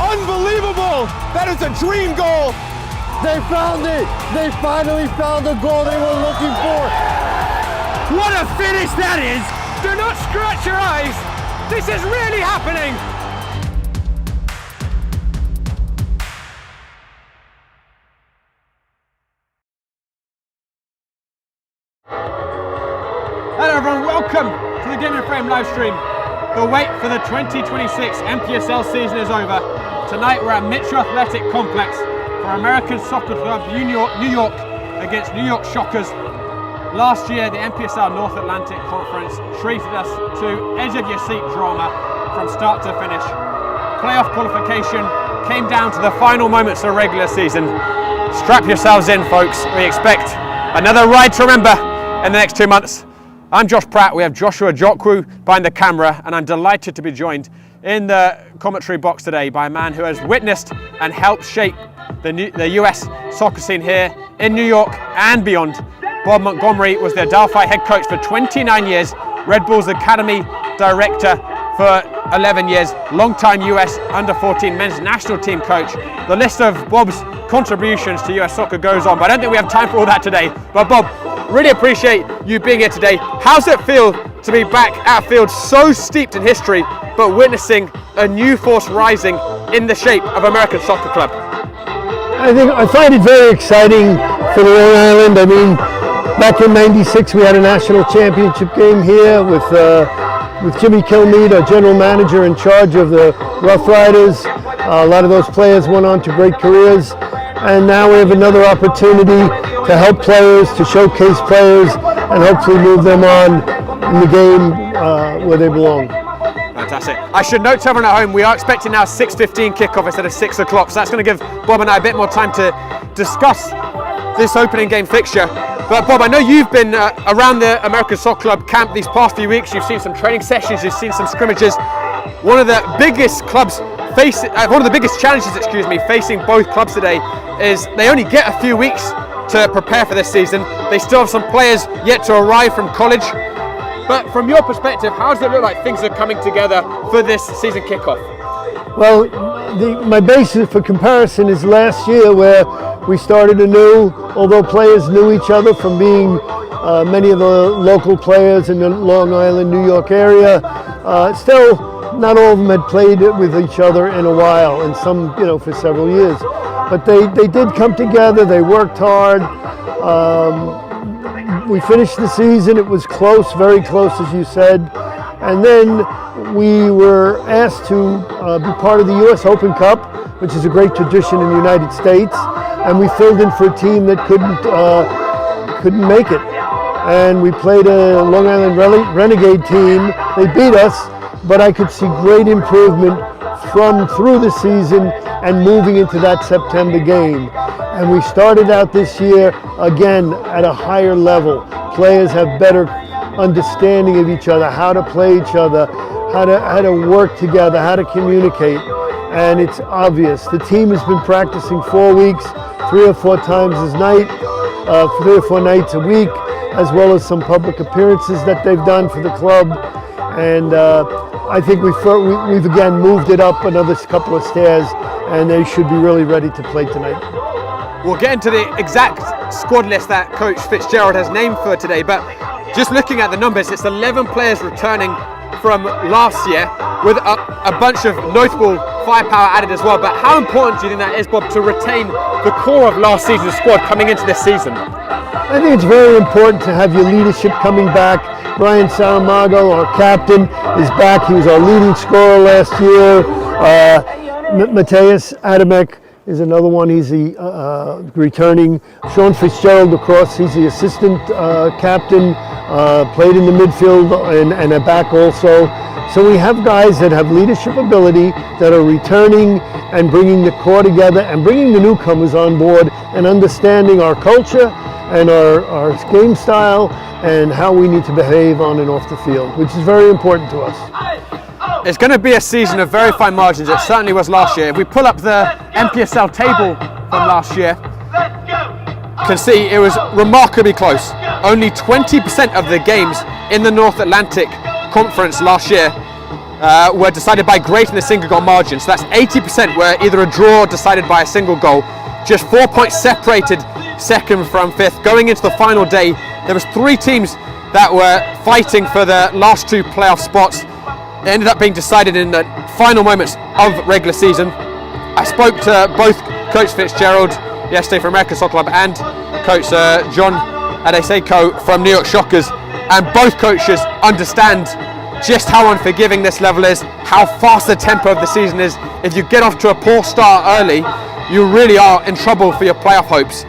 Unbelievable! That is a dream goal! They found it! They finally found the goal they were looking for! What a finish that is! Do not scratch your eyes! This is really happening! Hello everyone, welcome to the Game in Frame live stream. The wait for the 2026 NPSL season is over. Tonight we're at Mitchell Athletic Complex for American Soccer Club New York against New York Shockers. Last year the NPSL North Atlantic Conference treated us to edge of your seat drama from start to finish. Playoff qualification came down to the final moments of the regular season. Strap yourselves in folks, we expect another ride to remember in the next 2 months. I'm Josh Pratt, we have Joshua Jokwu behind the camera, and I'm delighted to be joined in the commentary box today by a man who has witnessed and helped shape the US soccer scene here in New York and beyond. Bob Montgomery was the Adelphi head coach for 29 years, Red Bulls Academy director for 11 years, long-time US under-14 men's national team coach. The list of Bob's contributions to US soccer goes on, but I don't think we have time for all that today. But Bob, really appreciate you being here today. How's it feel to be back at a field so steeped in history, but witnessing a new force rising in the shape of American Soccer Club? I find it very exciting for the Long Island. I mean, back in '96 we had a national championship game here with Jimmy Kilmeade, our general manager in charge of the Rough Riders. A lot of those players went on to great careers, and now we have another opportunity to help players, to showcase players, and hopefully move them on in the game where they belong. Fantastic. I should note to everyone at home, we are expecting now 6:15 kickoff instead of 6 o'clock, so that's going to give Bob and I a bit more time to discuss this opening game fixture. But Bob, I know you've been around the American Soccer Club camp these past few weeks. You've seen some training sessions, you've seen some scrimmages. One of the biggest challenges, facing both clubs today is they only get a few weeks to prepare for this season. They still have some players yet to arrive from college. But from your perspective, how does it look like things are coming together for this season kickoff? Well, my basis for comparison is last year, where we started anew. Although players knew each other from being many of the local players in the Long Island, New York area, still not all of them had played with each other in a while, and some, for several years. But they did come together, they worked hard. We finished the season, it was close, very close as you said. And then we were asked to be part of the US Open Cup, which is a great tradition in the United States. And we filled in for a team that couldn't make it. And we played a Long Island Renegade team. They beat us, but I could see great improvement through the season and moving into that September game. And we started out this year again at a higher level. Players have better understanding of each other, how to play each other, how to work together, how to communicate. And it's obvious. The team has been practicing 4 weeks, 3 or 4 times a night, 3 or 4 nights a week, as well as some public appearances that they've done for the club. And I think we've again moved it up another couple of stairs, and they should be really ready to play tonight. We'll get into the exact squad list that Coach Fitzgerald has named for today, but just looking at the numbers, it's 11 players returning from last year, with a bunch of notable firepower added as well. But how important do you think that is, Bob, to retain the core of last season's squad coming into this season? I think it's very important to have your leadership coming back. Brian Saramago, our captain, is back. He was our leading scorer last year. Mateus Adamek is another one. He's the returning. Sean Fitzgerald, of course, he's the assistant captain, played in the midfield and a back also. So we have guys that have leadership ability, that are returning and bringing the core together and bringing the newcomers on board and understanding our culture and our game style and how we need to behave on and off the field, which is very important to us. It's going to be a season of very fine margins. It certainly was last year. If we pull up the NPSL table from last year, you can see it was remarkably close. Only 20% of the games in the North Atlantic Conference last year were decided by greater than a single goal margin. So that's 80% were either a draw or decided by a single goal. Just 4 points separated second from fifth. Going into the final day, there was 3 teams that were fighting for the last 2 playoff spots. It ended up being decided in the final moments of regular season. I spoke to both Coach Fitzgerald yesterday from American Soccer Club and Coach John Adeseko from New York Shockers, and both coaches understand just how unforgiving this level is, how fast the tempo of the season is. If you get off to a poor start early, you really are in trouble for your playoff hopes.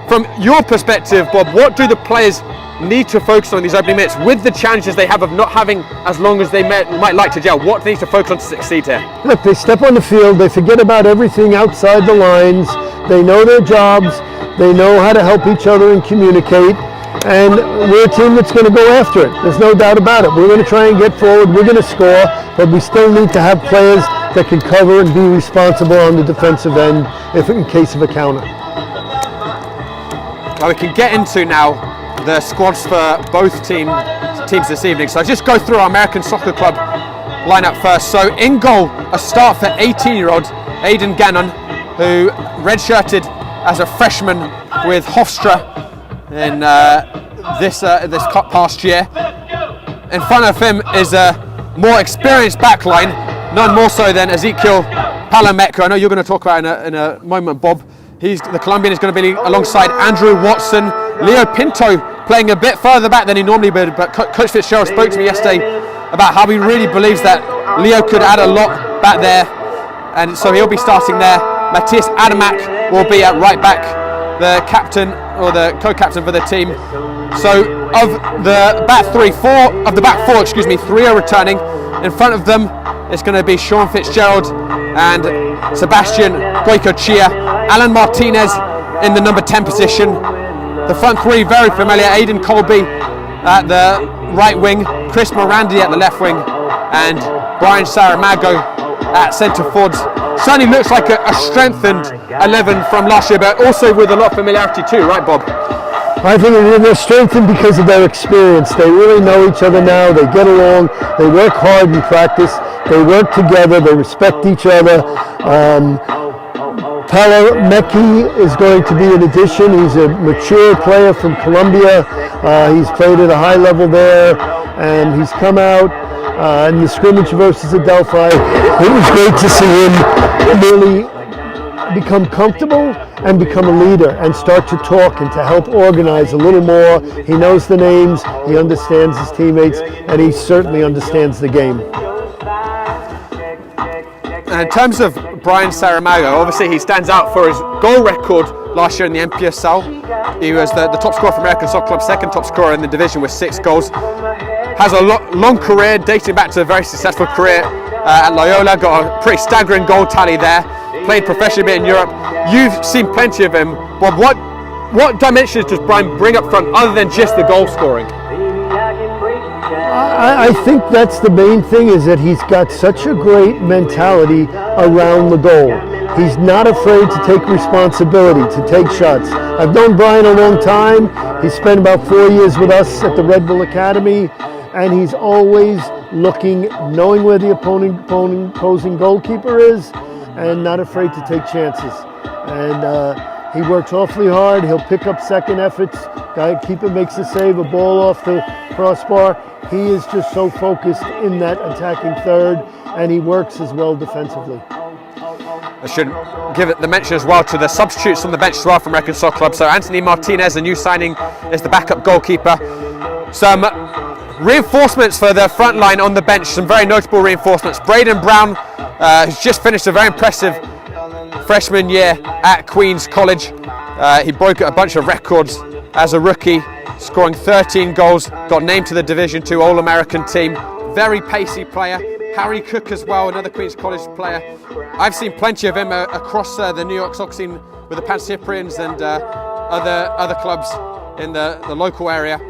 From your perspective, Bob, what do the players need to focus on these opening minutes with the challenges they have of not having as long as they might like to gel? What do they need to focus on to succeed here? Look, they step on the field, they forget about everything outside the lines, they know their jobs, they know how to help each other and communicate, and we're a team that's going to go after it. There's no doubt about it. We're going to try and get forward, we're going to score, but we still need to have players that can cover and be responsible on the defensive end if in case of a counter. Well, we can get into now the squads for both teams this evening. So I'll just go through our American Soccer Club lineup first. So in goal, a start for 18-year-old Aidan Gannon, who redshirted as a freshman with Hofstra in this past year. In front of him is a more experienced backline, none more so than Ezekiel Palamek, who I know you're going to talk about in a moment, Bob. The Colombian is going to be alongside Andrew Watson, Leo Pinto playing a bit further back than he normally would, but Coach Fitzgerald spoke to me yesterday about how he really believes that Leo could add a lot back there, and so he'll be starting there. Matthias Adamak will be at right back, the captain or the co-captain for the team. So of the back four, 3 are returning. In front of them, it's going to be Sean Fitzgerald and Sebastian Goicoechea. Alan Martinez in the number 10 position. The front 3 very familiar: Aidan Colby at the right wing, Chris Morandi at the left wing, and Brian Saramago at centre forwards. Certainly looks like a strengthened 11 from last year, but also with a lot of familiarity too, right, Bob? I think they're strengthened because of their experience. They really know each other now. They get along. They work hard in practice. They work together. They respect each other. Palameki is going to be an addition. He's a mature player from Colombia. He's played at a high level there, and he's come out in the scrimmage versus Adelphi. It was great to see him really become comfortable and become a leader and start to talk and to help organize a little more. He knows the names, he understands his teammates, and he certainly understands the game. And in terms of Brian Saramago, obviously he stands out for his goal record last year in the NPSL. He was the top scorer for American Soccer Club, second top scorer in the division with 6 goals. Has a long career dating back to a very successful career at Loyola, got a pretty staggering goal tally there, played professionally in Europe. You've seen plenty of him. Bob, what dimensions does Brian bring up front other than just the goal scoring? I think that's the main thing, is that he's got such a great mentality around the goal. He's not afraid to take responsibility, to take shots. I've known Brian a long time. He spent about 4 years with us at the Red Bull Academy, and he's always looking, knowing where the opposing goalkeeper is, and not afraid to take chances. And he works awfully hard. He'll pick up second efforts. Keeper makes a save, a ball off the crossbar. He is just so focused in that attacking third, and he works as well defensively. I should give it the mention as well to the substitutes on the bench as well from American Soccer Club. So Anthony Martinez, a new signing, is the backup goalkeeper. Some reinforcements for the front line on the bench, some very notable reinforcements. Braden Brown, who's just finished a very impressive freshman year at Queen's College. He broke a bunch of records as a rookie, scoring 13 goals, got named to the Division II All-American team. Very pacey player. Harry Cook as well, another Queen's College player. I've seen plenty of him across the New York soccer scene with the Pan Cyprians and other clubs in the local area.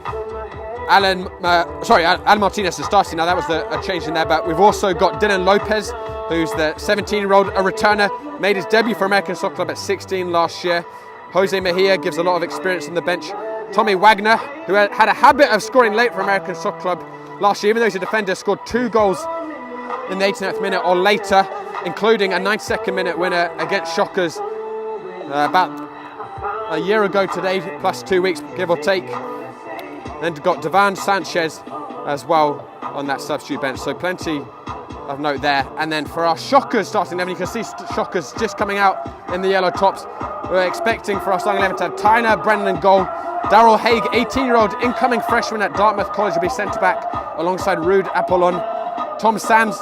Alan Martinez is starting now. That was a change in there, but we've also got Dylan Lopez, who's the 17-year-old, a returner, made his debut for American Soccer Club at 16 last year. Jose Mejia gives a lot of experience on the bench. Tommy Wagner, who had a habit of scoring late for American Soccer Club last year, even though he's a defender, scored 2 goals in the 89th minute or later, including a 92nd minute winner against Shockers about a year ago today, plus 2 weeks, give or take. Then got Devan Sanchez as well on that substitute bench, so plenty of note there. And then for our Shockers starting 11, you can see Shockers just coming out in the yellow tops. We're expecting for our starting 11 to have Tyner Brennan in goal. Daryl Haig, 18-year-old incoming freshman at Dartmouth College, will be centre back alongside Rude Apollon. Tom Sands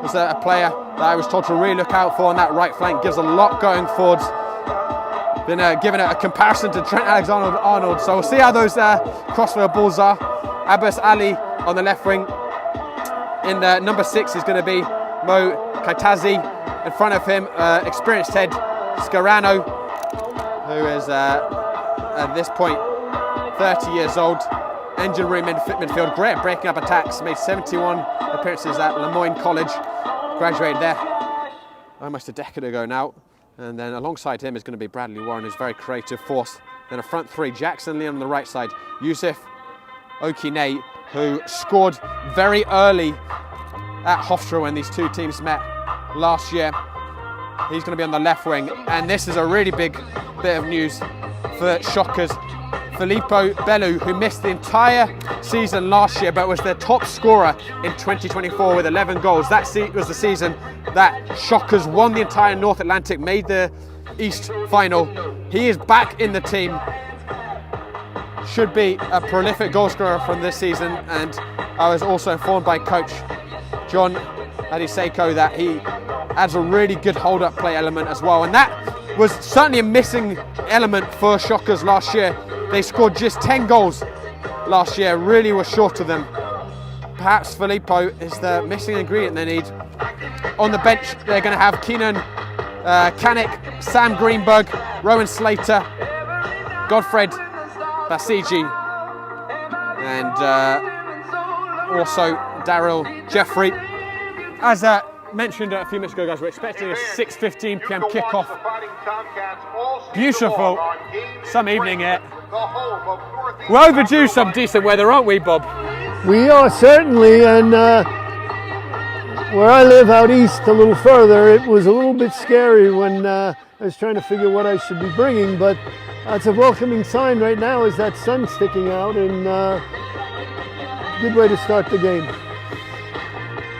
was a player that I was told to really look out for on that right flank. Gives a lot going forwards. Been given a comparison to Trent Alexander-Arnold, so we'll see how those crossfield balls are. Abbas Ali on the left wing. In number 6 is going to be Mo Kaitazi. In front of him, experienced head Scarano, who is at this point 30 years old. Engine room midfield, great at breaking up attacks. Made 71 appearances at Lemoyne College. Graduated there almost a decade ago now. And then alongside him is going to be Bradley Warren, who's a very creative force. Then a front three, Jackson Lee on the right side, Yusuf Okine, who scored very early at Hofstra when these two teams met last year. He's going to be on the left wing. And this is a really big bit of news for Shockers. Filippo Bellu, who missed the entire season last year but was their top scorer in 2024 with 11 goals. That was the season that Shockers won the entire North Atlantic, made the East final. He is back in the team. Should be a prolific goal scorer from this season, and I was also informed by coach John Adiseko that he adds a really good hold-up play element as well, and that was certainly a missing element for Shockers last year. They scored just 10 goals last year, really were short of them. Perhaps Filippo is the missing ingredient they need. On the bench, they're going to have Keenan Kanik, Sam Greenberg, Rowan Slater, Godfred Basiji, and also Daryl Jeffrey. As mentioned a few minutes ago, guys, we're expecting a 6:15 p.m. kickoff. Beautiful some evening here. We're overdue some decent weather, aren't we, Bob? We are certainly, and where I live out east a little further, it was a little bit scary when I was trying to figure what I should be bringing, but it's a welcoming sign right now is that sun sticking out, and good way to start the game.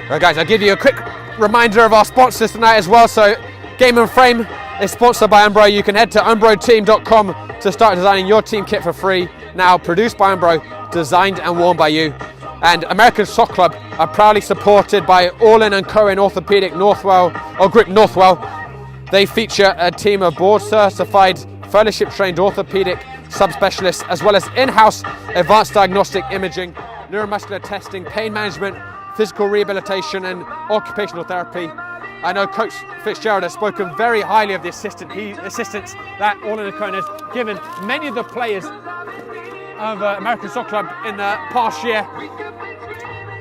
Right, guys, I'll give you a quick reminder of our sponsors tonight as well. So Game and Frame is sponsored by Umbro. You can head to umbroteam.com to start designing your team kit for free. Now produced by Umbro, designed and worn by you. And American Sock Club are proudly supported by Orlin and Cohen Orthopedic Northwell, or Group Northwell. They feature a team of board certified, fellowship trained orthopedic subspecialists, as well as in-house advanced diagnostic imaging, neuromuscular testing, pain management, physical rehabilitation and occupational therapy. I know Coach Fitzgerald has spoken very highly of the assistance that Orlin and Cohen has given many of the players of American Sock Club in the past year.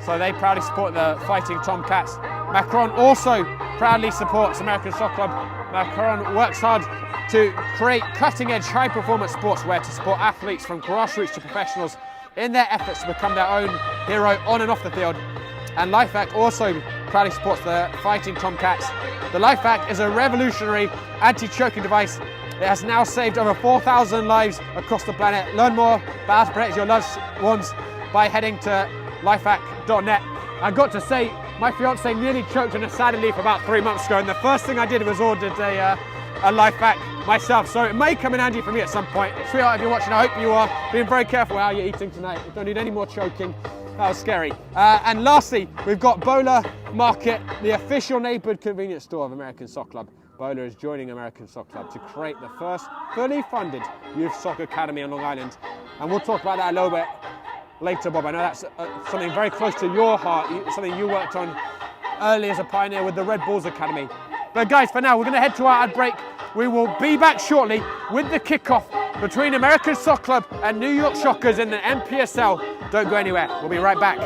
So they proudly support the Fighting Tomcats. Macron also proudly supports American Sock Club. Macron works hard to create cutting-edge, high-performance sportswear to support athletes from grassroots to professionals in their efforts to become their own hero on and off the field. And LifeVac also proudly supports the Fighting Tomcats. The LifeVac is a revolutionary anti-choking device. It has now saved over 4,000 lives across the planet. Learn more about how to protect your loved ones by heading to lifevac.net. I got to say, my fiance nearly choked on a saddle leaf about 3 months ago, and the first thing I did was ordered a LifeVac myself, so it may come in handy for me at some point. Sweetheart, if you're watching, I hope you are being very careful how you're eating tonight. We don't need any more choking. That was scary. And lastly, we've got Bowler Market, the official neighbourhood convenience store of American Sock Club. Bowler is joining American Sock Club to create the first fully funded youth soccer academy on Long Island. And we'll talk about that a little bit later, Bob. I know that's something very close to your heart, something you worked on early as a pioneer with the Red Bulls Academy. But guys, for now, we're going to head to our ad break. We will be back shortly with the kickoff between American Sock Club and New York Shockers in the NPSL. Don't go anywhere. We'll be right back.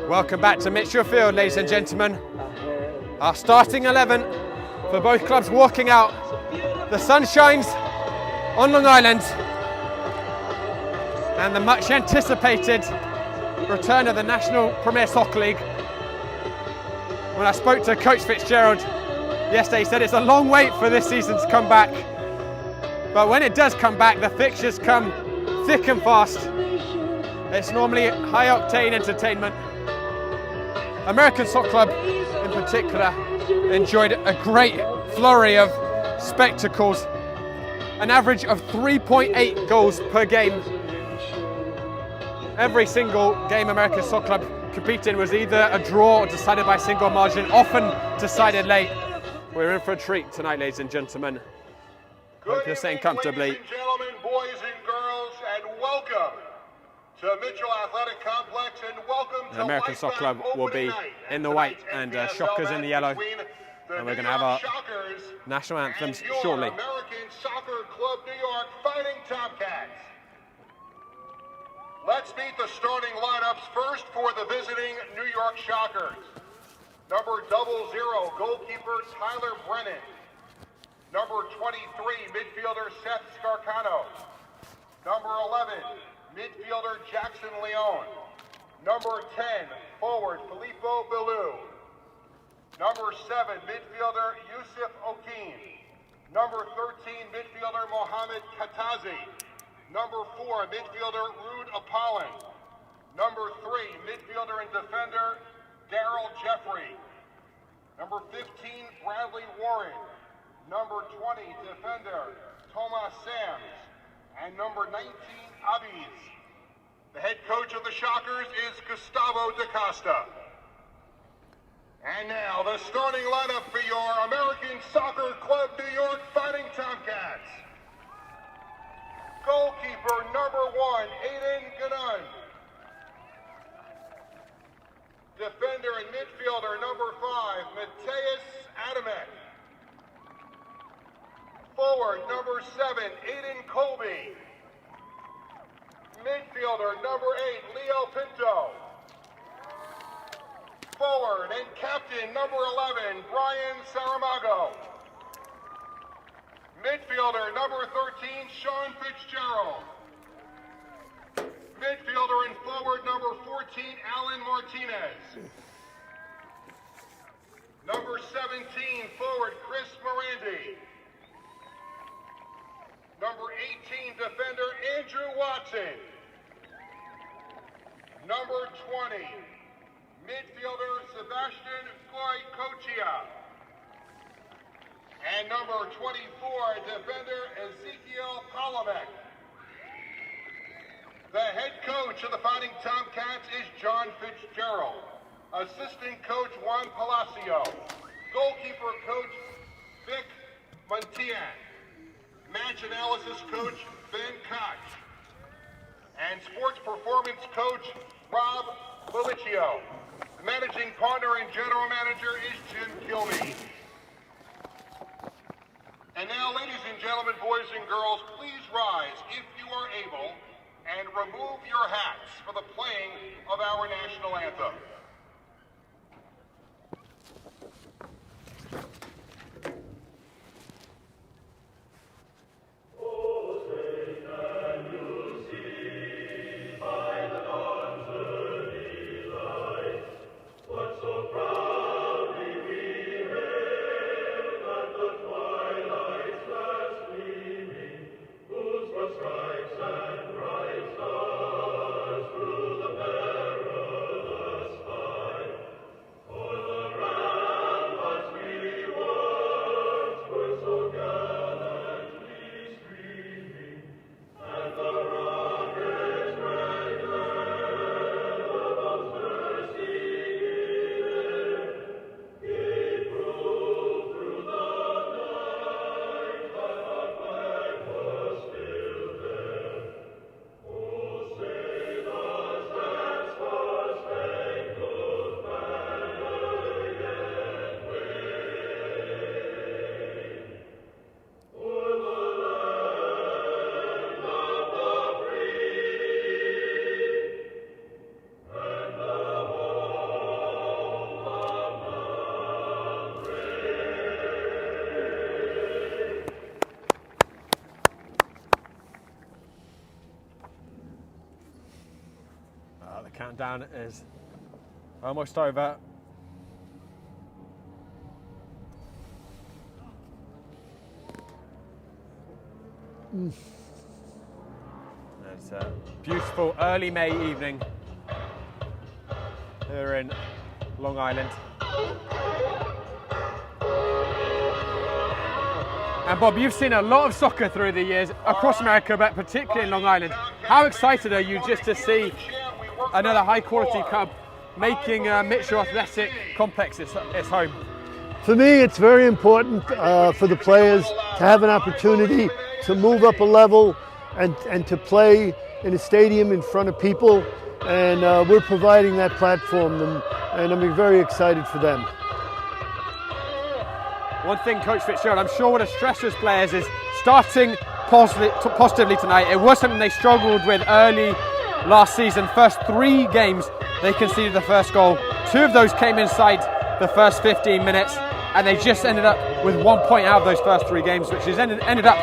Welcome back to Mitchell Field, ladies and gentlemen. Our starting 11 for both clubs walking out. The sun shines on Long Island, and the much anticipated return of the National Premier Soccer League. When I spoke to Coach Fitzgerald yesterday, he said it's a long wait for this season to come back. But when it does come back, the fixtures come thick and fast. It's normally high octane entertainment. American Soccer Club in particular enjoyed a great flurry of spectacles, an average of 3.8 goals per game. Every single game American Soccer Club competed in was either a draw or decided by single margin, often decided late. We're in for a treat tonight, ladies and gentlemen. Hope you're staying comfortably. Ladies and gentlemen, boys and girls, and welcome to Mitchell Athletic Complex, and welcome to the American Soccer Club will be in the white and Shockers in the yellow, and we're going to have our national anthems shortly. American Soccer Club New York Fighting Tomcats. Let's meet the starting lineups first for the visiting New York Shockers. Number 00, goalkeeper Tyler Brennan. Number 23, midfielder Seth Scarcano. Number 11, midfielder Jackson Leone. Number 10, forward Filippo Bellew. Number 7, midfielder Yusuf Okin. Number 13, midfielder Mohamed Katazi. Number 4, midfielder Rude Apollon. Number 3, midfielder and defender Daryl Jeffrey. Number 15, Bradley Warren. Number 20, defender Thomas Sams. And number 19, Abiz. The head coach of the Shockers is Gustavo DaCosta. And now the starting lineup for your American Soccer Club New York Fighting Tomcats. Goalkeeper number 1, Aiden Ganun. Defender and midfielder number 5, Mateus Adamek. Forward number 7, Aiden Colby. Midfielder number 8, Leo Pinto. Forward and captain number 11, Brian Saramago. Midfielder number 13, Sean Fitzgerald. Midfielder and forward number 14, Alan Martinez. Number 17, forward Chris Morandi. Number 18, defender Andrew Watson. Number 20, midfielder Sebastian Goycochea. And number 24, defender Ezekiel Palamek. The head coach of the Fighting Tomcats is John Fitzgerald. Assistant coach Juan Palacio. Goalkeeper coach Vic Montian. Match analysis coach Ben Koch. And sports performance coach Rob Belliccio. The managing partner and general manager is Jim Kilby. And now, ladies and gentlemen, boys and girls, please rise, if you are able, and remove your hats for the playing of our national anthem. Countdown is almost over. It's a beautiful early May evening here in Long Island. And Bob, you've seen a lot of soccer through the years across America, but particularly in Long Island. How excited are you just to see another high quality club making Mitchell Athletic Complex its home? For me, it's very important for the players to have an opportunity to move up a level and to play in a stadium in front of people. And we're providing that platform, and I'm very excited for them. One thing, Coach Fitzgerald, I'm sure what a stress as players is starting positively tonight. It was something they struggled with early last season. First 3 games, they conceded the first goal. 2 of those came inside the first 15 minutes, and they just ended up with 1 point out of those first 3 games, which has ended up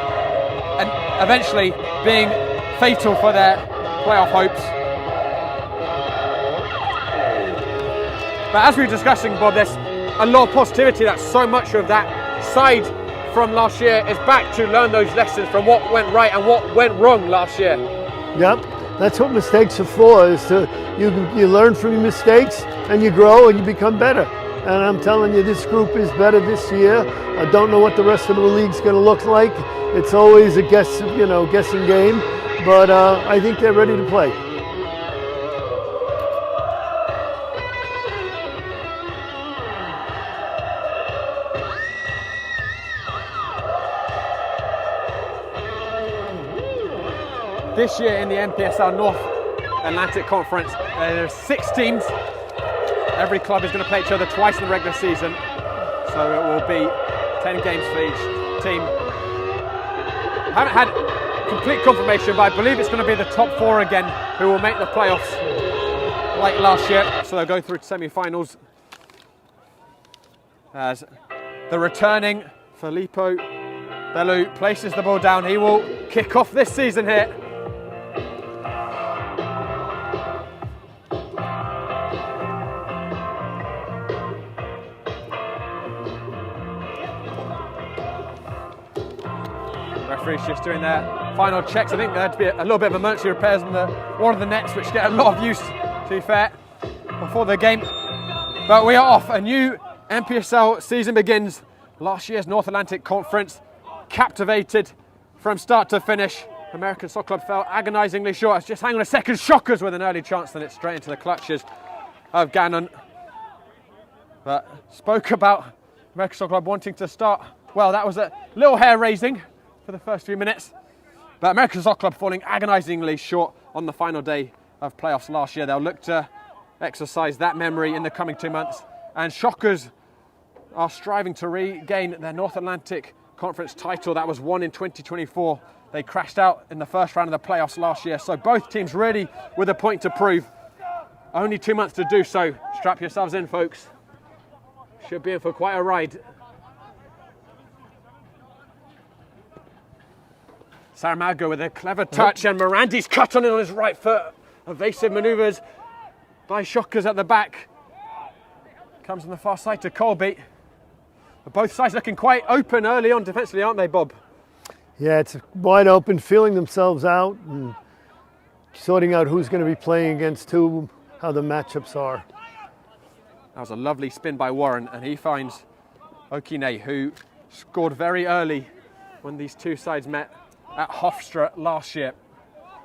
and eventually being fatal for their playoff hopes. But as we were discussing, Bob, there's a lot of positivity that so much of that side from last year is back to learn those lessons from what went right and what went wrong last year. Yep, that's what mistakes are for, is to you learn from your mistakes and you grow and you become better. And I'm telling you, this group is better this year. I don't know what the rest of the league's going to look like. It's always a guessing game, but I think they're ready to play. This year in the NPSL North Atlantic Conference, there are 6 teams. Every club is going to play each other twice in the regular season, so it will be 10 games for each team. I haven't had complete confirmation, but I believe it's going to be the top 4 again who will make the playoffs like last year, so they'll go through to semi-finals. As the returning Filippo Bellu places the ball down, he will kick off this season here. Referee's just doing their final checks. I think there had to be a little bit of emergency repairs on one of the nets, which get a lot of use, to be fair, before the game. But we are off. A new NPSL season begins. Last year's North Atlantic Conference captivated from start to finish. American Soccer Club fell agonisingly short. It's just hang on a second. Shockers with an early chance, then it's straight into the clutches of Gannon. But spoke about American Soccer Club wanting to start. Well, that was a little hair raising for the first few minutes, but American Soccer Club falling agonisingly short on the final day of playoffs last year. They'll look to exercise that memory in the coming 2 months, and Shockers are striving to regain their North Atlantic Conference title that was won in 2024. They crashed out in the first round of the playoffs last year, so both teams really with a point to prove. Only 2 months to do so. Strap yourselves in, folks. Should be in for quite a ride. Saramago with a clever touch, and Morandi's cut on it on his right foot. Evasive manoeuvres by Shockers at the back. Comes on the far side to Colby. But both sides looking quite open early on defensively, aren't they, Bob? Yeah, it's wide open, feeling themselves out and sorting out who's going to be playing against who, how the matchups are. That was a lovely spin by Warren, and he finds Okine, who scored very early when these two sides met at Hofstra last year.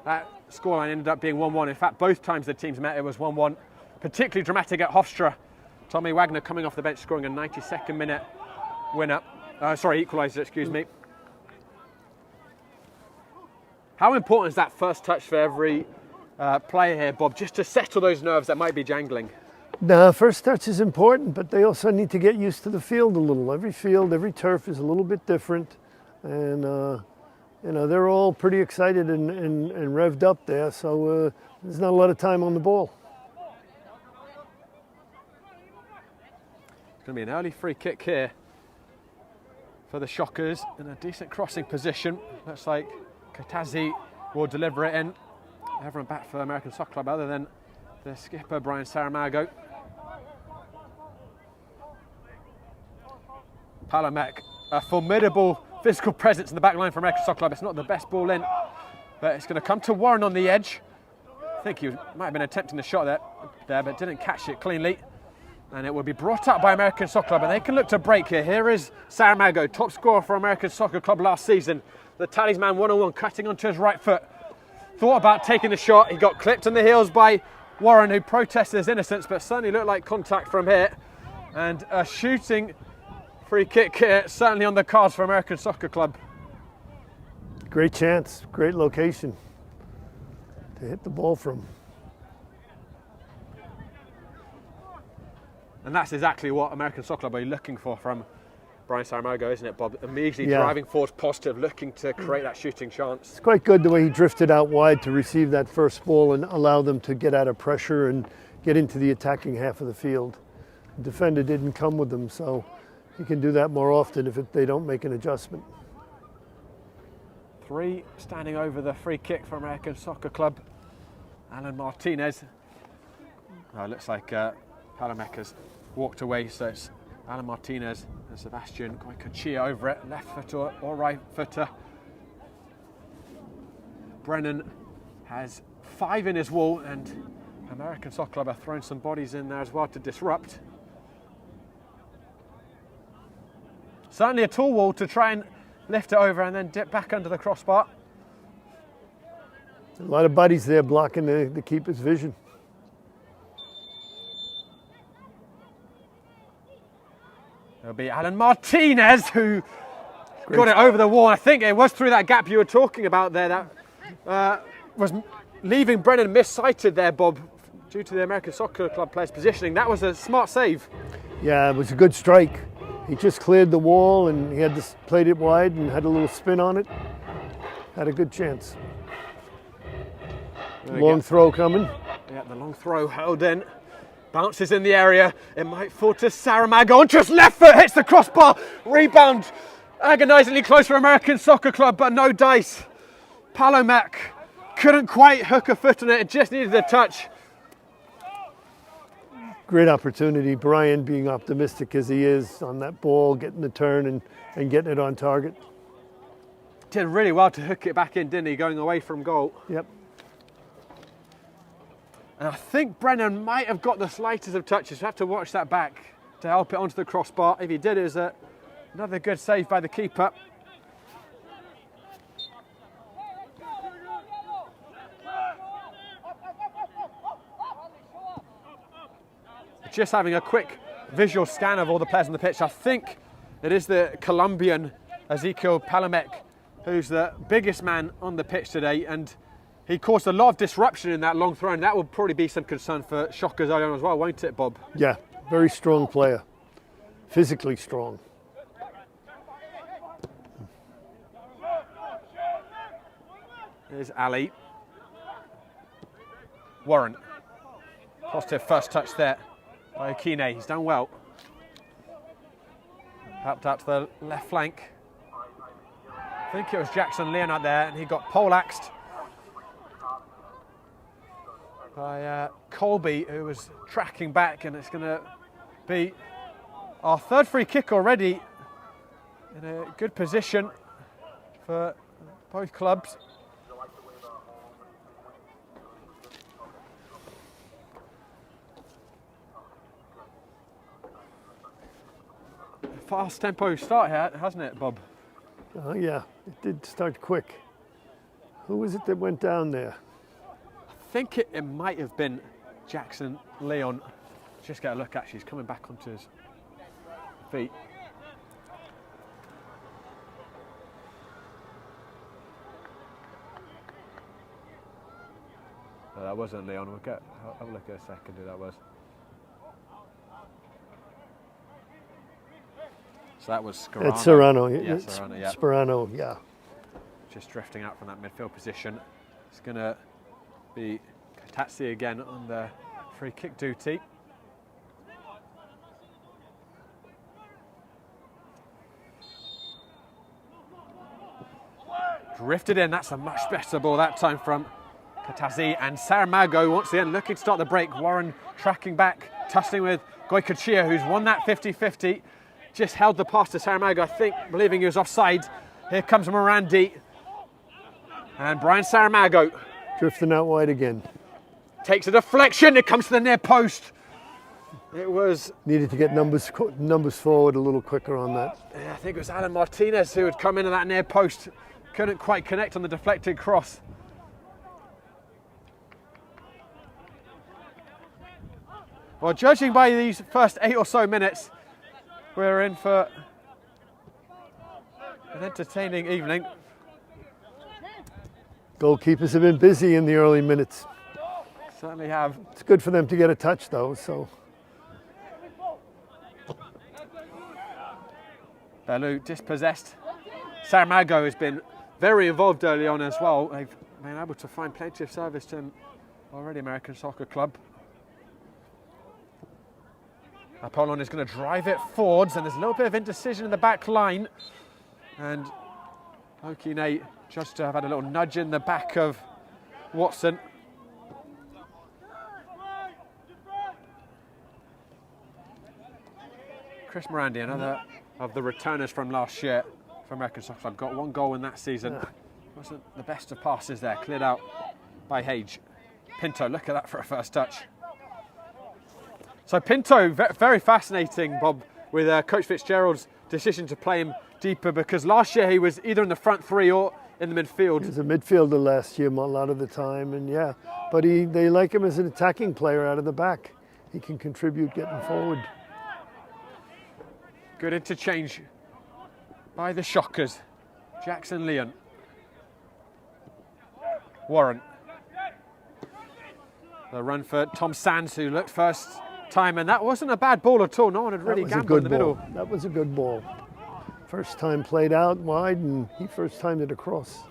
That scoreline ended up being 1-1. In fact, both times the teams met, it was 1-1. Particularly dramatic at Hofstra. Tommy Wagner coming off the bench, scoring a 92nd minute winner. Equaliser, excuse me. How important is that first touch for every player here, Bob, just to settle those nerves that might be jangling? The first touch is important, but they also need to get used to the field a little. Every field, every turf is a little bit different, and they're all pretty excited and revved up there, so there's not a lot of time on the ball. It's going to be an early free kick here for the Shockers in a decent crossing position. Looks like Katazi will deliver it in. Everyone back for American Soccer Club other than the skipper, Brian Saramago. Palomek, a formidable physical presence in the back line for American Soccer Club. It's not the best ball in, but it's going to come to Warren on the edge. I think he might have been attempting a shot there, but didn't catch it cleanly. And it will be brought up by American Soccer Club, and they can look to break here. Here is Saramago, top scorer for American Soccer Club last season. The talisman one-on-one, cutting onto his right foot. Thought about taking the shot. He got clipped in the heels by Warren, who protested his innocence, but certainly looked like contact from here. And a shooting free kick here, certainly on the cards for American Soccer Club. Great chance, great location to hit the ball from. And that's exactly what American Soccer Club are looking for from Brian Saramago, isn't it, Bob? Immediately driving forward positive, looking to create that shooting chance. It's quite good the way he drifted out wide to receive that first ball and allow them to get out of pressure and get into the attacking half of the field. The defender didn't come with them, so he can do that more often if they don't make an adjustment. 3 standing over the free kick for American Soccer Club. Alan Martinez. Oh, it looks like Palomek has walked away, so it's Alan Martinez and Sebastian Goycochea over it, left footer or right footer. Brennan has 5 in his wall, and American Soccer Club are throwing some bodies in there as well to disrupt. Certainly a tall wall to try and lift it over and then dip back under the crossbar. A lot of bodies there blocking the keeper's vision. It'll be Alan Martinez who got it over the wall. I think it was through that gap you were talking about there that was leaving Brennan missighted there, Bob, due to the American Soccer Club players' positioning. That was a smart save. Yeah, it was a good strike. He just cleared the wall and he had just played it wide and had a little spin on it. Had a good chance. Long throw coming. Yeah, the long throw held in. Bounces in the area. It might fall to Saramago. On just left foot, hits the crossbar. Rebound. Agonisingly close for American Soccer Club, but no dice. Palomek couldn't quite hook a foot on it. It just needed a touch. Great opportunity. Brian being optimistic as he is on that ball, getting the turn and getting it on target. Did really well to hook it back in, didn't he, going away from goal. Yep. And I think Brennan might have got the slightest of touches. We'll have to watch that back to help it onto the crossbar. If he did, it was another good save by the keeper. Just having a quick visual scan of all the players on the pitch. I think it is the Colombian Ezequiel Palomek who's the biggest man on the pitch today, and he caused a lot of disruption in that long throw, and that will probably be some concern for Shockers early on as well, won't it, Bob? Yeah, very strong player. Physically strong. Here's Ali. Warren. Positive first touch there by Okine. He's done well. Helped out to the left flank. I think it was Jackson Leonard there, and he got poleaxed by Colby, who was tracking back, and it's going to be our third free kick already in a good position for both clubs. Fast tempo start here, hasn't it, Bob? Oh yeah, it did start quick. Who was it that went down there? I think it might have been Jackson Leon. Just get a look, actually, he's coming back onto his feet. No, that wasn't Leon. We'll have a look at a second who that was. So that was Sperano. It's Serrano. Yeah, Serrano, yeah. Sperano, yeah. Just drifting out from that midfield position. It's going to be Katazzi again on the free kick duty. Drifted in, that's a much better ball that time from Katazi and Saramago once again looking to start the break. Warren tracking back, tussling with Goycochea, who's won that 50-50. Just held the pass to Saramago, I think, believing he was offside. Here comes Morandi. And Brian Saramago. Drifting out wide again. Takes a deflection, it comes to the near post. It was... Needed to get numbers forward a little quicker on that. Yeah, I think it was Alan Martinez who had come into that near post. Couldn't quite connect on the deflected cross. Well, judging by these first 8 or so minutes, we're in for an entertaining evening. Goalkeepers have been busy in the early minutes. Certainly have. It's good for them to get a touch though, so. Bellew dispossessed. Saramago has been very involved early on as well. They've been able to find plenty of service to him already, American Soccer Club. Apollon is going to drive it forwards, and there's a little bit of indecision in the back line. And Okine judged to have had a little nudge in the back of Watson. Chris Morandi, another of the returners from last year for American Soccer Club, got 1 goal in that season. Wasn't the best of passes there, cleared out by Hage. Pinto, look at that for a first touch. So Pinto, very fascinating, Bob, with Coach Fitzgerald's decision to play him deeper, because last year he was either in the front three or in the midfield. He was a midfielder last year a lot of the time, and yeah, but they like him as an attacking player out of the back. He can contribute getting forward. Good interchange by the Shockers. Jackson Leon. Warren. The run for Tom Sands, who looked first time, and that wasn't a bad ball at all. No one had really gambled in the middle. That was a good ball. First time played out wide, and he first timed it across.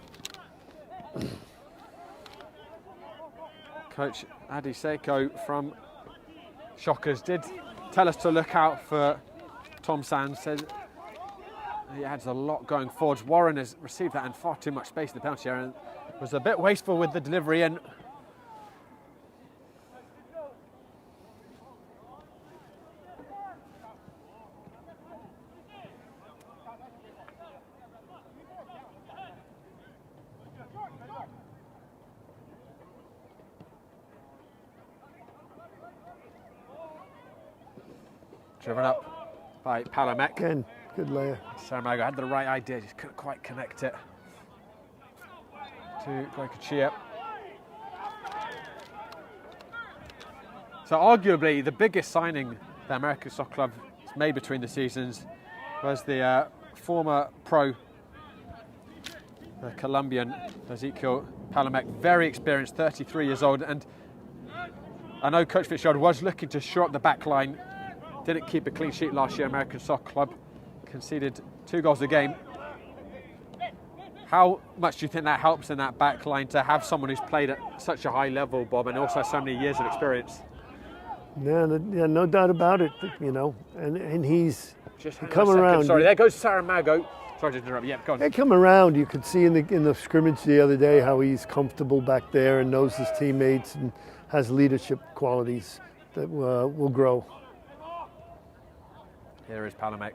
Coach Adi Seiko from Shockers did tell us to look out for Tom Sands. Said he adds a lot going forwards. Warren has received that in far too much space in the penalty area and was a bit wasteful with the delivery. And driven up by Palomek. Again, good layer. Saramago had the right idea, just couldn't quite connect it to Goycochea. So arguably the biggest signing the American Soccer Club has made between the seasons was the former pro, the Colombian Ezequiel Palomek, very experienced, 33 years old. And I know Coach Fitzgerald was looking to shore up the back line. Didn't keep a clean sheet last year, American Soccer Club. Conceded 2 goals a game. How much do you think that helps in that back line to have someone who's played at such a high level, Bob, and also so many years of experience? Yeah, no doubt about it, you know. And he's just come around. Sorry, there goes Saramago. Sorry to interrupt. Yeah, go on. They come around. You could see in the scrimmage the other day how he's comfortable back there and knows his teammates and has leadership qualities that will grow. Here is Palomek,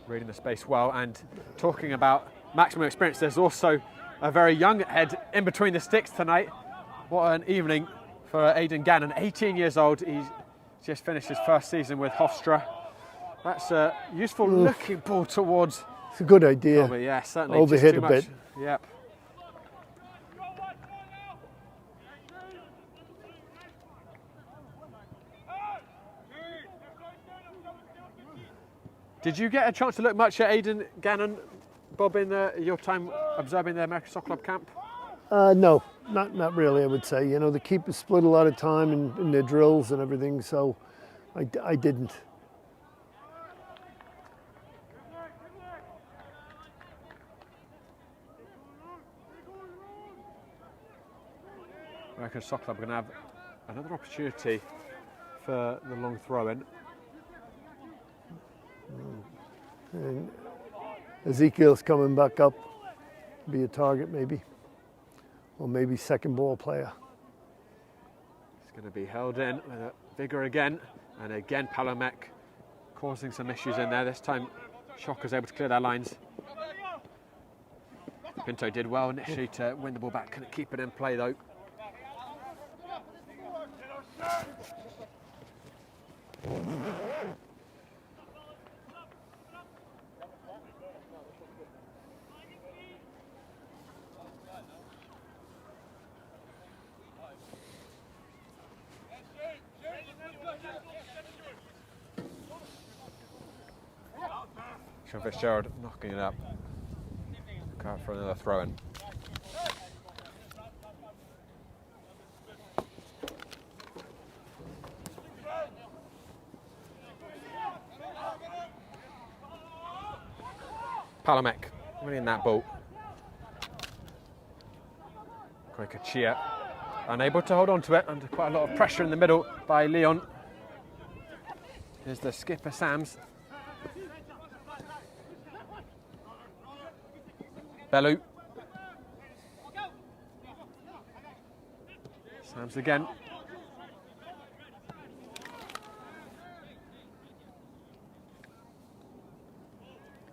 reading the space well, and talking about maximum experience. There's also a very young head in between the sticks tonight. What an evening for Aidan Gannon, 18 years old. He's just finished his first season with Hofstra. That's a useful looking ball towards. It's a good idea. Probably, yeah, certainly. Overhit a bit. Yep. Did you get a chance to look much at Aidan Gannon, Bob, in your time observing the American Soccer Club camp? No, not really, I would say. You know, the keepers split a lot of time in their drills and everything, so I didn't. American Soccer Club are going to have another opportunity for the long throw-in. And Ezekiel's coming back up, be a target maybe. or maybe second ball player. It's going to be held in with a vigor again, and again Palomek causing some issues in there. This time Shockers able to clear their lines. Pinto did well initially to win the ball back, couldn't keep it in play though. Sean Fitzgerald knocking it up. Out for another throw in. Palomek winning that ball. Koikachia unable to hold on to it under quite a lot of pressure in the middle by Leon. Here's the skipper Sams. Bellew. Sams again.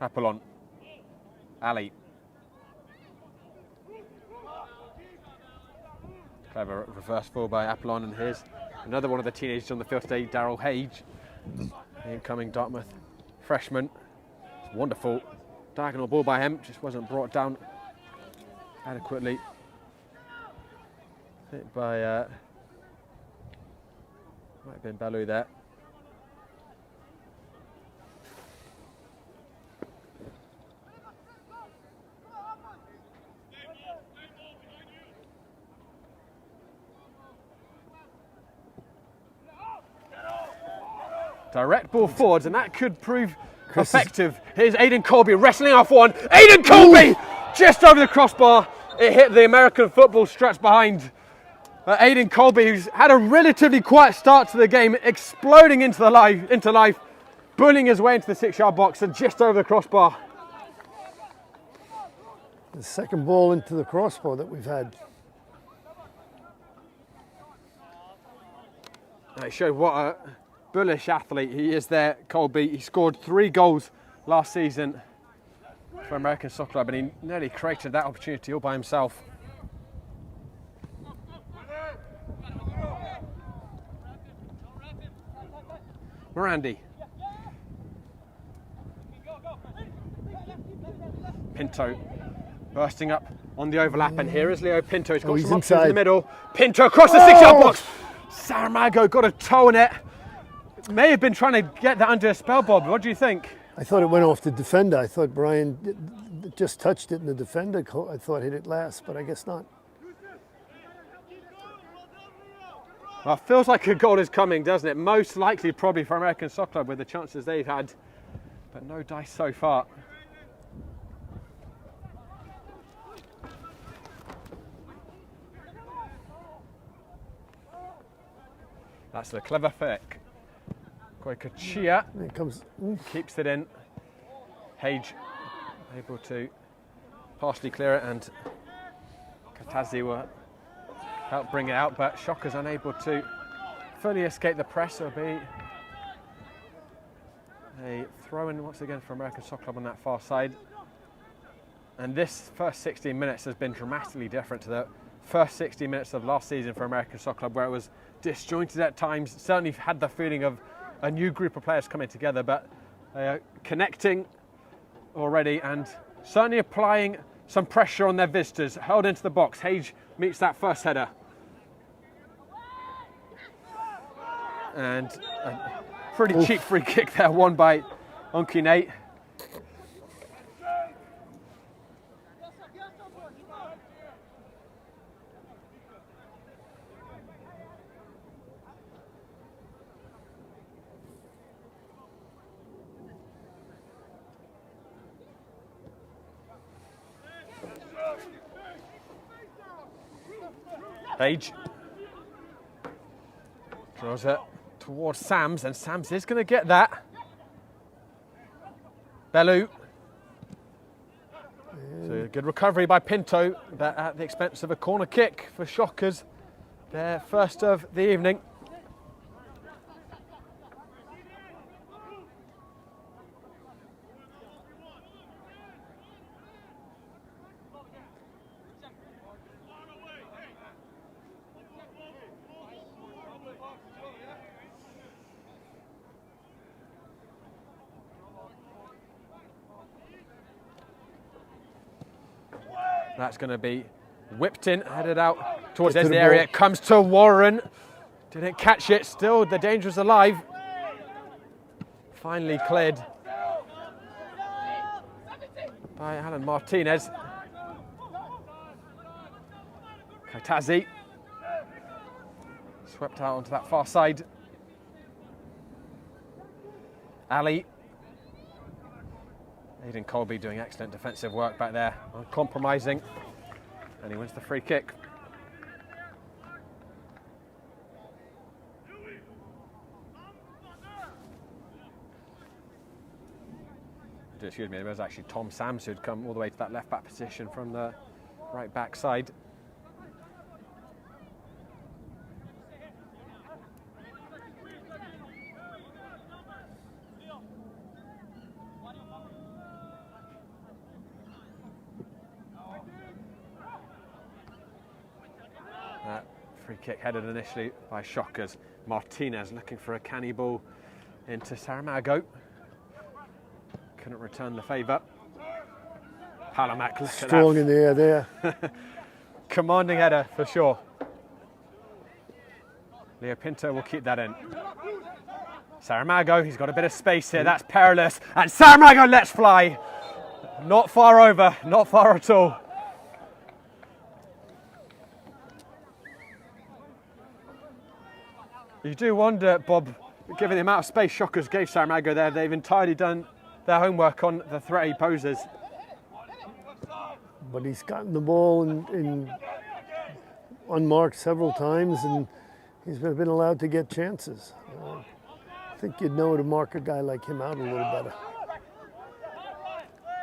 Apollon. Ali. Clever reverse ball by Apollon, and here's another one of the teenagers on the field today, Daryl Hage. The incoming Dartmouth freshman. It's wonderful. Diagonal ball by him, just wasn't brought down adequately. Hit by, might have been Bellew there. Direct ball forwards, and that could prove effective. Here's Aidan Colby wrestling off one. Aidan Colby! Just over the crossbar. It hit the American football stretch behind. Aidan Colby, who's had a relatively quiet start to the game, exploding into life, bullying his way into the 6-yard box and just over the crossbar. The second ball into the crossbar that we've had. It showed what a bullish athlete he is there, Colby. He scored 3 goals last season for American Soccer Club, and he nearly created that opportunity all by himself. Morandi. Pinto bursting up on the overlap, and here is Leo Pinto. He's got some options in the middle. Pinto across the 6-yard box. Saramago got a toe in it. May have been trying to get that under a spell, Bob. What do you think? I thought it went off the defender. I thought Brian just touched it and the defender, I thought, hit it last, but I guess not. Well, it feels like a goal is coming, doesn't it? Most likely probably for American Soccer Club with the chances they've had, but no dice so far. That's a clever flick. Koikachia keeps it in. Hage able to partially clear it, and Katazi will help bring it out, but Shockers unable to fully escape the press. It'll be a throw-in once again for American Soccer Club on that far side. And this first 16 minutes has been dramatically different to the first 60 minutes of last season for American Soccer Club, where it was disjointed at times. Certainly had the feeling of a new group of players coming together, but connecting already and certainly applying some pressure on their visitors. Held into the box. Hage meets that first header. And a pretty cheap free kick there, won by Unky Nate. Hage draws it towards Sams, and Sams is going to get that. Bellew. So good recovery by Pinto, but at the expense of a corner kick for Shockers, their first of the evening. That's going to be whipped in, headed out towards the edge of the area. It comes to Warren. Didn't catch it. Still, the danger is alive. Finally cleared by Alan Martinez. Kaitazi swept out onto that far side. Ali. Aidan Colby doing excellent defensive work back there, uncompromising, and he wins the free kick. Excuse me, it was actually Tom Sams who'd come all the way to that left back position from the right back side. Free kick headed initially by Shockers. Martinez looking for a canny ball into Saramago. Couldn't return the favour. Palamak, look strong in the air there. Commanding header for sure. Leo Pinto will keep that in. Saramago, he's got a bit of space here. That's perilous. And Saramago lets fly. Not far over, not far at all. You do wonder, Bob, given the amount of space Shockers gave Saramago there, they've entirely done their homework on the threat he poses. But he's gotten the ball in unmarked several times, and he's been allowed to get chances. I think you'd know to mark a guy like him out a little better.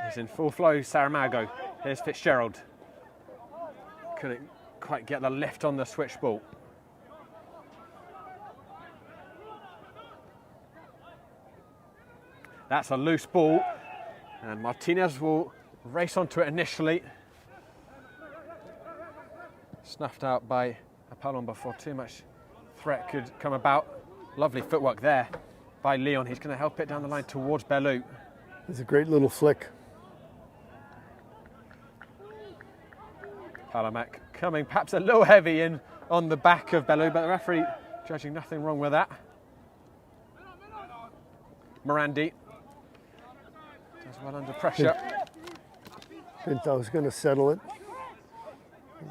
He's in full flow, Saramago. Here's Fitzgerald. Couldn't quite get the lift on the switch ball. That's a loose ball, and Martinez will race onto it initially. Snuffed out by Apollon before too much threat could come about. Lovely footwork there by Leon. He's going to help it down the line towards Bellew. It's a great little flick. Palamak coming perhaps a little heavy in on the back of Bellew, but the referee judging nothing wrong with that. Morandi does well under pressure. Pinto's going to settle it.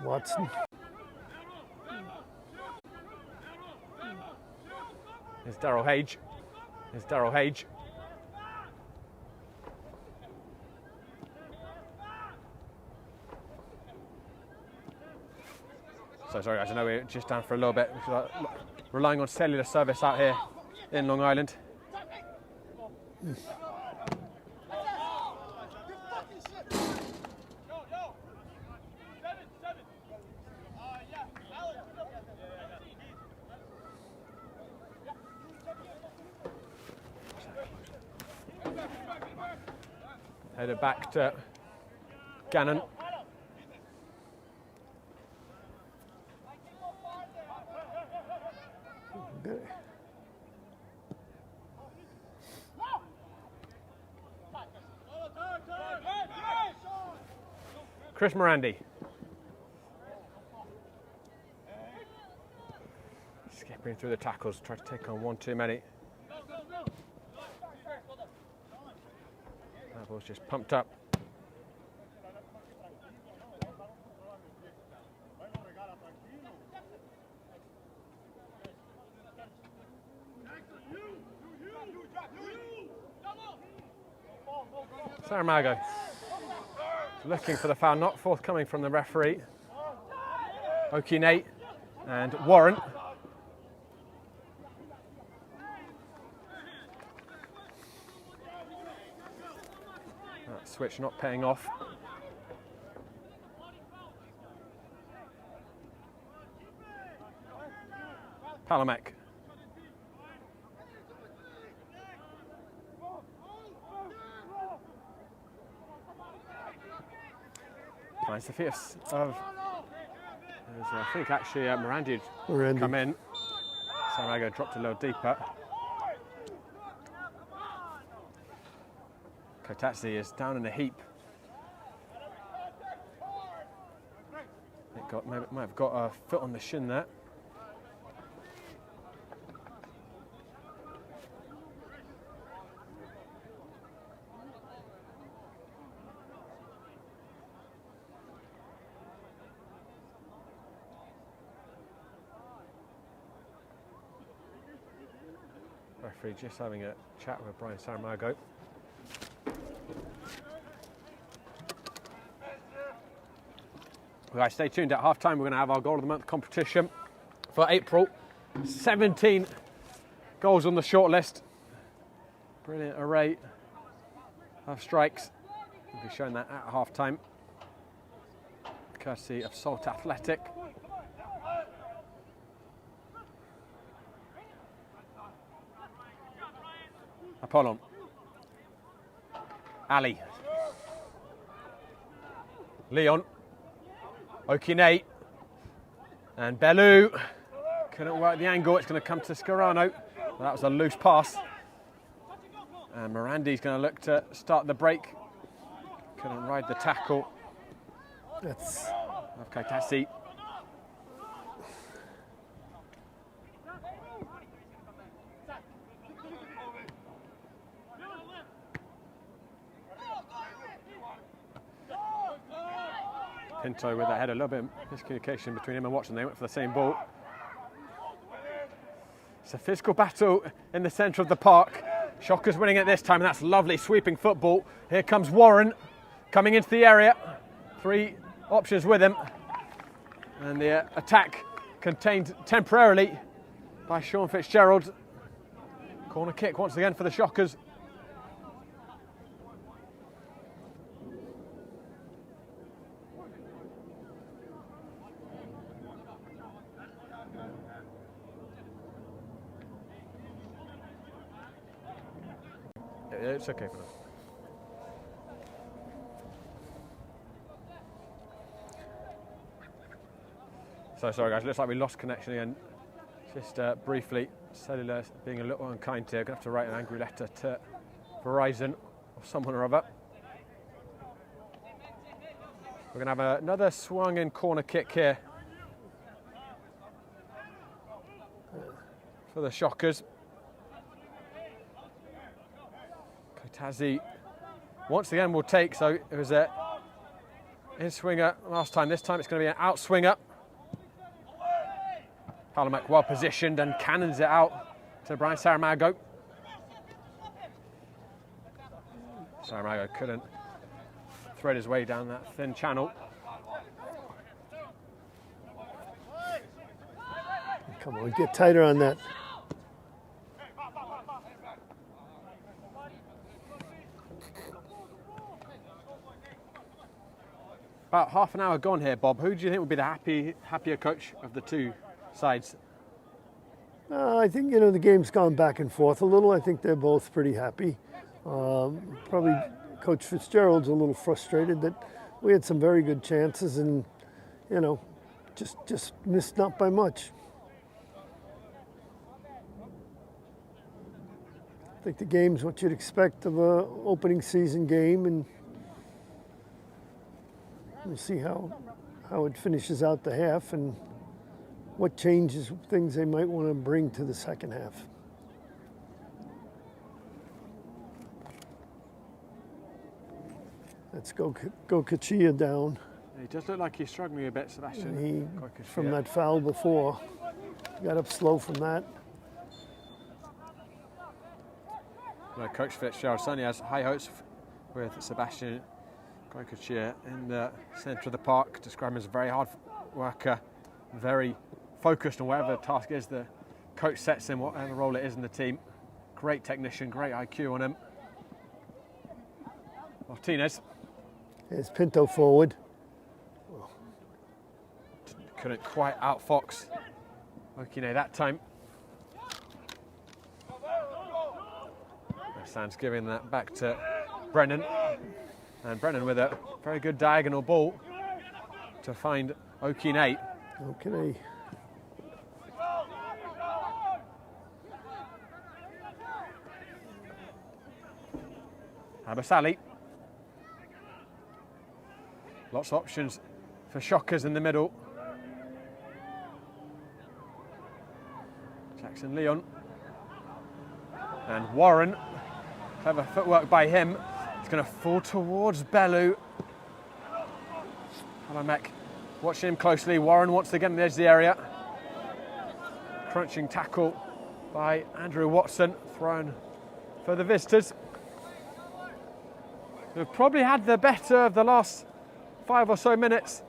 Watson. Here's Daryl Hage. Here's Daryl Hage. So sorry guys, I know we're just down for a little bit. We're relying on cellular service out here in Long Island. Headed back to Gannon. Okay. Chris Morandi. Skipping through the tackles, try to take on one too many. That ball's just pumped up. Saramago looking for the foul, not forthcoming from the referee. Okine and Warren. That switch not paying off. Palomek. Finds the fierce of, I think actually Morandi had come in. Saramago dropped a little deeper. Kotadze is down in a heap. Might have got a foot on the shin there. Referee just having a chat with Brian Saramago. Right, stay tuned. At half time, we're going to have our Goal of the Month competition for April. 17 goals on the shortlist. Brilliant array of strikes. We'll be showing that at half time, courtesy of Salt Athletic. Apollon. Ali. Leon. Okine. And Bellew. Couldn't work the angle. It's going to come to Scarano. Well, that was a loose pass. And Morandi's going to look to start the break. Couldn't ride the tackle. That's Of Kotadze. Pinto with that head, a little bit of miscommunication between him and Watson. They went for the same ball. It's a physical battle in the centre of the park. Shockers winning it this time, and that's lovely sweeping football. Here comes Warren coming into the area. 3 options with him. And the attack contained temporarily by Sean Fitzgerald. Corner kick once again for the Shockers. It's okay for now. So sorry guys, looks like we lost connection again. Just briefly, Cellular being a little unkind here. Gonna have to write an angry letter to Verizon or someone or other. We're gonna have another swung in corner kick here for the Shockers. Kotadze once again will take, so it was an in-swinger last time. This time it's going to be an out-swinger. Palomek well positioned and cannons it out to Brian Saramago. Saramago couldn't thread his way down that thin channel. Come on, get tighter on that. About half an hour gone here, Bob. Who do you think would be the happier coach of the two sides? I think, the game's gone back and forth a little. I think they're both pretty happy. Probably Coach Fitzgerald's a little frustrated that we had some very good chances and, just missed not by much. I think the game's what you'd expect of a opening season game, and we'll see how it finishes out the half and what changes, things they might want to bring to the second half. Let's go Kachia down. He does look like he's struggling a bit, Sebastian. From that foul before, got up slow from that. Well, Coach Fitzgerald certainly has high hopes with Sebastian Goycochea in the centre of the park. Describe him as a very hard worker, very focused on whatever the task is the coach sets him, whatever role it is in the team. Great technician, great IQ on him. Martinez. There's Pinto forward. Couldn't quite outfox Okine that time. Hassan's giving that back to Brennan. And Brennan with a very good diagonal ball to find Okine. Okay. Abasali. Lots of options for Shockers in the middle. Jackson Leon. And Warren. Clever footwork by him. He's going to fall towards Bellew. Palamek watching him closely. Warren wants to get on the edge of the area. Crunching tackle by Andrew Watson. Thrown for the visitors, who've probably had the better of the last 5 or so minutes.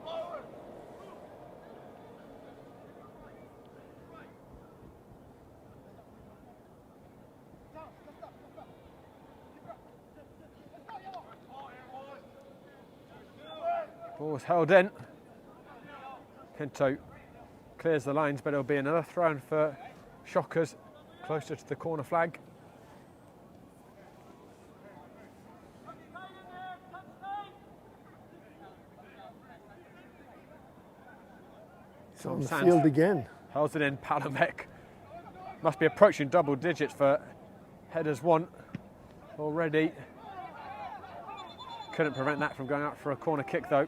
Ball's held in. Pinto clears the lines, but it'll be another throw for Shockers closer to the corner flag. It's on the field again. Holds it in. Palamek must be approaching double digits for headers one already. Couldn't prevent that from going out for a corner kick though.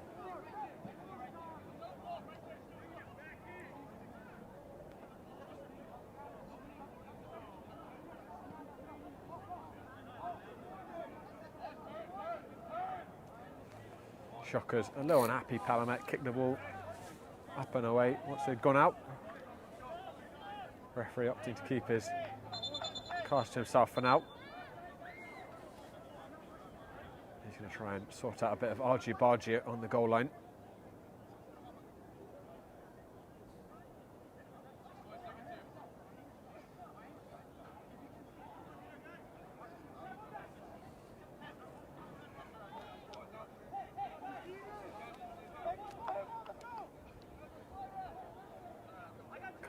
Shockers a little unhappy. Palamek kicked the ball up and away once they'd gone out. Referee opting to keep his cast to himself for now. He's going to try and sort out a bit of argy-bargy on the goal line.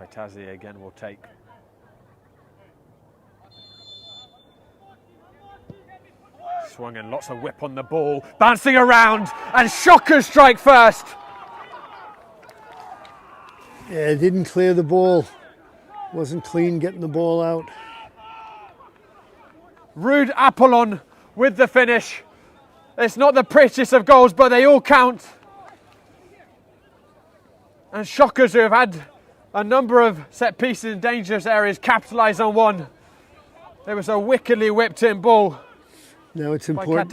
Kaitazi again will take. Swung in, lots of whip on the ball, bouncing around, and Shockers strike first. Yeah, didn't clear the ball. Wasn't clean getting the ball out. Rude Apollon with the finish. It's not the prettiest of goals, but they all count. And Shockers, who have had a number of set pieces in dangerous areas, capitalise on one. There was a wickedly whipped in ball. Now it's important.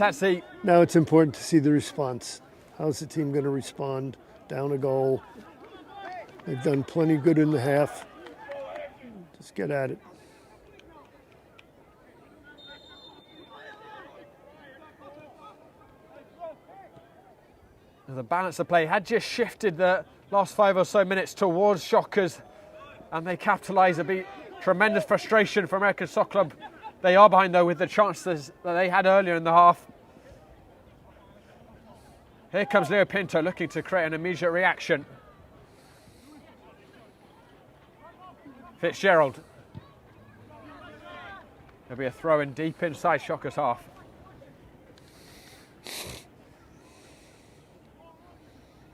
Now it's important to see the response. How's the team going to respond? Down a goal. They've done plenty good in the half. Just get at it. The balance of play had just shifted the last 5 or so minutes towards Shockers, and they capitalise. A bit tremendous frustration for American Soccer Club. They are behind though with the chances that they had earlier in the half. Here comes Leo Pinto looking to create an immediate reaction. Fitzgerald. There'll be a throw in deep inside Shockers half.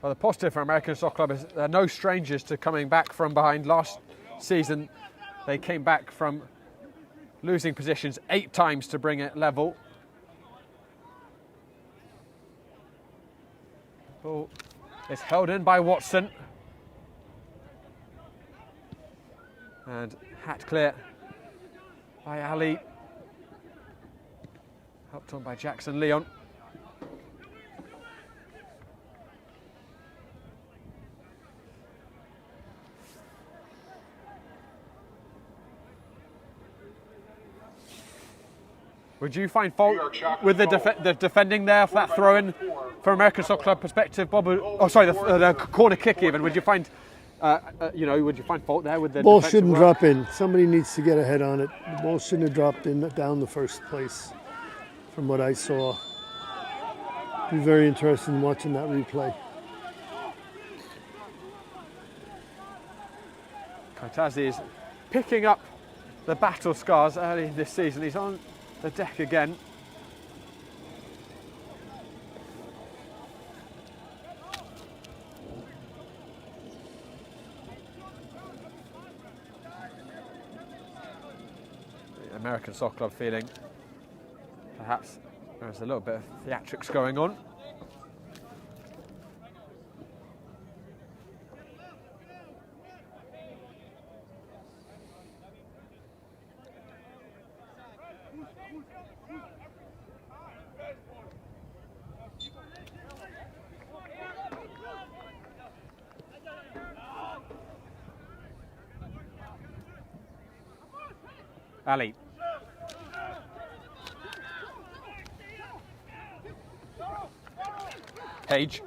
Well, the positive for American Soccer Club is they're no strangers to coming back from behind. Last season, they came back from losing positions 8 times to bring it level. Ball is held in by Watson. And hat clear by Ali. Helped on by Jackson Leon. Would you find fault with the defending there for that throw-in from American Soccer Club perspective, Bob? Oh, sorry, the corner kick even. Would you find, would you find fault there with the ball shouldn't drop in. Somebody needs to get ahead on it. The ball shouldn't have dropped in down the first place, from what I saw. Be very interested in watching that replay. Kaitazi is picking up the battle scars early this season. He's on the deck again. The American Soccer Club feeling perhaps there's a little bit of theatrics going on. Ali. Page.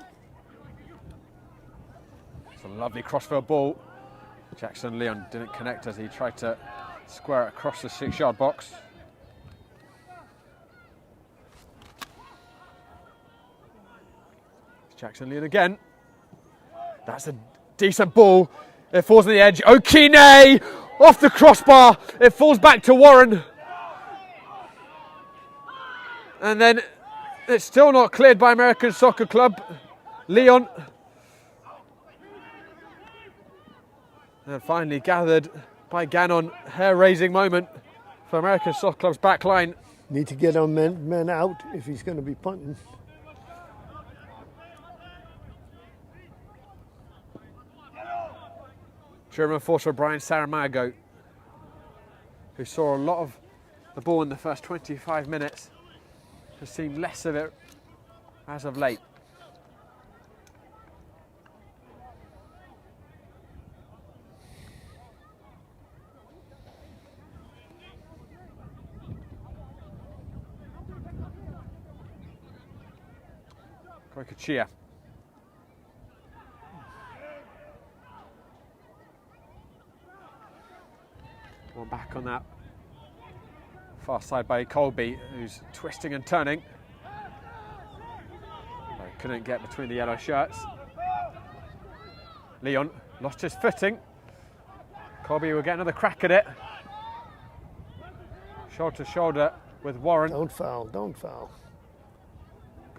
It's a lovely crossfield ball. Jackson Leon didn't connect as he tried to square it across the 6-yard box. Jackson Leon again. That's a decent ball. It falls on the edge. Okine off the crossbar. It falls back to Warren. And then it's still not cleared by American Soccer Club. Leon. And finally gathered by Gannon. Hair-raising moment for American Soccer Club's back line. Need to get our men out if he's going to be punting. German enforcer Brian Saramago, who saw a lot of the ball in the first 25 minutes, has seen less of it as of late. Koikachia. One back on that far side by Colby, who's twisting and turning. Couldn't get between the yellow shirts. Leon lost his footing. Colby will get another crack at it. Shoulder to shoulder with Warren. Don't foul, don't foul.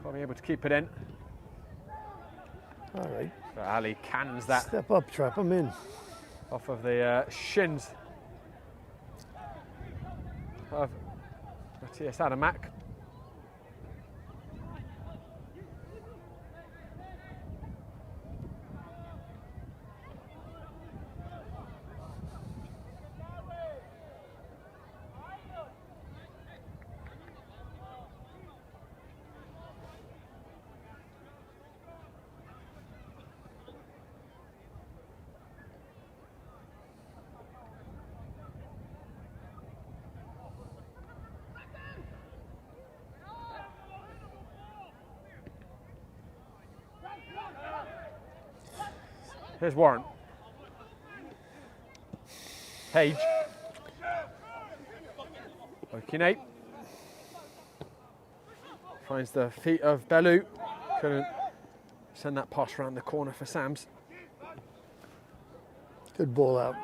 Colby able to keep it in. All right. But Ali cannons that. Step up, trap him in. Off of the shins of Matthias Adamak. Here's Warren. Page. Okine. Finds the feet of Bellew. Couldn't send that pass around the corner for Sams. Good ball out.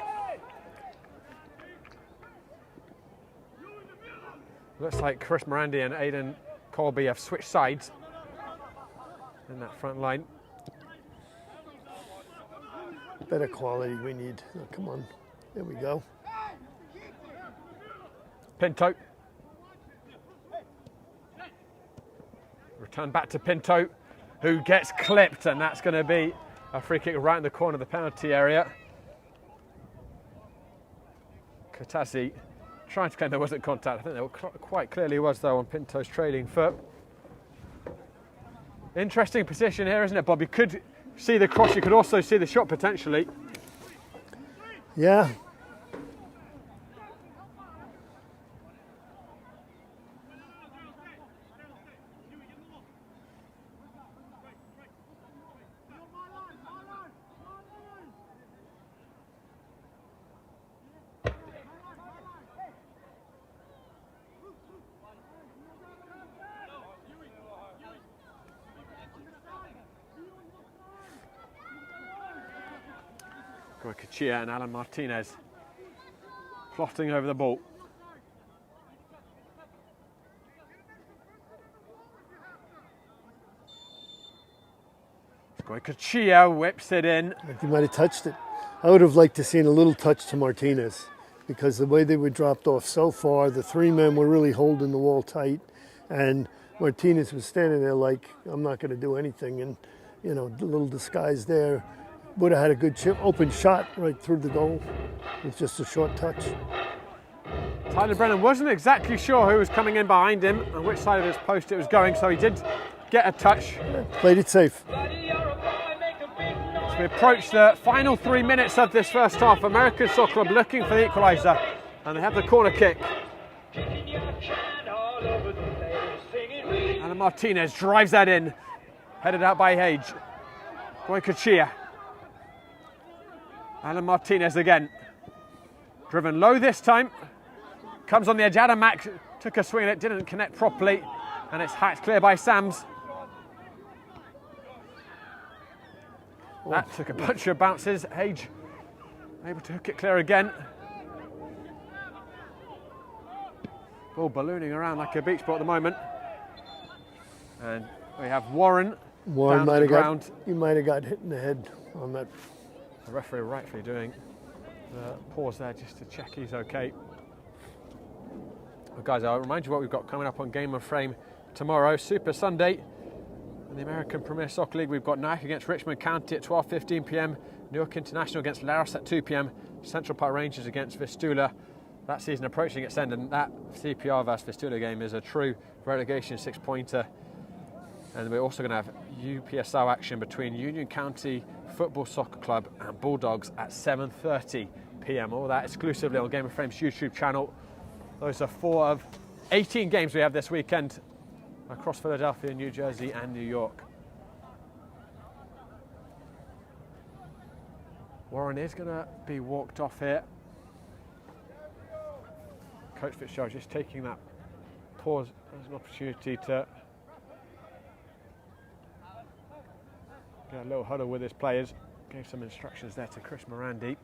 Looks like Chris Morandi and Aidan Colby have switched sides in that front line. Better quality we need. Oh, come on. There we go. Pinto. Return back to Pinto, who gets clipped, and that's going to be a free kick right in the corner of the penalty area. Katasi trying to claim there wasn't contact. I think there quite clearly was, though, on Pinto's trailing foot. Interesting position here, isn't it, Bob? You could see the cross, you could also see the shot potentially. Yeah. Kachia and Alan Martinez plotting over the ball. Goycochea whips it in. Like he might have touched it. I would have liked to seen a little touch to Martinez, because the way they were dropped off so far, the three men were really holding the wall tight, and Martinez was standing there like, I'm not going to do anything, and you know, the little disguise there. Would have had a good chip, open shot right through the goal with just a short touch. Tyler Brennan wasn't exactly sure who was coming in behind him and which side of his post it was going, so he did get a touch. Yeah, played it safe. As we approach the final 3 minutes of this first half, American Soccer Club looking for the equaliser, and they have the corner kick. And Martinez drives that in, headed out by Hage. Goycochea. Alan Martinez again. Driven low this time. Comes on the edge. Adam Mack took a swing and it didn't connect properly. And it's hacked clear by Sams. That took a bunch of bounces. Hage able to hook it clear again. Ball ballooning around like a beach ball at the moment. And we have Warren down to the ground. You might have got hit in the head on that. The referee rightfully doing the pause there just to check he's okay. Well, guys, I'll remind you what we've got coming up on Game of Frame tomorrow. Super Sunday in the American Premier Soccer League. We've got Nyack against Richmond County at 12:15 p.m. Newark International against Laos at 2 p.m. Central Park Rangers against Vistula. That season approaching its end, and that CPR vs Vistula game is a true relegation six-pointer. And we're also going to have UPSL action between Union County Football Soccer Club and Bulldogs at 7:30 p.m. All that exclusively on Game of Frame's YouTube channel. Those are 4 of 18 games we have this weekend across Philadelphia, New Jersey and New York. Warren is going to be walked off here. Coach Fitzgerald just taking that pause as an opportunity to get a little huddle with his players. Gave some instructions there to Chris Morandi.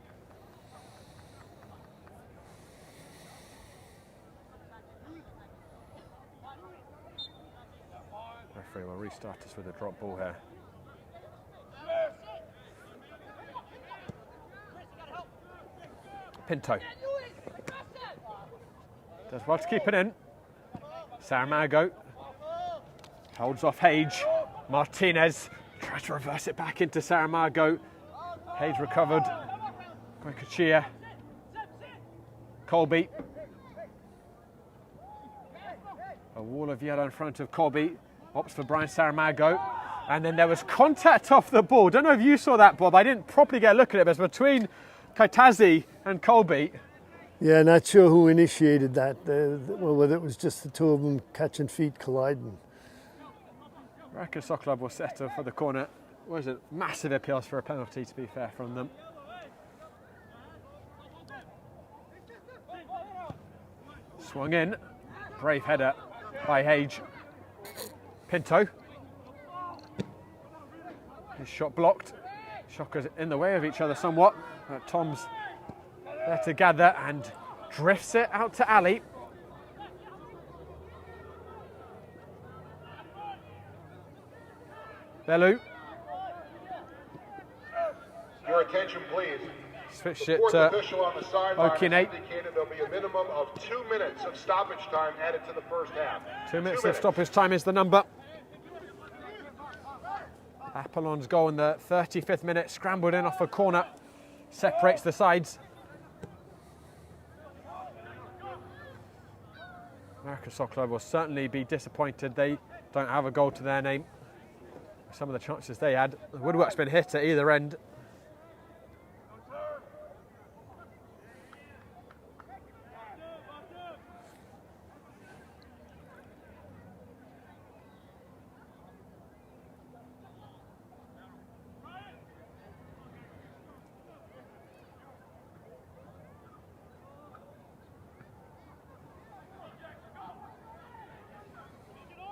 Referee will restart us with a drop ball here. Pinto. Does well to keep it in. Saramago holds off Hage. Martinez tries to reverse it back into Saramago. Hage recovered. Goycochea. Colby. A wall of yellow in front of Colby. Opts for Brian Saramago. And then there was contact off the ball. Don't know if you saw that, Bob. I didn't properly get a look at it, but it was between Kaitazi and Colby. Yeah, not sure who initiated that. Well, whether it was just the two of them catching feet colliding. American Soccer Club will settle for the corner. Was it massive appeals for a penalty, to be fair, from them. Swung in. Brave header by Hage. Pinto. His shot blocked. Shockers in the way of each other somewhat. Tom's there to gather and drifts it out to Ali. Bellew. Your attention, please. Switched The it fourth to official on the sideline has Okine. indicated there'll be a minimum of 2 minutes of stoppage time added to the first half. 2 minutes of stoppage time is the number. Apollon's goal in the 35th minute, scrambled in off a corner, separates the sides. American Soccer Club will certainly be disappointed they don't have a goal to their name. Some of the chances they had. The woodwork's been hit at either end.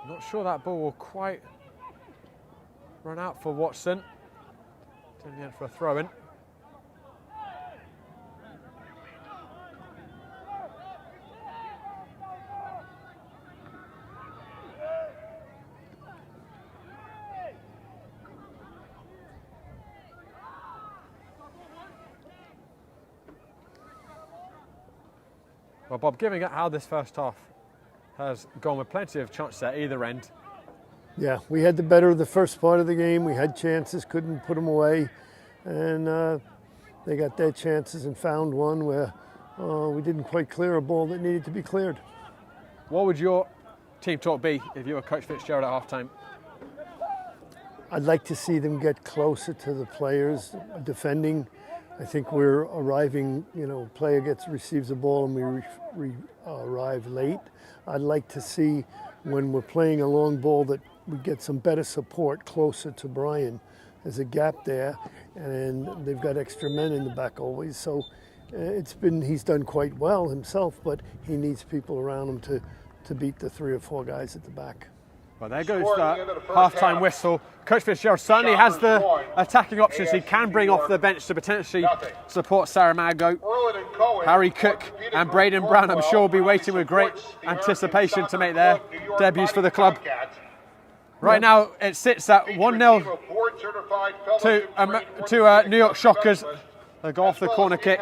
Not sure that ball will quite run out for Watson. Turn the end for a throw-in. Well, Bob, given how this first half has gone with plenty of chances at either end. Yeah, we had the better of the first part of the game. We had chances, couldn't put them away. And they got their chances and found one where we didn't quite clear a ball that needed to be cleared. What would your team talk be if you were Coach Fitzgerald at halftime? I'd like to see them get closer to the players defending. I think we're arriving, player receives the ball and we arrive late. I'd like to see when we're playing a long ball that we get some better support closer to Brian. There's a gap there, and they've got extra men in the back always. So he's done quite well himself, but he needs people around him to beat the 3 or 4 guys at the back. Well, there goes the half-time whistle. Coach Fitzgerald certainly has the attacking options he can bring off the bench to potentially support Saramago. Harry Cook and Braden Brown, I'm sure, will be waiting with great anticipation to make their debuts for the club. Right now, it sits at 1-0 to New York Shockers. They go off the corner kick.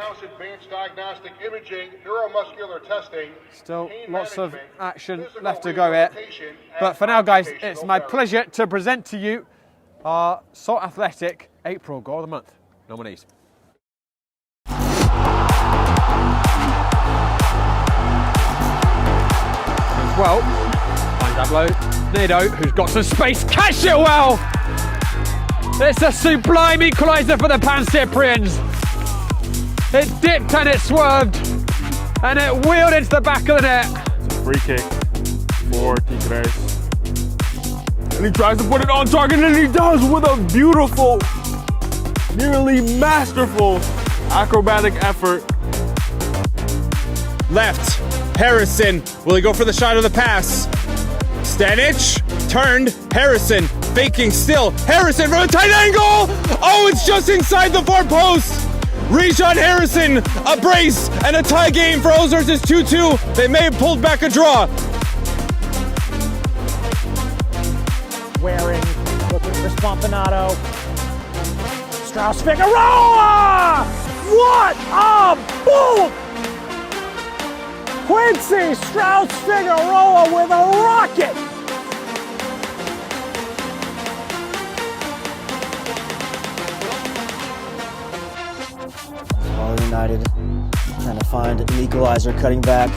Still lots of action left to go here. But for now, guys, it's my pleasure to present to you our Salt Athletic April Goal of the Month nominees. As well, Diablo Nado, who's got some space, catch it well! It's a sublime equaliser for the Pan Cyprians. It dipped and it swerved, and it wheeled into the back of the net. It's a free kick for Tigres. And he tries to put it on target, and he does with a beautiful, nearly masterful acrobatic effort. Left, Harrison, will he go for the shot of the pass? Stanic, turned, Harrison, faking still, Harrison from a tight angle! Oh, it's just inside the far post! Rijon Harrison, a brace and a tie game for Ozarks is 2-2. They may have pulled back a draw. Waring, looking for Spompanato. Strauss Figueroa! What a bolt! Quincy Strauss Figueroa with a rocket! Arl United trying to find an equalizer, cutting back.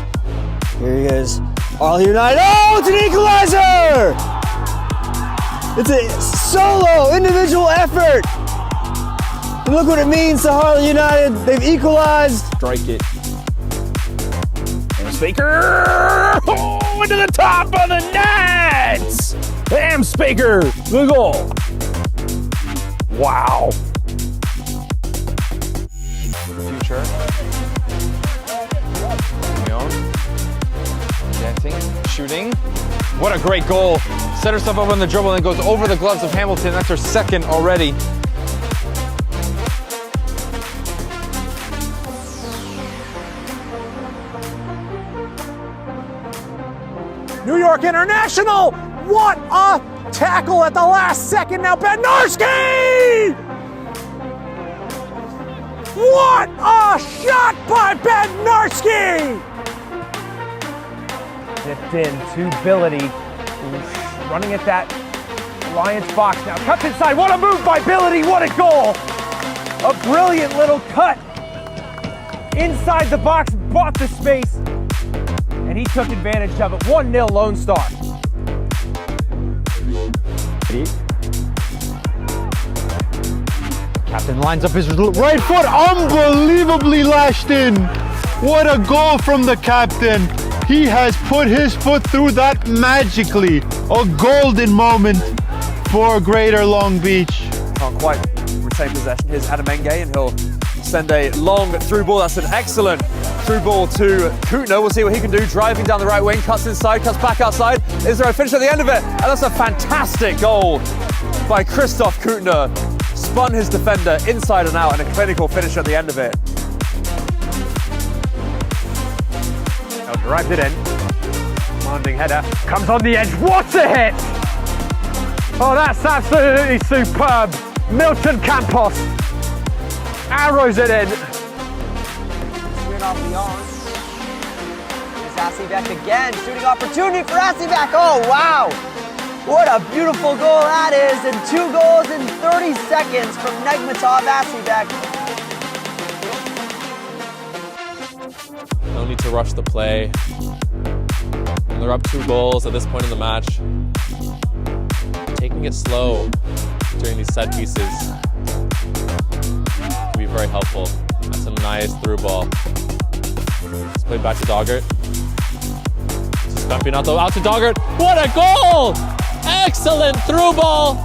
Here he is. Arl United. Oh, it's an equalizer! It's a solo individual effort. And look what it means to Harley United. They've equalized. Strike it. And Spaker! Oh, into the top of the net! Bam, Spaker! The goal. Wow. Future. Dancing, shooting. What a great goal. Set herself up on the dribble and goes over the gloves of Hamilton. That's her second already. New York International! What a tackle at the last second. Now Bednarski! What a shot by Bednarski! Dipped in to Billity, who's running at that Lions box now. Cuts inside. What a move by Billity. What a goal! A brilliant little cut inside the box, bought the space, and he took advantage of it. 1-0 Lone Star. Captain lines up his right foot, unbelievably lashed in. What a goal from the captain. He has put his foot through that magically. A golden moment for Greater Long Beach. Can't quite retain possession. Here's Adamenge, and he'll send a long through ball. That's an excellent through ball to Koutner. We'll see what he can do. Driving down the right wing, cuts inside, cuts back outside. Is there a finish at the end of it? And that's a fantastic goal by Christoph Koutner. Spun his defender inside and out, and a clinical finish at the end of it. Drives it in. Commanding header. Comes on the edge. What a hit! Oh, that's absolutely superb. Milton Campos arrows it in. Straight off the arm. Asivek again. Shooting opportunity for Asivek. Oh, wow. What a beautiful goal that is. And 2 goals in 30 seconds from Negmatov Asivek. No need to rush the play. They're up 2 goals at this point in the match. Taking it slow during these set pieces can be very helpful. That's a nice through ball. Let's play back to Doggart. Spampinato out to Doggart. What a goal! Excellent through ball.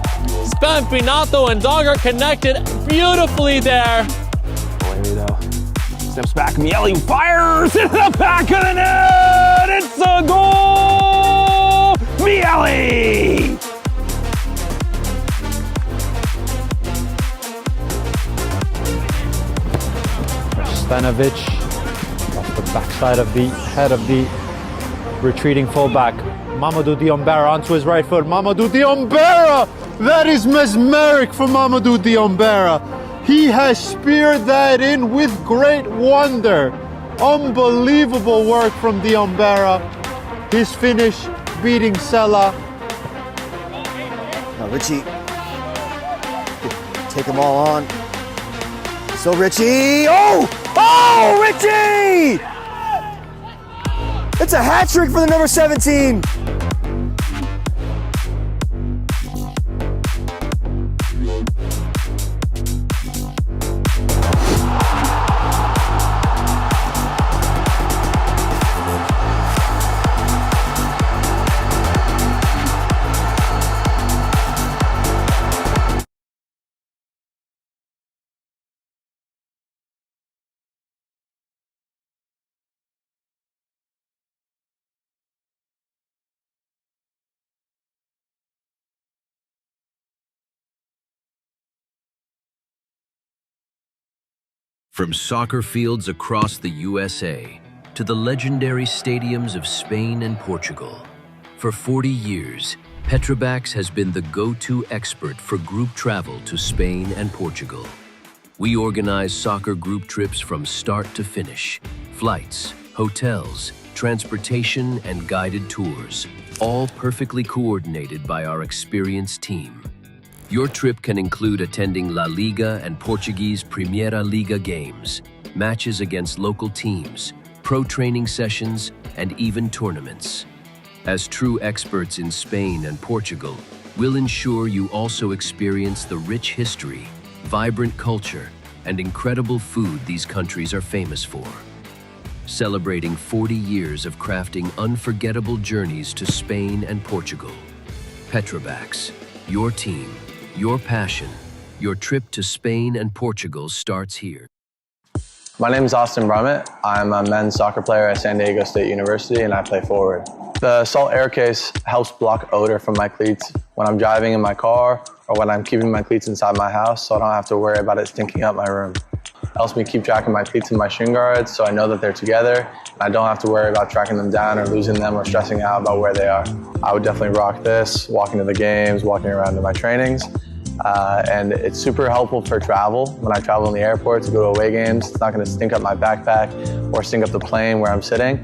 Spampinato and Doggart connected beautifully there. Boy, though. Steps back, Miele fires into the back of the net! It's a goal! Miele! Stanovic off the backside of the head of the retreating fullback. Mamadou Diombera onto his right foot. Mamadou Diombera! That is mesmeric for Mamadou Diombera. He has speared that in with great wonder. Unbelievable work from Diombera. His finish beating Sella. Now Richie, take them all on. So Richie, oh! Oh, Richie! It's a hat trick for the number 17. From soccer fields across the USA to the legendary stadiums of Spain and Portugal, for 40 years, Petrobax has been the go-to expert for group travel to Spain and Portugal. We organize soccer group trips from start to finish, flights, hotels, transportation, and guided tours, all perfectly coordinated by our experienced team. Your trip can include attending La Liga and Portuguese Primeira Liga games, matches against local teams, pro training sessions, and even tournaments. As true experts in Spain and Portugal, we'll ensure you also experience the rich history, vibrant culture, and incredible food these countries are famous for. Celebrating 40 years of crafting unforgettable journeys to Spain and Portugal. Petrobax, your team, your passion, your trip to Spain and Portugal starts here. My name is Austin Brummett. I'm a men's soccer player at San Diego State University and I play forward. The Salt Air Case helps block odor from my cleats when I'm driving in my car or when I'm keeping my cleats inside my house so I don't have to worry about it stinking up my room. It helps me keep track of my cleats and my shin guards so I know that they're together and I don't have to worry about tracking them down or losing them or stressing out about where they are. I would definitely rock this, walking to the games, walking around to my trainings. And it's super helpful for travel. When I travel in the airport to go to away games, it's not going to stink up my backpack or stink up the plane where I'm sitting.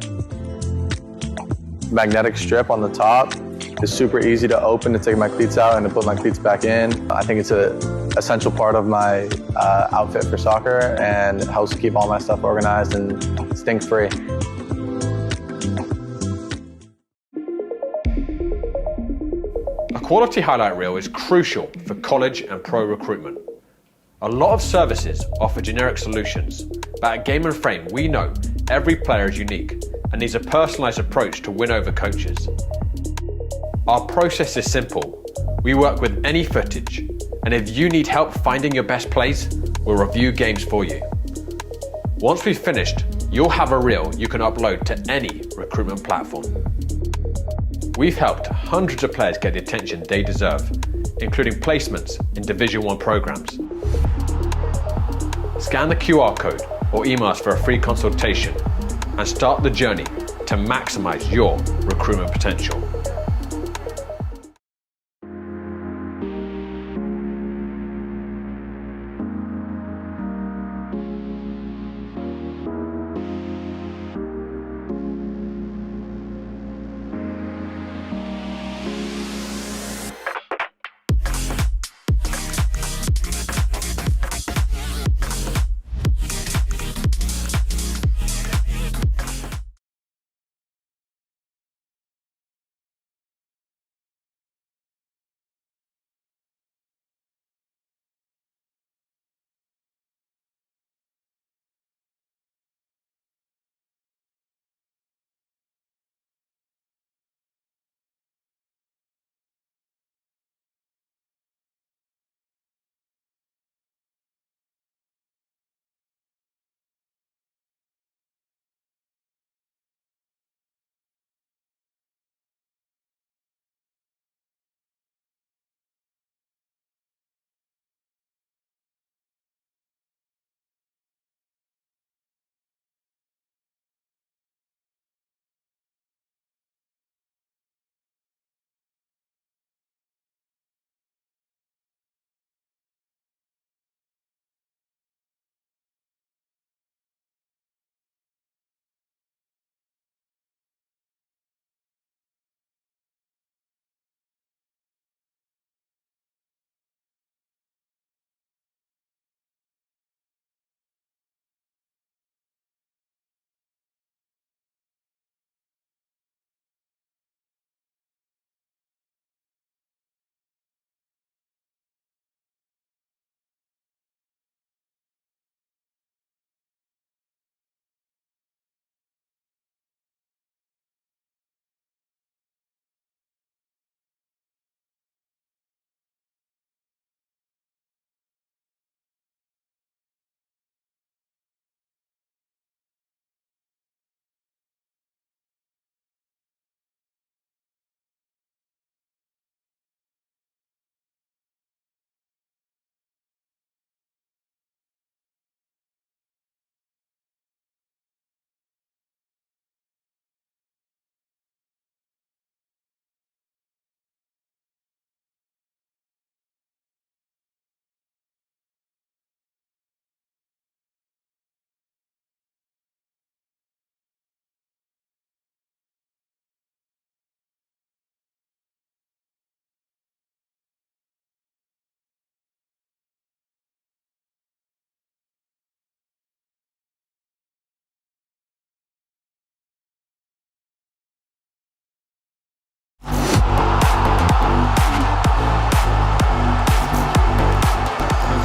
Magnetic strip on the top is super easy to open to take my cleats out and to put my cleats back in. I think it's an essential part of my outfit for soccer and it helps keep all my stuff organized and stink-free. A quality highlight reel is crucial for college and pro recruitment. A lot of services offer generic solutions, but at Game & Frame we know every player is unique and needs a personalised approach to win over coaches. Our process is simple. We work with any footage, and if you need help finding your best plays, we'll review games for you. Once we've finished, you'll have a reel you can upload to any recruitment platform. We've helped hundreds of players get the attention they deserve, including placements in Division 1 programs. Scan the QR code or email us for a free consultation and start the journey to maximize your recruitment potential.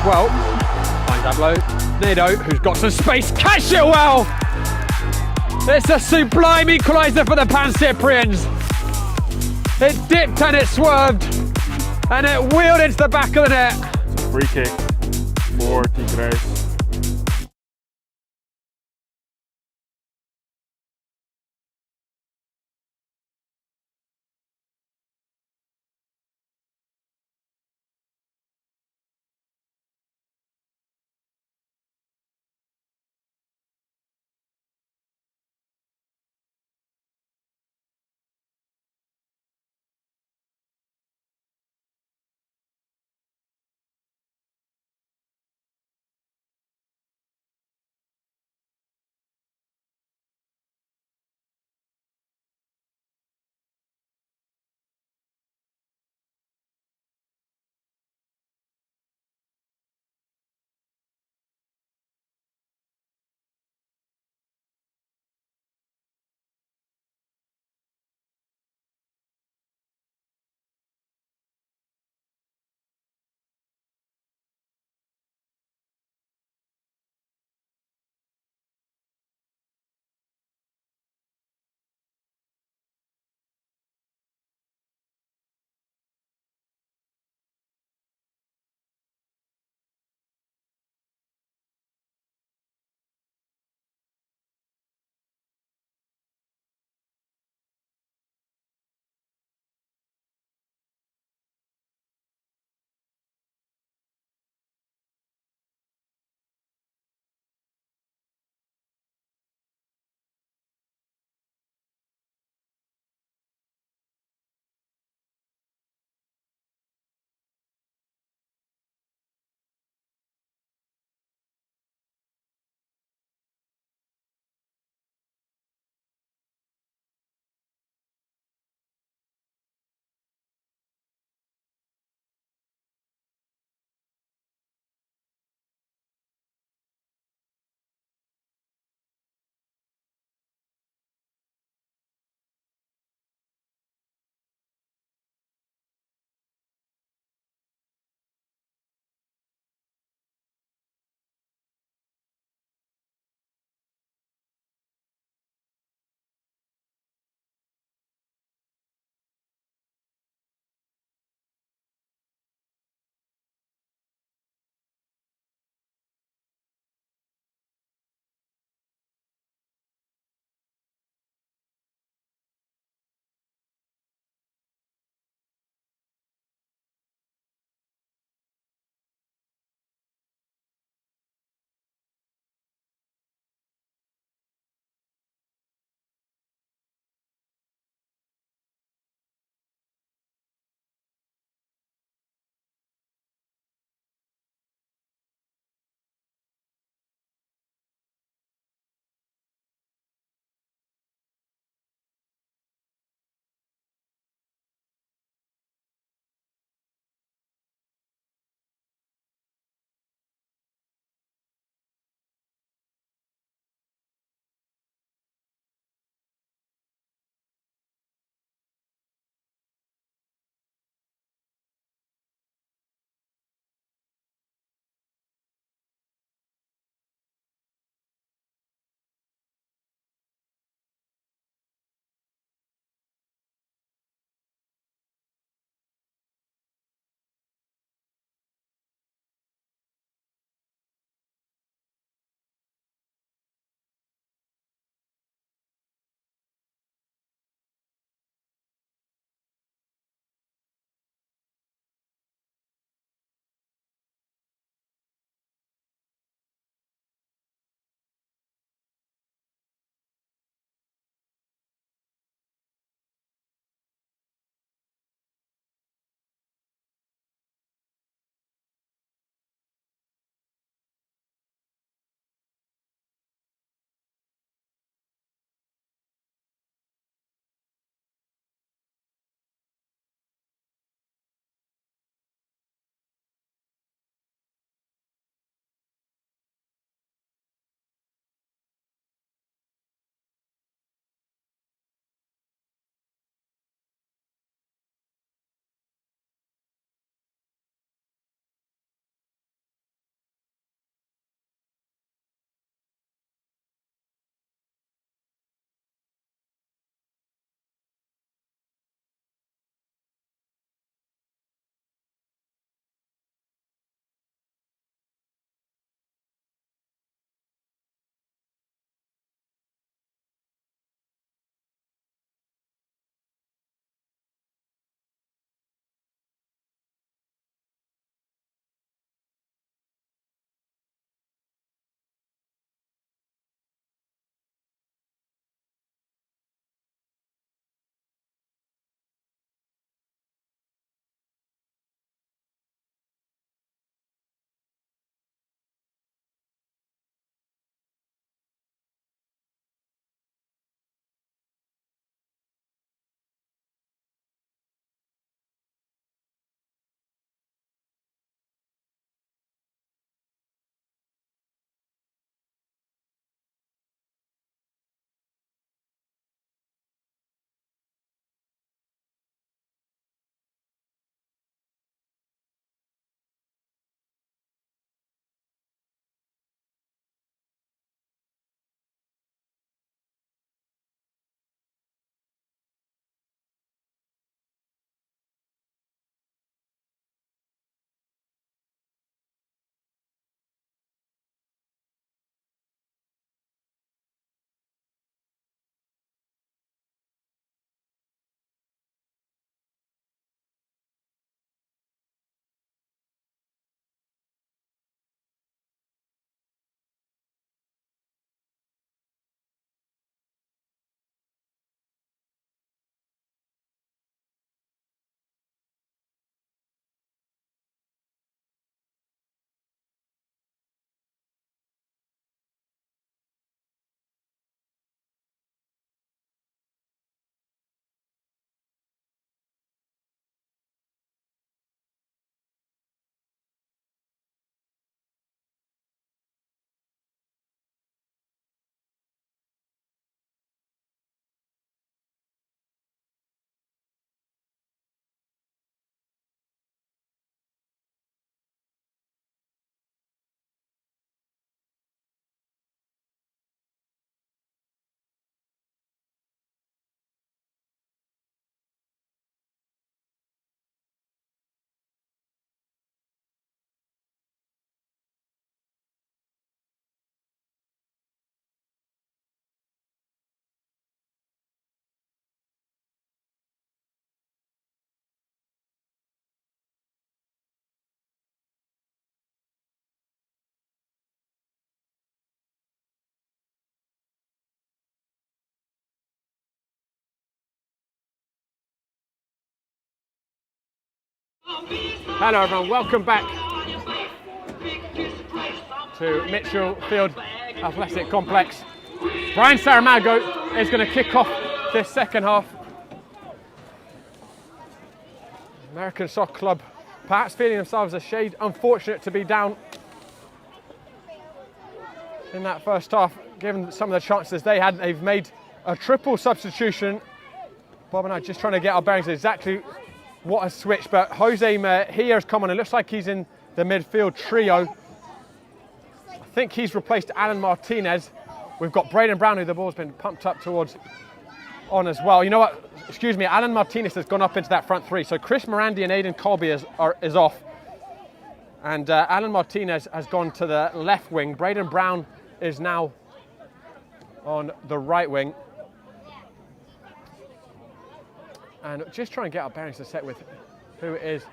well. Finds Ablo. Nado, who's got some space. Catch it well! It's a sublime equaliser for the Pan Cyprians. It dipped and it swerved. And it wheeled into the back of the net. It's a free kick for Tigres. Hello everyone, welcome back to Mitchell Field Athletic Complex. Brian Saramago is going to kick off this second half. American Soccer Club perhaps feeling themselves a shade unfortunate to be down in that first half, given some of the chances they had. They've made a triple substitution. Bob and I just trying to get our bearings exactly what has switched, but Jose Mejia has come on. It looks like he's in the midfield trio. I think he's replaced Alan Martinez. We've got Braden Brown, who the ball's been pumped up towards on as well. You know what? Excuse me, Alan Martinez has gone up into that front three. So Chris Morandi and Aidan Colby is off. And Alan Martinez has gone to the left wing. Braden Brown is now on the right wing. And just try and get our bearings to set with who it is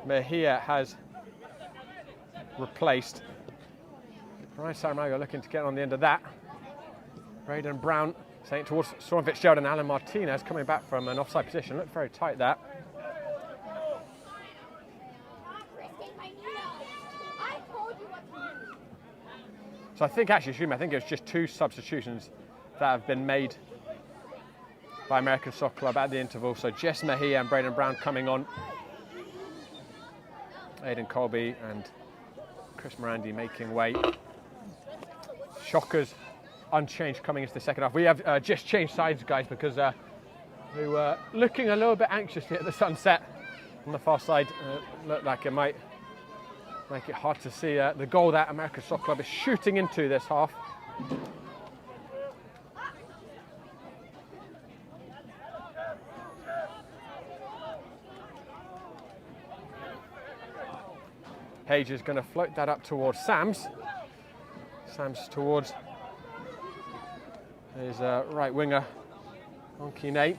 Mejia has replaced. Brian Saramago looking to get on the end of that. Braden Brown saying towards Sean Fitzgerald, and Alan Martinez coming back from an offside position. Looked very tight that. So I think actually, I think it was just 2 substitutions that have been made by American Soccer Club at the interval. So Jess Mejia and Braden Brown coming on. Aidan Colby and Chris Morandi making way. Shockers unchanged coming into the second half. We have just changed sides, guys, because we were looking a little bit anxiously at the sunset on the far side. Looked like it might make it hard to see the goal that American Soccer Club is shooting into this half. Page is going to float that up towards Sams. Sams towards his right winger, Onkine.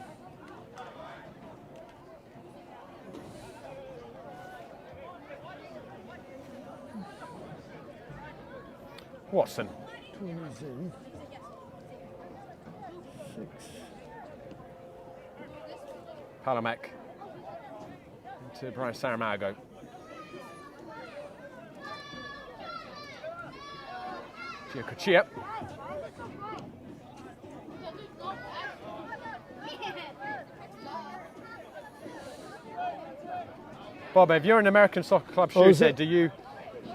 Watson. 6. Palamek into Brian Saramago. Giocochia. Bob, if you're an American Soccer Club shooter, do you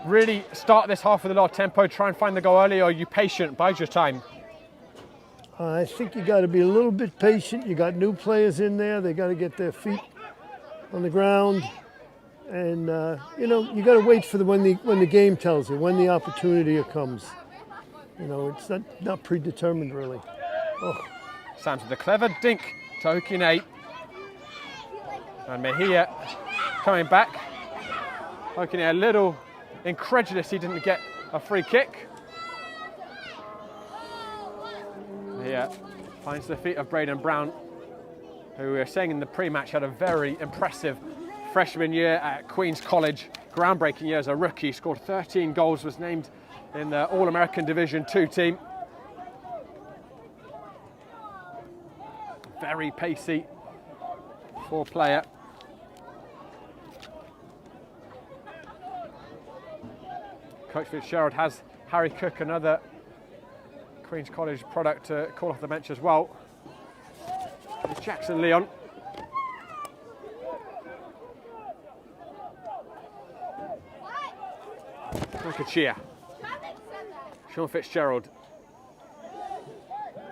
really start this half with a lot of tempo, try and find the goal early, or are you patient, bide your time? I think you got to be a little bit patient. You got new players in there. They got to get their feet on the ground. And, you know, you got to wait for when the game tells you, when the opportunity comes. You know, it's not predetermined, really. Oh. Sam's with a clever dink to Okine. And Mejia coming back. Okine a little incredulous he didn't get a free kick. Mejia finds the feet of Braden Brown, who we were saying in the pre-match had a very impressive freshman year at Queen's College. Groundbreaking year as a rookie, scored 13 goals, was named in the All-American Division 2 team. Very pacey player. Coach Fitzgerald has Harry Cook, another Queen's College product, to call off the bench as well. It's Jackson Leon. Giocochia. Sean Fitzgerald.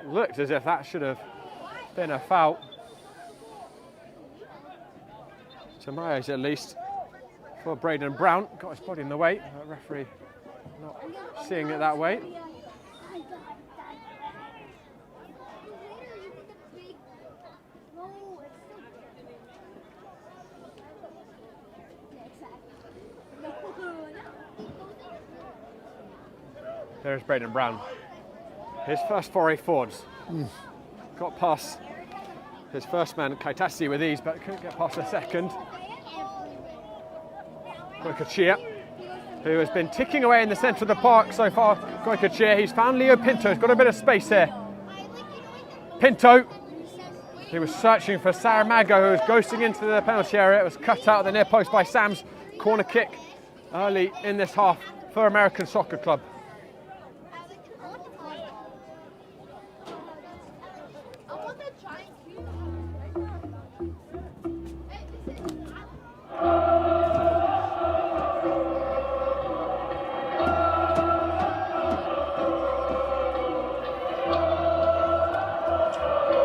Looked as if that should have been a foul. To my eyes, at least, for Braden Brown. Got his body in the way. The referee not seeing it that way. There's Braden Brown. His first foray forwards. Got past his first man, Kaitasi, with ease, but couldn't get past the second. Giocochia, who has been ticking away in the centre of the park so far. Giocochia, he's found Leo Pinto, he's got a bit of space here. Pinto He was searching for Saramago, who was ghosting into the penalty area. It was cut out at the near post by Sam's. Corner kick early in this half for American Soccer Club.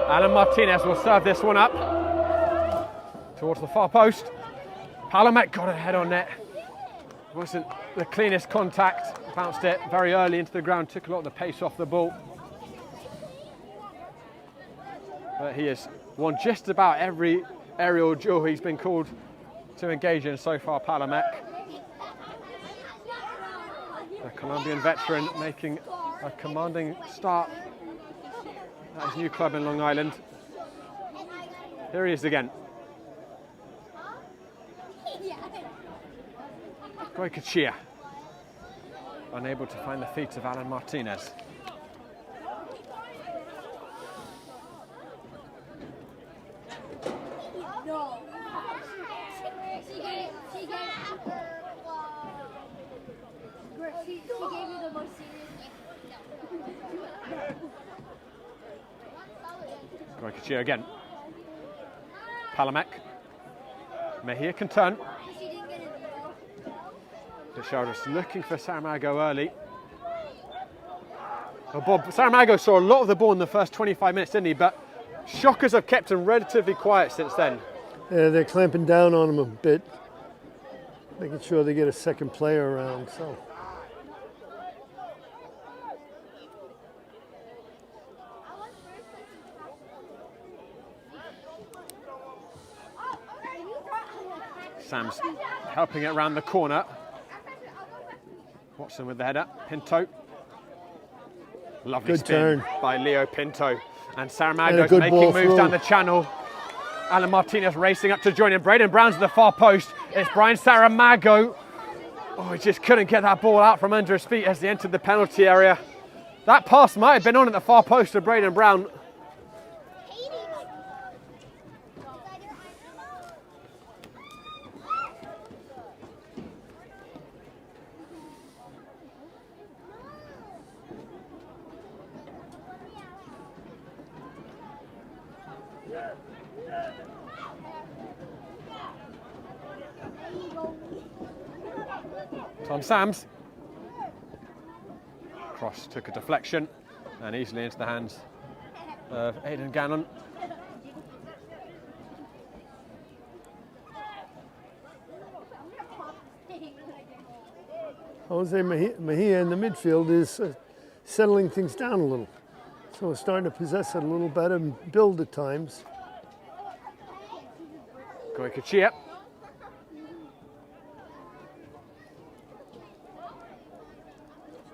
Alan Martinez will serve this one up towards the far post. Palomet got a head on net. Wasn't the cleanest contact. Bounced it very early into the ground, took a lot of the pace off the ball. But he has won just about every aerial duel he's been called to engage in so far, Palomet. The Colombian veteran making a commanding start at his new club in Long Island. Here he is again. Goycochea, unable to find the feet of Alan Martinez. Goycochea again. Palomet. Mejia can turn. Deschardus looking for Saramago early. Well, Bob, Saramago saw a lot of the ball in the first 25 minutes, didn't he? But Shockers have kept him relatively quiet since then. Yeah, they're clamping down on him a bit, making sure they get a second player around. So. Sam's helping it around the corner. Watson with the header. Pinto. Lovely good spin turn by Leo Pinto. And Saramago's making moves down the channel. Alan Martinez racing up to join him. Braden Brown's at the far post. It's Brian Saramago. Oh, he just couldn't get that ball out from under his feet as he entered the penalty area. That pass might have been on at the far post of Braden Brown. Tom Sams. Cross took a deflection and easily into the hands of Aidan Gannon. Jose Mejia in the midfield is settling things down a little. So we're starting to possess it a little better and build at times. Goycochea.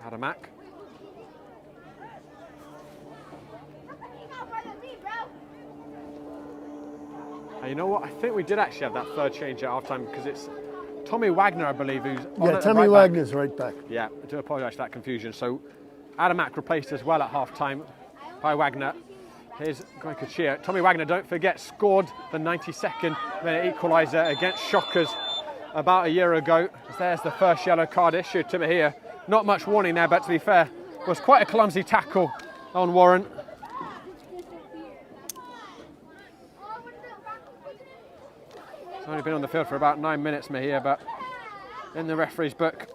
Adamak. And you know what? I think we did actually have that third change at half time because it's Tommy Wagner, I believe, who's on Yeah, Tommy Wagner's right back. Yeah, I do apologise for that confusion. So Adamak replaced as well at half time by Wagner. Here's Goycochea. Tommy Wagner, don't forget, scored the 92nd minute equaliser against Shockers about a year ago. There's the first yellow card issued to Mejia. Not much warning there, but to be fair, it was quite a clumsy tackle on Warren. He's only been on the field for about 9 minutes, Mejia, but in the referee's book.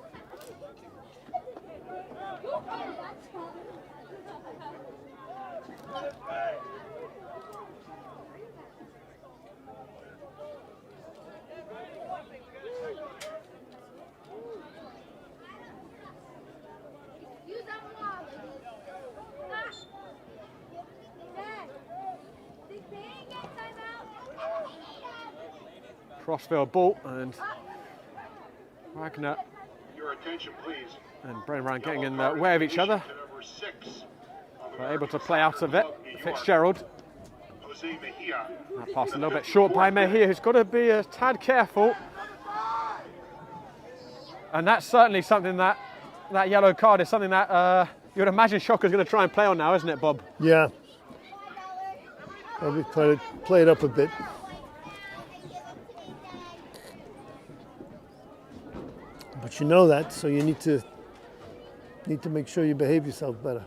Crossfield ball and Wagner Your attention, please. and Brennan Brown getting in the way of each other. They're able to play out of it. Fitzgerald. Jose Mejia. That pass a little bit short by Mejia, who's got to be a tad careful. And that's certainly something that yellow card is something that you would imagine Shocker's going to try and play on now, isn't it, Bob? Yeah. Probably play it up a bit. But you know that, so you need to make sure you behave yourself better.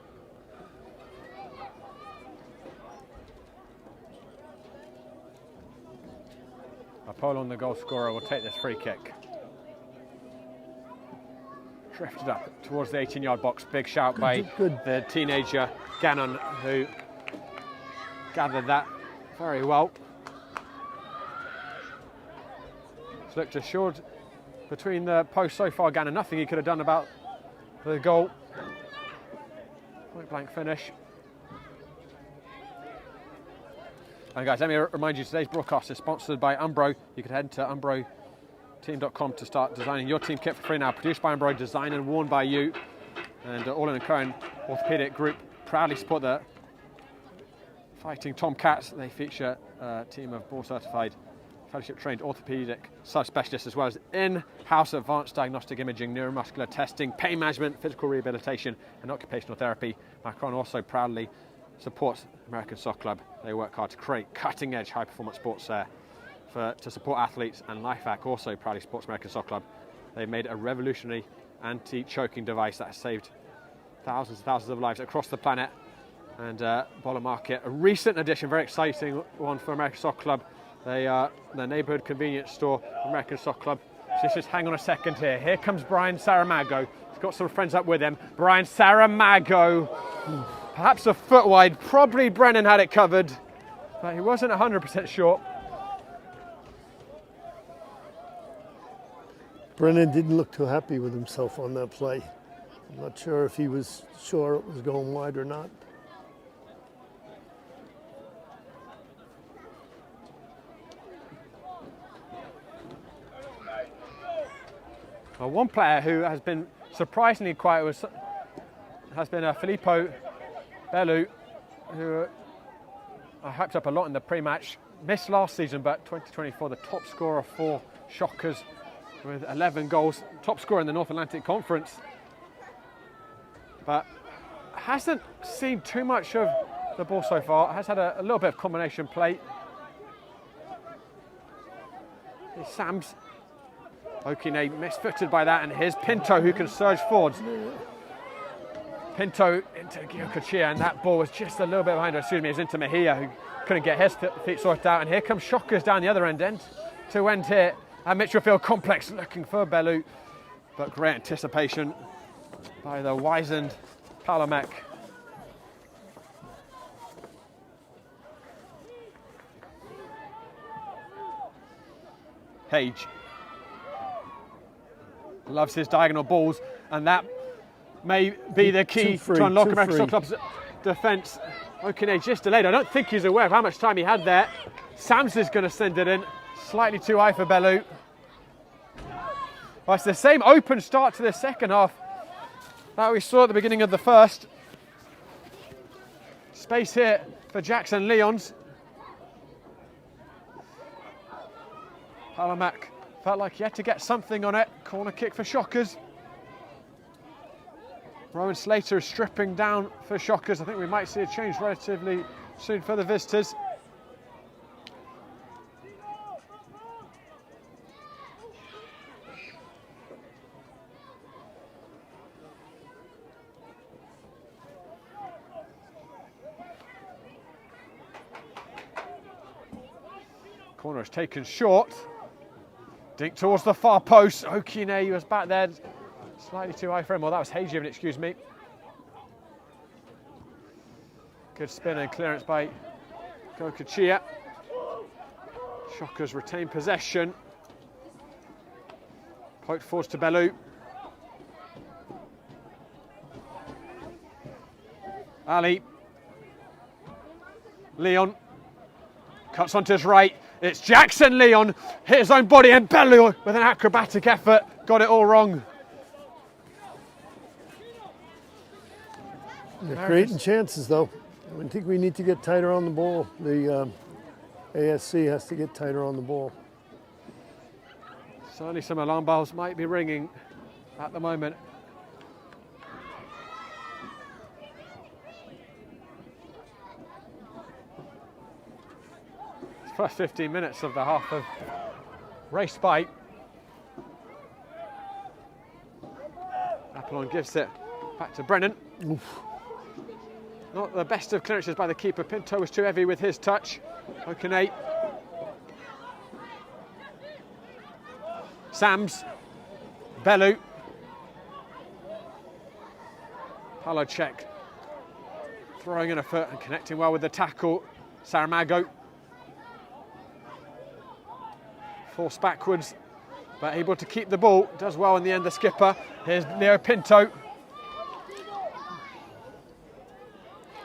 Poland, the goal scorer, will take this free kick. Drifted up towards the 18-yard box. Big shout by the teenager Gannon, who gathered that very well. It's looked assured between the posts so far. Gannon, nothing he could have done about the goal. Point blank finish. And guys, let me remind you, today's broadcast is sponsored by Umbro. You can head to umbroteam.com to start designing your team kit for free now. Produced by Umbro, designed and worn by you. And All in Cohen Orthopedic Group proudly support the Fighting Tomcats. They feature a team of board-certified, fellowship-trained orthopedic subspecialists, as well as in-house advanced diagnostic imaging, neuromuscular testing, pain management, physical rehabilitation, and occupational therapy. Macron also proudly supports American Soccer Club. They work hard to create cutting-edge, high-performance sports to support athletes, and LifeHack also proudly supports American Soccer Club. They've made a revolutionary anti-choking device that has saved thousands and thousands of lives across the planet. And Bola Market, a recent addition, very exciting one for American Soccer Club. They are the neighbourhood convenience store, American Soccer Club. So just hang on a second here. Here comes Brian Saramago. He's got some friends up with him. Brian Saramago, perhaps a foot wide. Probably Brennan had it covered, but he wasn't 100% sure. Brennan didn't look too happy with himself on that play. I'm not sure if he was sure it was going wide or not. Well, one player who has been surprisingly quiet has been Filippo Bellu, who I hyped up a lot in the pre-match. Missed last season, but 2024 the top scorer for Shockers with 11 goals, top scorer in the North Atlantic Conference. But hasn't seen too much of the ball so far. Has had a little bit of combination play. Here's Sams. Okine misfooted by that, and here's Pinto who can surge forwards. Pinto into Giocochia, and that ball was just a little bit behind her. Excuse me, it was into Mejia, who couldn't get his feet sorted out. And here comes Shockers down the other end to end here at Mitchellfield Complex, looking for Bellu. But great anticipation by the wizened Palomek. Page loves his diagonal balls, and that may be the key to unlock American Soccer Club's defence. Okine just delayed. I don't think he's aware of how much time he had there. Sams is going to send it in. Slightly too high for Bellu. Well, it's the same open start to the second half that we saw at the beginning of the first. Space here for Jackson Lyons. Palomek felt like he had to get something on it. Corner kick for Shockers. Rowan Slater is stripping down for Shockers. I think we might see a change relatively soon for the visitors. Corner is taken short. Dink towards the far post. Okine was back there. Slightly too high for him. Well, that was Hajian, excuse me. Good spin and clearance by Giocochia. Shockers retain possession. Poked forwards to Bellu. Ali. Leon. Cuts onto his right. It's Jackson Leon, hit his own body, and Bellu with an acrobatic effort got it all wrong. They're creating chances, though. I think we need to get tighter on the ball. The ASC has to get tighter on the ball. Certainly some alarm bells might be ringing at the moment. first 15 minutes of the half of race fight. Apollon gives it back to Brennan. Oof. Not the best of clearances by the keeper. Pinto was too heavy with his touch. Okene. Sams. Bellu. Palacek throwing in a foot and connecting well with the tackle. Saramago. Forced backwards, but able to keep the ball. Does well in the end, the skipper. Here's Leo Pinto.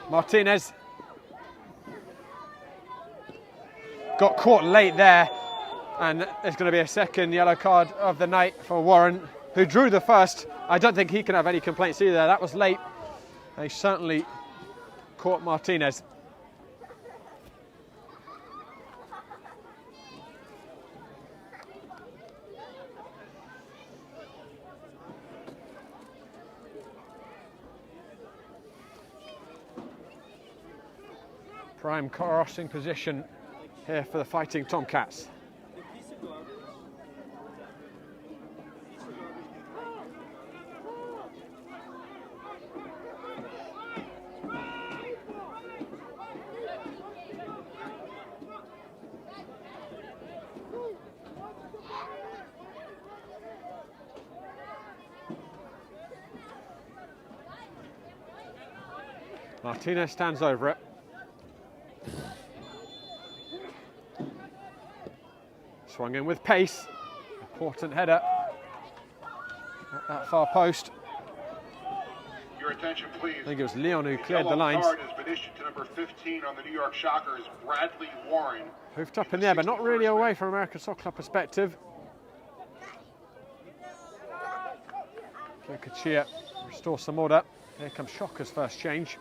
Martinez. Got caught late there, and there's going to be a second yellow card of the night for Warren, who drew the first. I don't think he can have any complaints either. That was late. They certainly caught Martinez. Prime crossing position here for the Fighting Tomcats. Martinez stands over it. Swung in with pace. Important header at that far post. Your attention, please. I think it was Leon who cleared the lines. Yellow card has been issued to number 15 on the New York Shockers, Bradley Warren. Hoofed up in there, but not really away from American Soccer Club perspective. Kachia restore some order. Here comes Shocker's first change.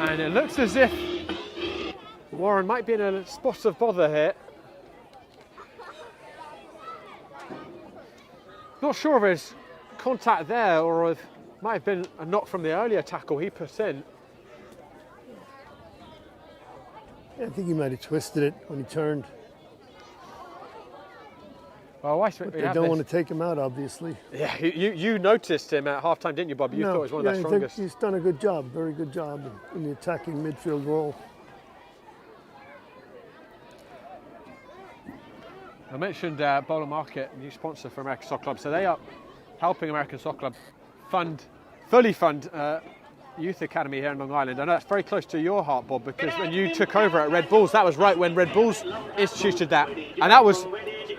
And it looks as if Warren might be in a spot of bother here. Not sure of his contact there, or if it might have been a knock from the earlier tackle he put in. I think he might have twisted it when he turned. Well, but they don't want to take him out, obviously. Yeah, you noticed him at half-time, didn't you, Bob? You thought he was one of their strongest. He's done a good job, very good job in the attacking midfield role. I mentioned Bowler Market, new sponsor for American Soccer Club. So they are helping American Soccer Club fully fund youth academy here in Long Island. I know that's very close to your heart, Bob, because when you took over at Red Bulls, that was right when Red Bulls instituted that. And that was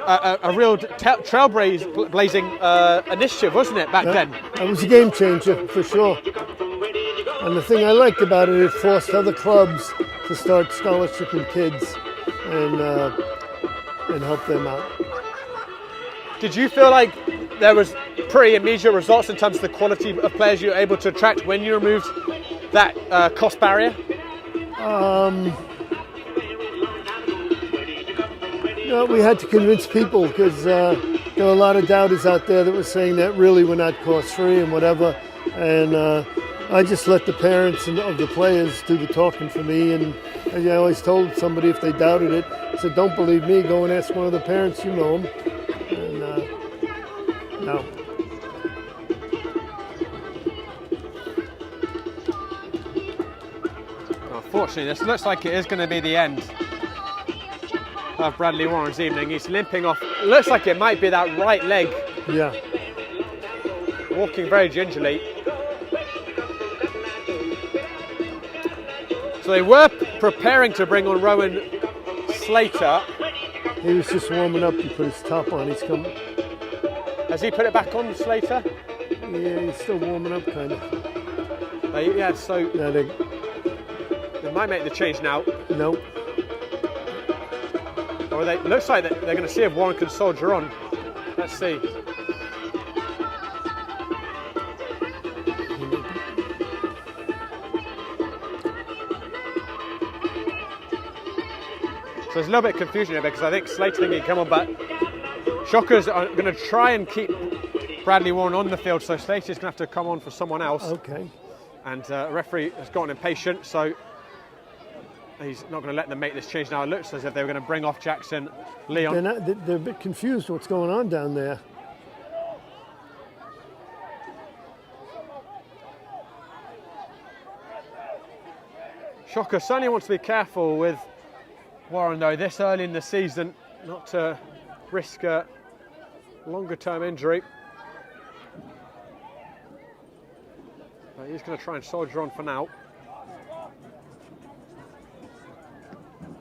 a real trailblazing initiative, wasn't it, back then? That was a game changer, for sure. And the thing I liked about it, it forced other clubs to start scholarshiping kids and help them out. Did you feel like there was pretty immediate results in terms of the quality of players you were able to attract when you removed that cost barrier? No, we had to convince people because there were a lot of doubters out there that were saying that really we're not cost-free and whatever. And I just let the parents of the players do the talking for me. And I always told somebody if they doubted it, I said, don't believe me, go and ask one of the parents, you know them. And no. Unfortunately, this looks like it is going to be the end of Bradley Warren's evening. He's limping off. It looks like it might be that right leg. Yeah. Walking very gingerly. So they were preparing to bring on Rowan Slater. He was just warming up. He put his top on. He's coming. Has he put it back on, Slater? Yeah, he's still warming up, kind of. Yeah, so yeah, they might make the change now. Nope. Or it looks like they're going to see if Warren can soldier on. Let's see. So there's a little bit of confusion here because I think Slater thinking come on, but Shockers are going to try and keep Bradley Warren on the field, so Slater's going to have to come on for someone else. Okay. And the referee has gotten impatient, so he's not going to let them make this change now. It looks as if they were going to bring off Jackson Leon. They're a bit confused what's going on down there. Shocker certainly wants to be careful with Warren though, this early in the season, not to risk a longer term injury. But he's going to try and soldier on for now.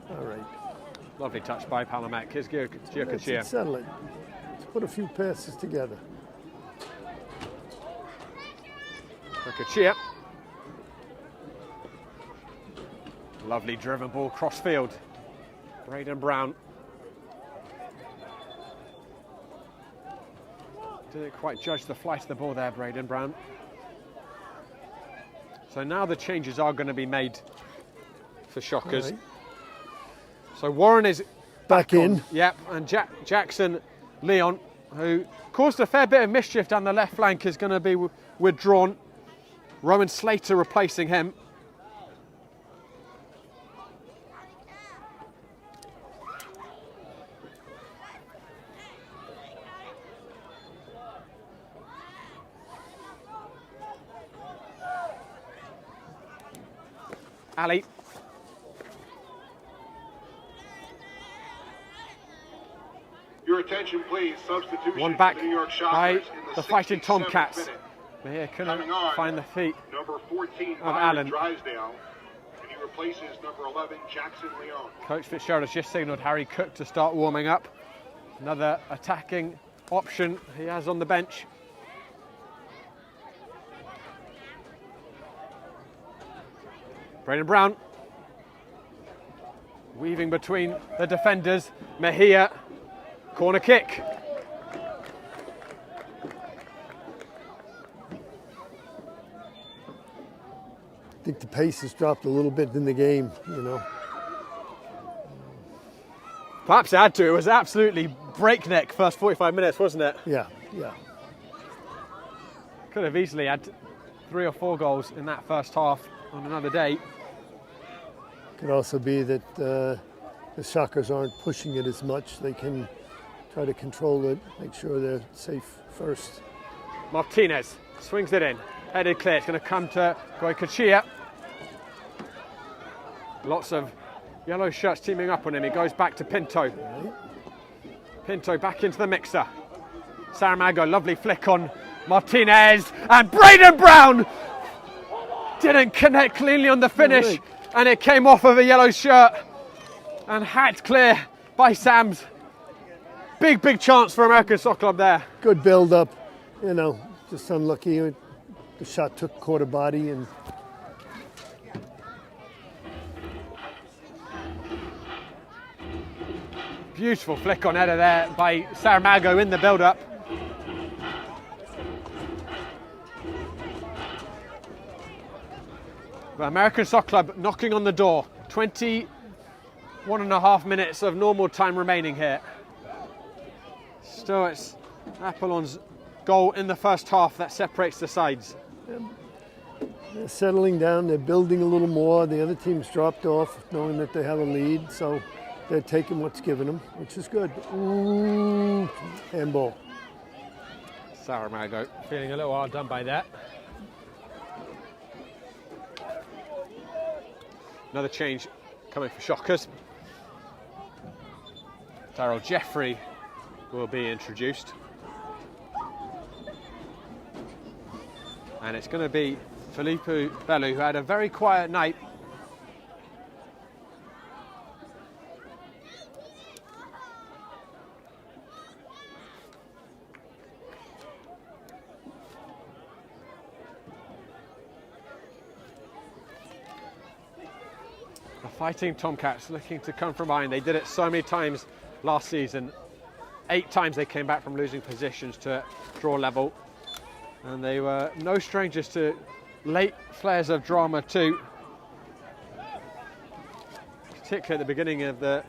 All right. Lovely touch by Palamek. Here's Giocachia. Let's settle it. Let's put a few passes together. Giocachia. Lovely driven ball cross field. Braden Brown. Didn't quite judge the flight of the ball there, Braden Brown. So now the changes are going to be made for Shockers. Right. So Warren is back in. Yep, and Jackson Leon, who caused a fair bit of mischief down the left flank, is going to be withdrawn. Rowan Slater replacing him. Ali. Your attention, please. Substitution. One back for the New York by Shockers in the fighting 67th Tomcats. minute. Here couldn't Coming on, find the feet number 14, of Allen. Drysdale, and he replaces number 11, Jackson Leon. Coach Fitzgerald has just signalled Harry Cook to start warming up. Another attacking option he has on the bench. Braden Brown weaving between the defenders. Mejia, corner kick. I think the pace has dropped a little bit in the game, you know. Perhaps it had to. It was absolutely breakneck first 45 minutes, wasn't it? Yeah, yeah. Could have easily had 3 or 4 goals in that first half on another day. Could also be that the Shockers aren't pushing it as much. They can try to control it, make sure they're safe first. Martinez swings it in. Headed clear. It's going to come to Goycochea. Lots of yellow shirts teaming up on him. He goes back to Pinto. Pinto back into the mixer. Saramago, lovely flick on Martinez. And Braden Brown didn't connect cleanly on the finish. And it came off of a yellow shirt and hacked clear by Sams. Big chance for American Soccer Club there. Good build up, you know, just unlucky. The shot took quarter body and beautiful flick on header there by Saramago in the build up. But American Soccer Club knocking on the door. 21.5 minutes of normal time remaining here. Still it's Apollon's goal in the first half that separates the sides. They're settling down, they're building a little more. The other team's dropped off knowing that they have a lead, so they're taking what's given them, which is good. Ooh, handball. Saramago feeling a little hard done by that. Another change coming for Shockers. Darryl Jeffrey will be introduced. And it's going to be Felipe Bellu, who had a very quiet night. The fighting Tomcats looking to come from behind. They did it so many times last season. 8 times they came back from losing positions to draw level. And they were no strangers to late flares of drama too. Particularly at the beginning of the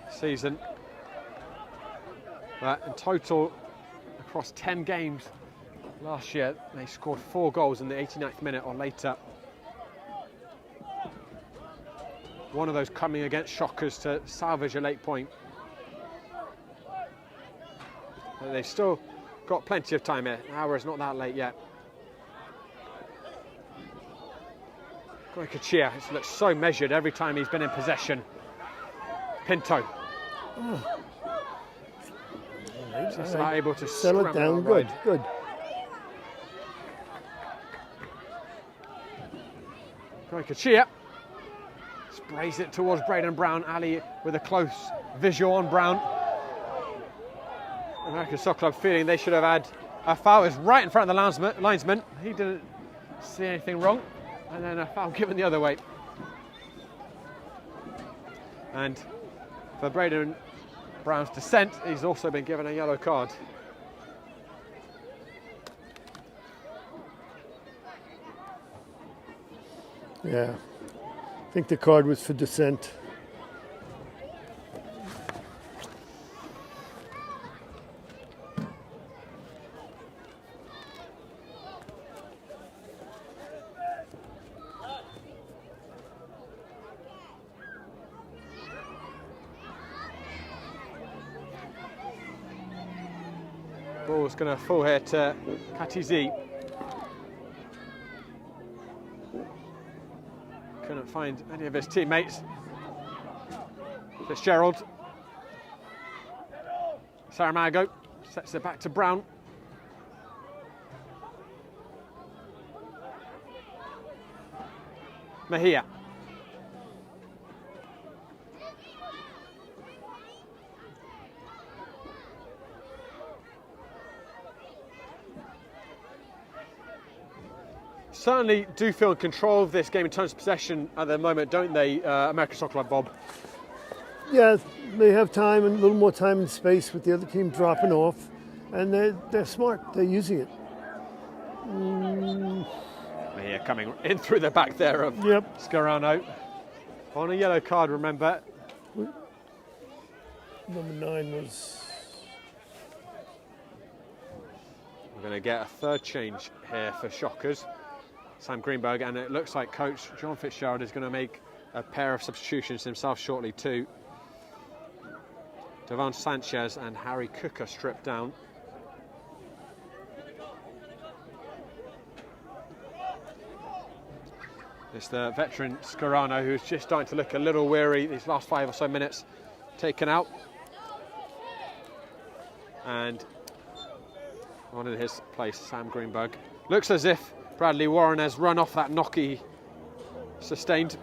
season. But in total, across 10 games last year, they scored 4 goals in the 89th minute or later. One of those coming against Shockers to salvage a late point. But they've still got plenty of time here. An hour is not that late yet. Goycochea, it looks so measured every time he's been in possession. Pinto. Just not able to settle it down. Good, good. Goycochea sprays it towards Braden Brown. Ali with a close visual on Brown. American Soccer Club feeling they should have had a foul. It's right in front of the linesman. He didn't see anything wrong. And then a foul given the other way. And for Braden Brown's descent, he's also been given a yellow card. Yeah, I think the card was for dissent. Ball's going to fall here to Katizi. Couldn't find any of his teammates. Fitzgerald. Saramago sets it back to Brown. Mejia. Certainly do feel in control of this game in terms of possession at the moment, don't they, American Soccer Club, Bob? Yeah, they have time and a little more time and space with the other team dropping off, and they're smart. They're using it. Mejia coming in through the back there of Scarano. On a yellow card, remember. Number 9 was... We're going to get a third change here for Shockers. Sam Greenberg, and it looks like coach John Fitzgerald is going to make a pair of substitutions himself shortly too. Devon Sanchez and Harry Cook are stripped down. It's the veteran Scarano who's just starting to look a little weary these last 5 or so minutes, taken out. And on in his place, Sam Greenberg. Looks as if Bradley Warren has run off that knock he sustained.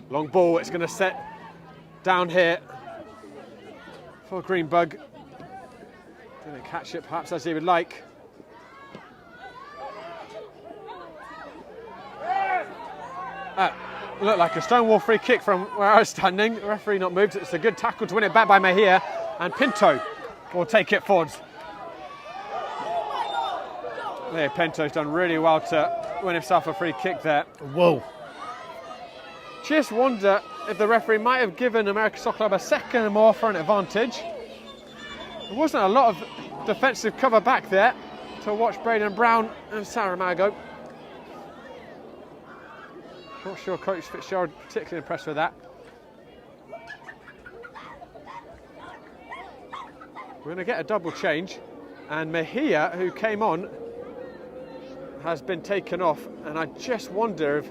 Long ball, it's going to set down here for Greenberg. Didn't catch it perhaps as he would like. Looked like a stonewall free kick from where I was standing. The referee not moved. It's a good tackle to win it back by Mejia, and Pinto will take it forwards. There, Pinto's done really well to win himself a free kick there. Whoa. Just wonder if the referee might have given American Soccer Club a second or more for an advantage. There wasn't a lot of defensive cover back there to watch Braden Brown and Saramago. Not sure Coach Fitzgerald particularly impressed with that. We're going to get a double change, and Mejia, who came on, has been taken off, and I just wonder if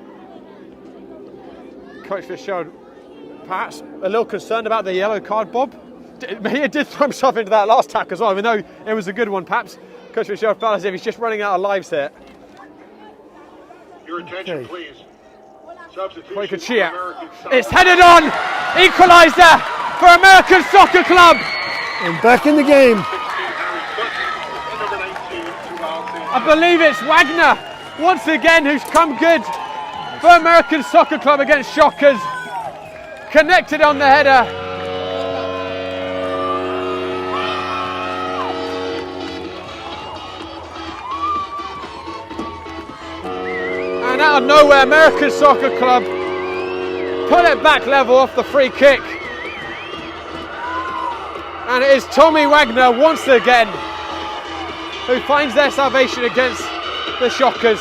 Coach Fitzgerald perhaps a little concerned about the yellow card, Bob. Mejia did throw himself into that last tackle as well, even though it was a good one perhaps. Coach Fitzgerald felt as if he's just running out of lives here. Your attention, please. Goycochea. It's headed on. Equaliser for American Soccer Club. And back in the game. I believe it's Wagner once again who's come good for American Soccer Club against Shockers. Connected on the header. out of nowhere, American Soccer Club put it back level off the free kick. And it is Tommy Wagner once again who finds their salvation against the Shockers.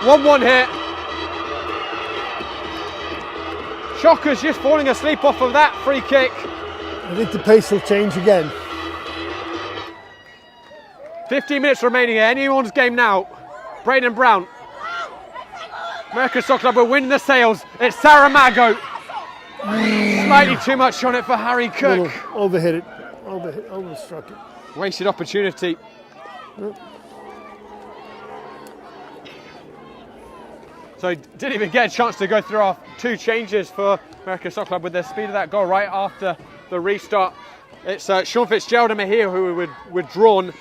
1-1 here. Shockers just falling asleep off of that free kick. I think the pace will change again. 15 minutes remaining here, anyone's game now. Braden Brown. American Soccer Club will win the sails. It's Saramago. Slightly too much on it for Harry Cook. Overhit it, overstruck it. Wasted opportunity. So he didn't even get a chance to go through our 2 changes for American Soccer Club with the speed of that goal right after the restart. It's Sean Fitzgerald and Mahir who were withdrawn,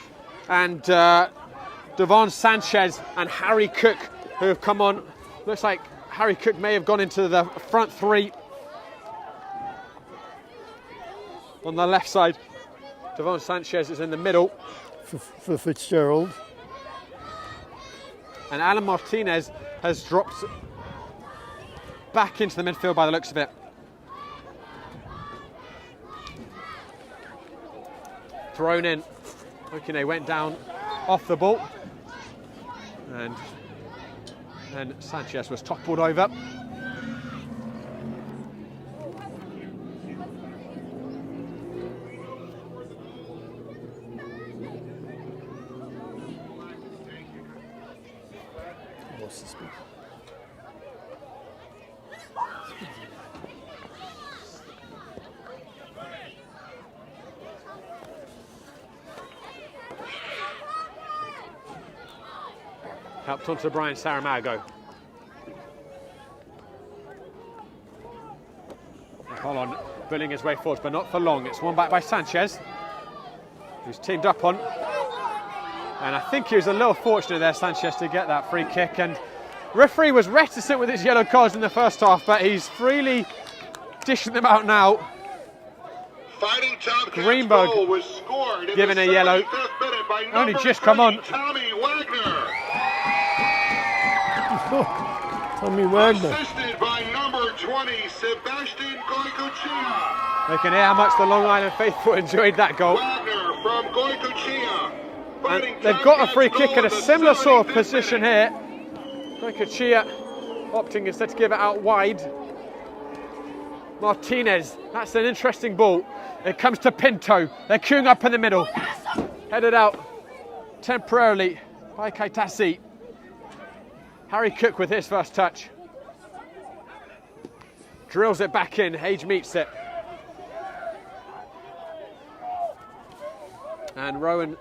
and Devon Sanchez and Harry Cook who have come on. Looks like Harry Cook may have gone into the front 3 on the left side. Devon Sanchez is in the middle. For Fitzgerald. And Alan Martinez has dropped back into the midfield by the looks of it. Thrown in. Okine went down off the ball. And Sanchez was toppled over. Helped onto Brian Saramago. Hold on, bullying his way forward, but not for long. It's won back by Sanchez, who's teamed up on. And I think he was a little fortunate there, Sanchez, to get that free kick. And referee was reticent with his yellow cards in the first half, but he's freely dishing them out now. Fighting Greenberg was scored in given the a yellow. 75th minute by Only number just come on. 30, Tommy Wagner. Tommy Wagner. Assisted by number 20, Sebastian Goycochea. They can hear how much the Long Island faithful enjoyed that goal. Wagner from Goycochea. And they've got a free kick in a similar sort of position here. Goycochea opting instead to give it out wide. Martinez, that's an interesting ball. It comes to Pinto. They're queuing up in the middle. Headed out temporarily by Kaitasi. Harry Cook with his first touch. Drills it back in. Hage meets it. And Rowan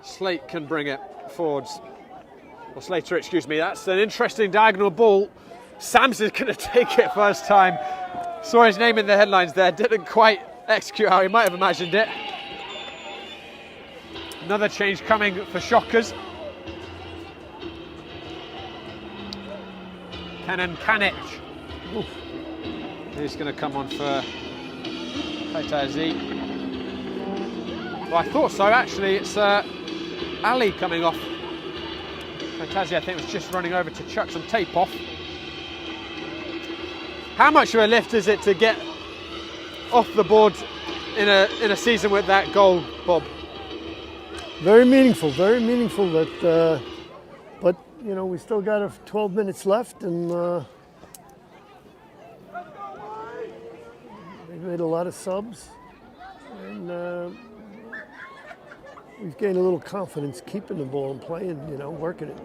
Slate can bring it forwards. Or Slater, excuse me. That's an interesting diagonal ball. Samson's going to take it first time. Saw his name in the headlines there. Didn't quite execute how he might have imagined it. Another change coming for Shockers. Kenan Kanic. He's going to come on for Kaitazi. Well, I thought so, actually. It's Ali coming off. Kaitazi, I think, was just running over to chuck some tape off. How much of a lift is it to get off the board in a season with that goal, Bob? Very meaningful that, but you know, we still got 12 minutes left, and they've made a lot of subs, and we've gained a little confidence keeping the ball and playing, you know, working it.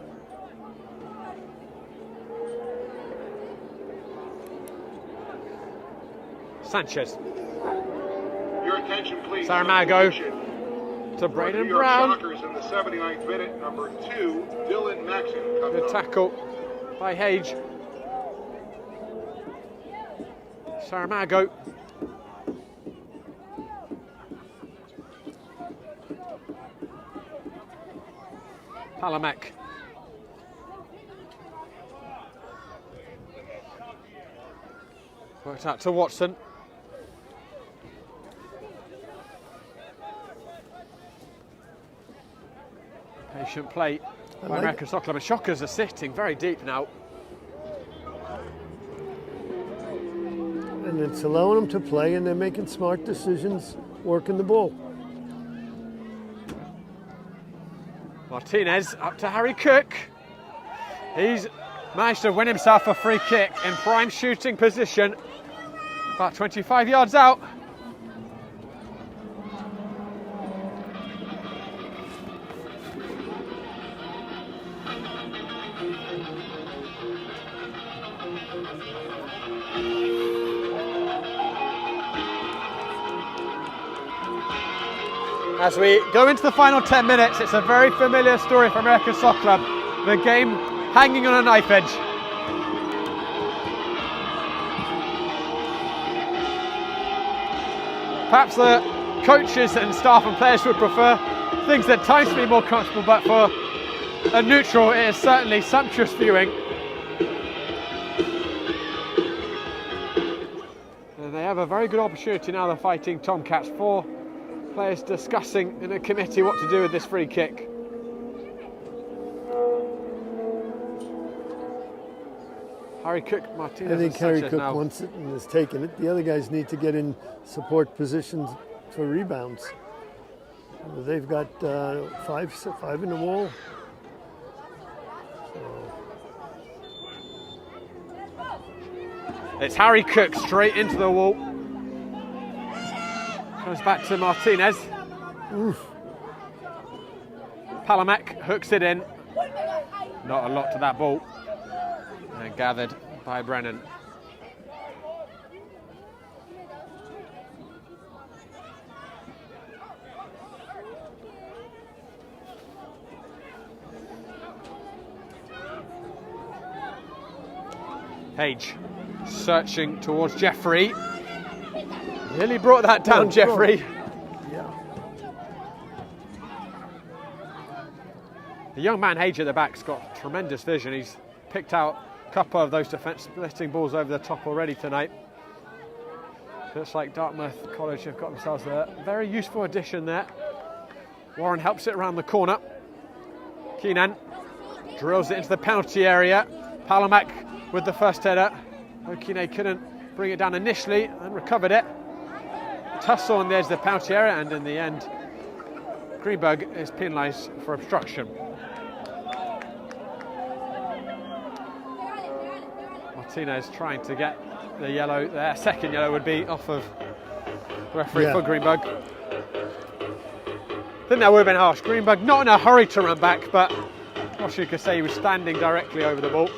Sanchez. Your attention, please. Saramago to Braden Brown. Shockers in the 79th minute, number 2, Dylan Maxon. Good tackle by Hage. Saramago. Palamek. Worked out to Watson. Patient play by American Soccer Club. And Shockers are sitting very deep now. And it's allowing them to play, and they're making smart decisions, working the ball. Martinez up to Harry Cook. He's managed to win himself a free kick in prime shooting position, about 25 yards out. As we go into the final 10 minutes, it's a very familiar story for American Soccer Club. The game hanging on a knife edge. Perhaps the coaches and staff and players would prefer things at times to be more comfortable, but for a neutral, it is certainly sumptuous viewing. And they have a very good opportunity now, the Fighting Tomcats. 4 players discussing in a committee what to do with this free kick. Harry Cook, Martinez. I think and Harry Sanchez Cook now. wants it and has taken it. The other guys need to get in support positions for rebounds. They've got five in the wall. It's Harry Cook straight into the wall. Comes back to Martinez. Oof. Palamek hooks it in. Not a lot to that ball. And gathered by Brennan. Page searching towards Jeffrey. Nearly brought that down, Jeffrey. Yeah. The young man Hage at the back's got tremendous vision. He's picked out a couple of those defence splitting balls over the top already tonight. Looks like Dartmouth College have got themselves a very useful addition there. Warren helps it around the corner. Keenan drills it into the penalty area. Palamek with the first header. Okine couldn't bring it down initially and recovered it. Tussle on the edge of the penalty area, and in the end, Greenberg is penalised for obstruction. Martinez trying to get the yellow there. Second yellow would be off of the referee for Greenberg. I think that would have been harsh. Greenberg not in a hurry to run back, but what you could say, he was standing directly over the ball.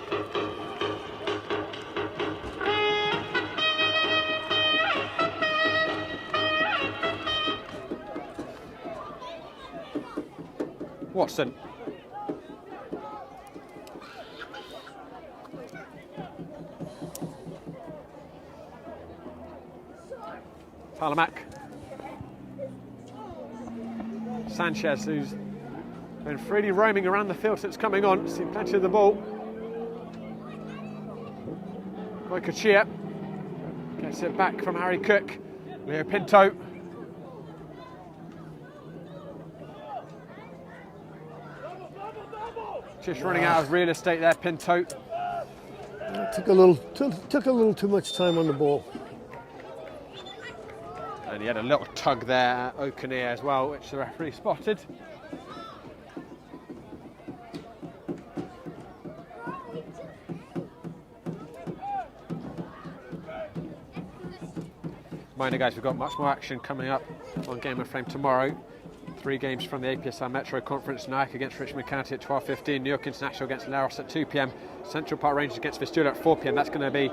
Watson. Palamek. Sanchez, who's been freely roaming around the field since coming on, seen plenty of the ball. Goycochea gets it back from Harry Cook. Leo Pinto. Just running out of real estate there, Pinto. Took a little too much time on the ball. And he had a little tug there at Okine as well, which the referee spotted. Reminder, guys, we've got much more action coming up on Game of Frame tomorrow. 3 games from the APSL Metro Conference. Nyack against Richmond County at 12:15. New York International against Laros at 2 p.m. Central Park Rangers against Vistula at 4 p.m. That's going to be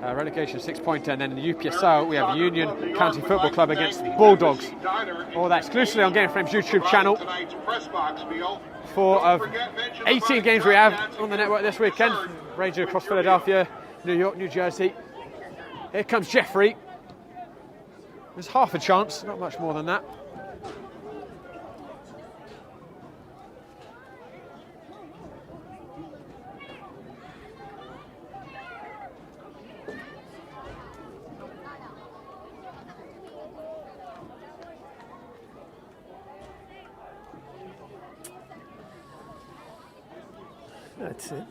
a relegation 6-pointer. And then in the UPSL, we have Union County Football Club against Bulldogs. All that exclusively on Game Frame's YouTube channel. 4 of 18 games we have on the network this weekend, ranging across Philadelphia, New York, New Jersey. Here comes Jeffrey. There's half a chance, not much more than that. That's it.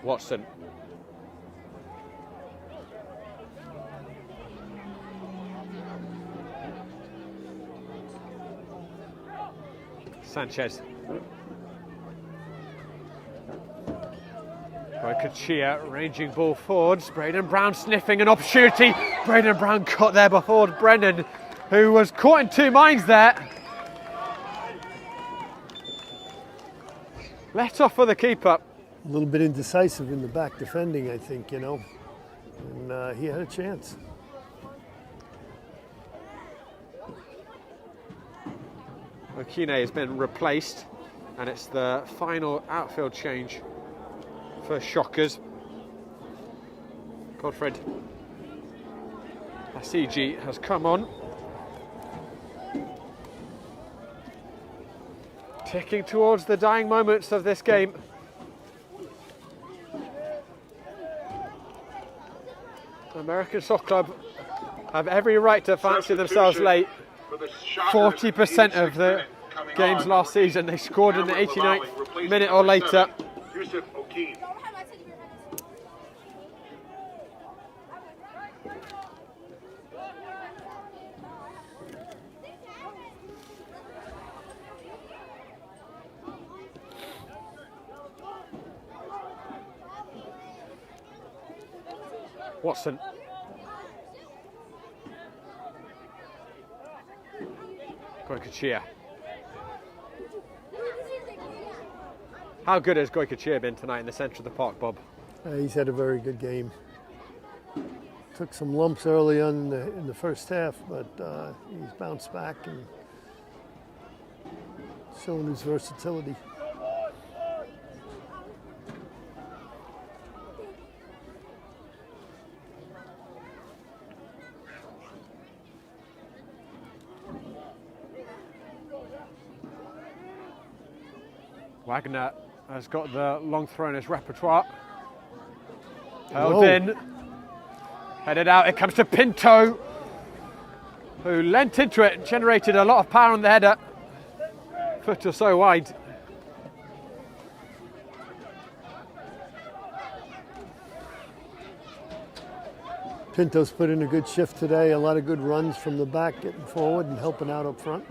Watson. Sanchez. Goycochea ranging ball forwards. Braden Brown sniffing an opportunity. Braden Brown got there before Brennan, who was caught in two minds there. Let off for the keeper. A little bit indecisive in the back defending, I think, you know. And he had a chance. Okine has been replaced, and it's the final outfield change for Shockers. Godfred Asiji has come on. Ticking towards the dying moments of this game. American Soccer Club have every right to fancy themselves late. 40% of the games last season they scored in the 89th minute or later. Watson. Goycochea. How good has Goycochea been tonight in the centre of the park, Bob? He's had a very good game. Took some lumps early on in the first half, but he's bounced back and shown his versatility. Wagner has got the long throw in his repertoire. Held in. Headed out. It comes to Pinto, who leant into it and generated a lot of power on the header. Foot or so wide. Pinto's put in a good shift today. A lot of good runs from the back, getting forward and helping out up front.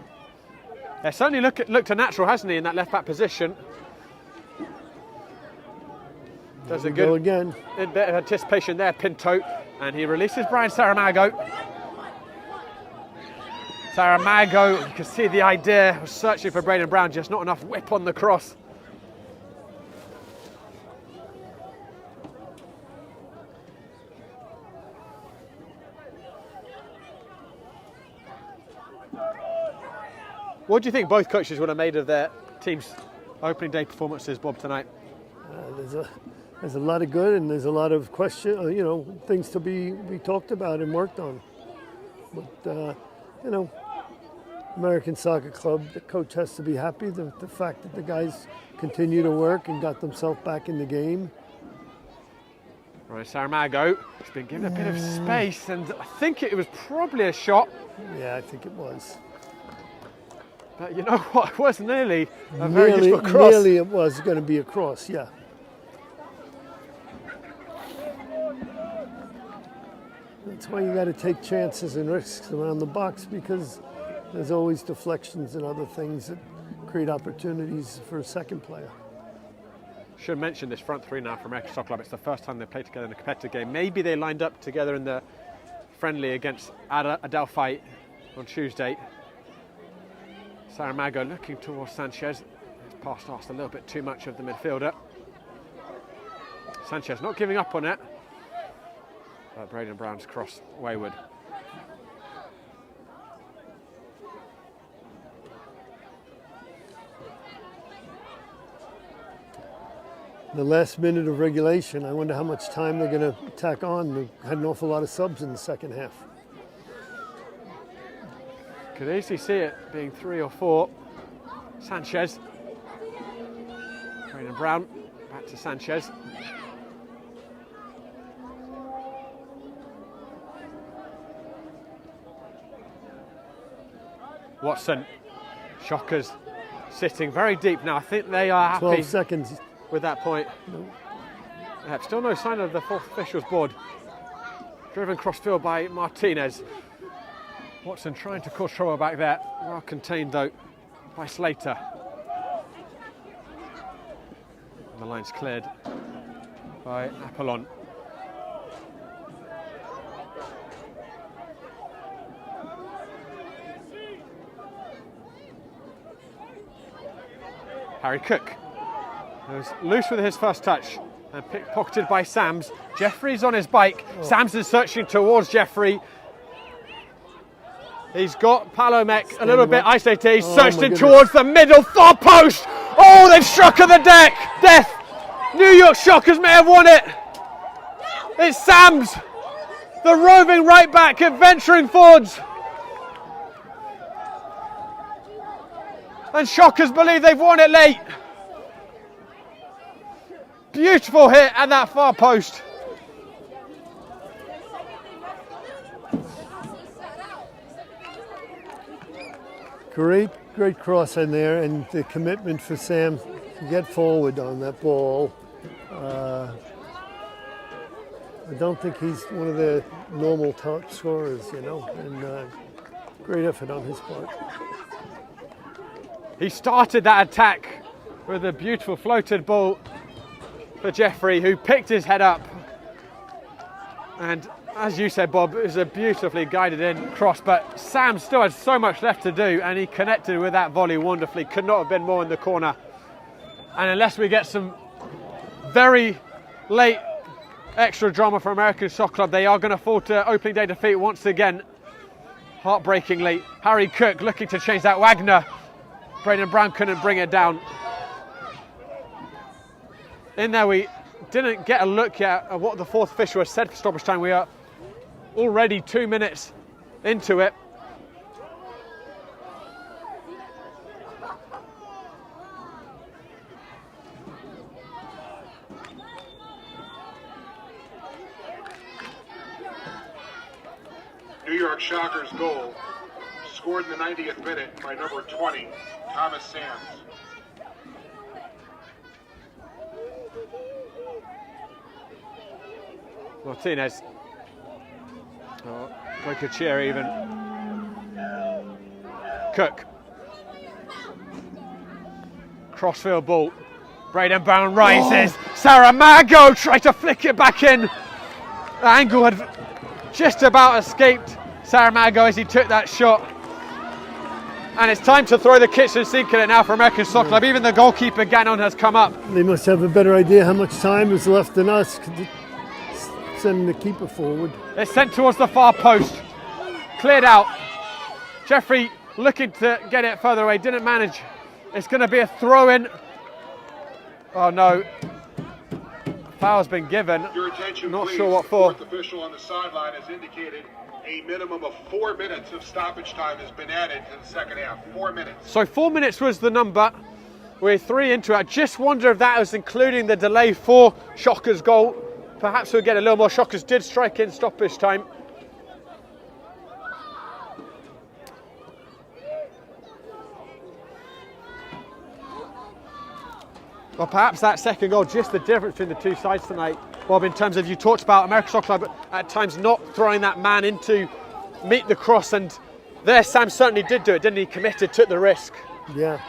Yeah, certainly looked a natural, hasn't he, in that left back position? Does a good again. A bit of anticipation there, Pinto, and he releases Brian Saramago. Saramago, you can see the idea, was searching for Braden Brown, just not enough whip on the cross. What do you think both coaches would have made of their team's opening day performances, Bob, tonight? There's a lot of good and there's a lot of things to be talked about and worked on. But American Soccer Club, the coach has to be happy. The fact that the guys continue to work and got themselves back in the game. Right, Saramago has been given a bit of space, and I think it was probably a shot. Yeah, I think it was. But you know what? It was nearly a very useful cross. Nearly it was going to be a cross, yeah. That's why you got to take chances and risks around the box, because there's always deflections and other things that create opportunities for a second player. Should mention this front three now for American Soccer Club. It's the first time they've played together in a competitive game. Maybe they lined up together in the friendly against Adelphi on Tuesday. Saramago looking towards Sanchez. He's passed a little bit too much of the midfielder. Sanchez not giving up on it. But Braden Brown's cross wayward. The last minute of regulation, I wonder how much time they're going to tack on. They had an awful lot of subs in the second half. Could easily see it being 3 or 4. Sanchez. Braden Brown, back to Sanchez. Watson. Shockers sitting very deep now. I think they are happy 12 seconds. With that point. Still no sign of the fourth official's board. Driven cross-field by Martinez. Watson trying to cause trouble back there. Well contained though by Slater. The line's cleared by Apollon. Harry Cook was loose with his first touch and pickpocketed by Sams. Jeffrey's on his bike. Sams is searching towards Jeffrey. He's got Palomek a little bit isolated. He's searched in towards the middle far post. Oh, they've struck at the death. New York Shockers may have won it. It's Sams, the roving right back, adventuring forwards. And Shockers believe they've won it late. Beautiful hit at that far post. Great cross in there, and the commitment for Sam to get forward on that ball. I don't think he's one of the normal top scorers, you know, and great effort on his part. He started that attack with a beautiful floated ball for Jeffrey, who picked his head up. And as you said, Bob, it was a beautifully guided in cross, but Sam still had so much left to do, and he connected with that volley wonderfully. Could not have been more in the corner. And unless we get some very late extra drama for American Soccer Club, they are going to fall to opening day defeat once again, heartbreakingly. Harry Cook looking to change that. Wagner. Braden Brown couldn't bring it down. In there, we didn't get a look yet at what the fourth official has said for stoppage time. We are already 2 minutes into it. New York Shockers goal, scored in the 90th minute by number 20, Thomas Sams. Martinez. Like a cheer even. Cook. Crossfield ball. Braden Brown rises. Saramago tried to flick it back in. The angle had just about escaped Saramago as he took that shot. And it's time to throw the kitchen sink at it now for American Soccer Club. Even the goalkeeper, Gannon, has come up. They must have a better idea how much time is left than us. Sending the keeper forward. It's sent towards the far post. Cleared out. Jeffrey looking to get it further away. Didn't manage. It's going to be a throw-in. Oh no. Foul's been given. Your attention, not please. sure what for. The fourth official on the sideline has indicated a minimum of 4 minutes of stoppage time has been added to the second half. 4 minutes. So 4 minutes was the number. We're 3 into it. I just wonder if that was including the delay for Shockers' goal. Perhaps we'll get a little more. Shockers did strike in stoppage time. Well, perhaps that second goal, just the difference between the two sides tonight, Bob, in terms of, you talked about American Soccer Club at times not throwing that man in to meet the cross, and there Sam certainly did do it, didn't he? Committed, took the risk. Yeah.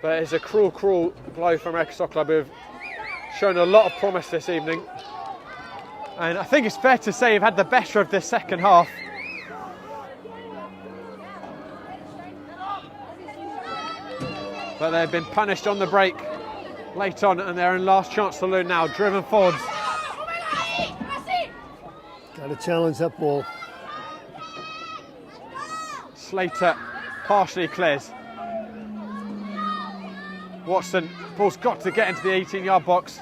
But it's a cruel blow for American Soccer Club, who've shown a lot of promise this evening. And I think it's fair to say they've had the better of this second half. But they've been punished on the break late on, and they're in last chance saloon now, driven forwards. Got to challenge that ball. Slater partially clears. Watson, ball's got to get into the 18-yard box.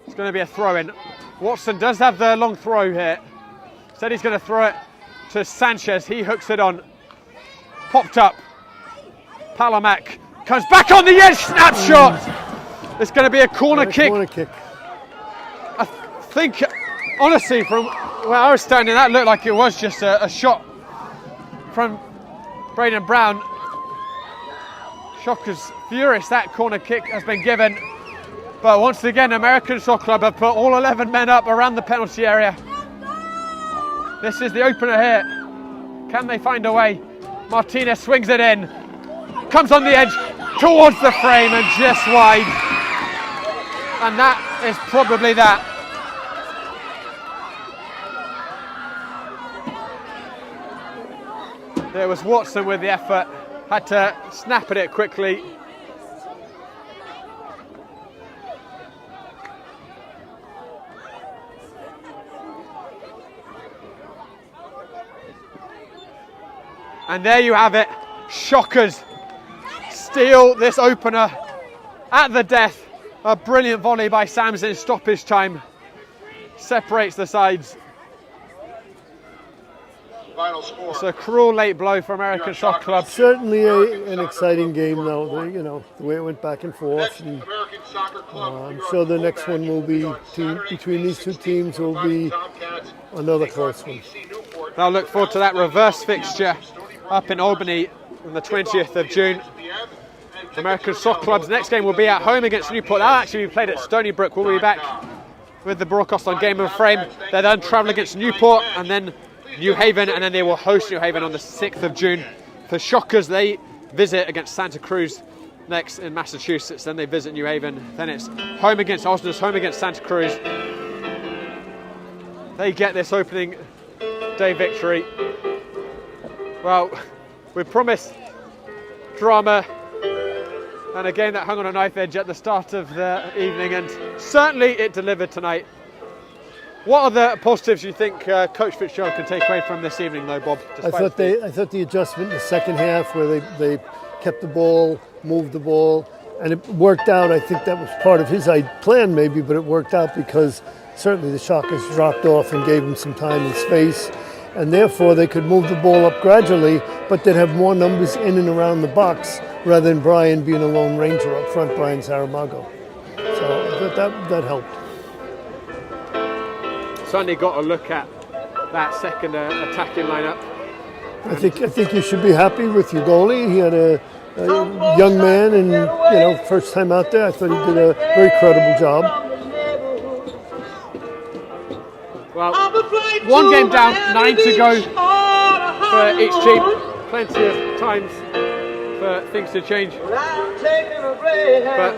It's going to be a throw-in. Watson does have the long throw here. Said he's going to throw it to Sanchez. He hooks it on. Popped up. Palomek comes back on the edge. Snapshot. It's going to be a corner kick. I think, honestly, from where I was standing, that looked like it was just a shot from Braden Brown. Shockers furious that corner kick has been given. But once again, American Soccer Club have put all 11 men up around the penalty area. This is the opener here. Can they find a way? Martinez swings it in. comes on the edge towards the frame and just wide. And that is probably that. There was Watson with the effort, had to snap at it quickly. And there you have it, Shockers steal this opener at the death. A brilliant volley by Samson in stoppage time, separates the sides. Final score. It's a cruel late blow for American Soccer Club. Certainly an exciting game, though. You know, the way it went back and forth. And, I'm sure the next one will be between these two teams will be another close one. I'll look forward to that reverse fixture up in Albany on the 20th of June. American Soccer Club's next game will be at home against Newport. That'll actually be played at Stony Brook. We'll be back with the broadcast on Game of Frame. They then travel against Newport and then New Haven, and then they will host New Haven on the 6th of June. For Shockers, they visit against Santa Cruz next in Massachusetts. Then they visit New Haven. Then it's home against Osners, home against Santa Cruz. They get this opening day victory. Well, we promised drama and a game that hung on a knife edge at the start of the evening, and certainly it delivered tonight. What are the positives you think Coach Fitzgerald can take away from this evening, though, Bob? I thought the adjustment in the second half, where they kept the ball, moved the ball, and it worked out. I think that was part of his plan, maybe, but it worked out because certainly the Shockers dropped off and gave him some time and space, and therefore they could move the ball up gradually, but they'd have more numbers in and around the box rather than Brian being a lone ranger up front, Brian Saramago. So I thought that helped. Certainly got a look at that second attacking lineup. I think you should be happy with your goalie. He had a young man, and first time out there, I thought he did a very credible job. Well, one game down, 9 to go for each team. Plenty of times for things to change. But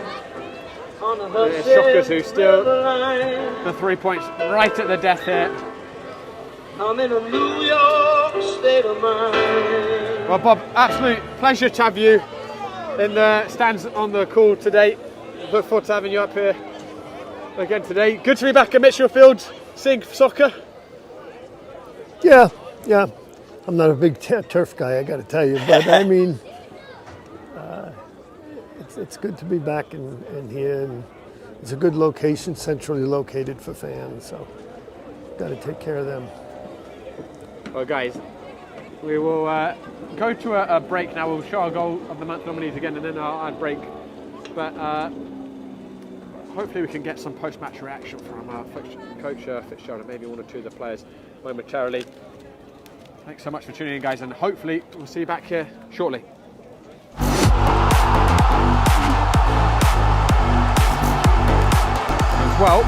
Shockers who steal the 3 points right at the death here. I'm in a New York state of mind. Well, Bob, absolute pleasure to have you in the stands on the call today. Look forward to having you up here again today. Good to be back at Mitchell Field, seeing soccer. Yeah. I'm not a big turf guy, I got to tell you, but I mean, it's good to be back in here, and it's a good location, centrally located for fans, so got to take care of them. Well, guys, we will go to a break now. We'll show our goal of the month nominees again, and then our ad break. But hopefully we can get some post-match reaction from Coach Fitzgerald and maybe one or two of the players momentarily. Thanks so much for tuning in, guys, and hopefully we'll see you back here shortly. As well,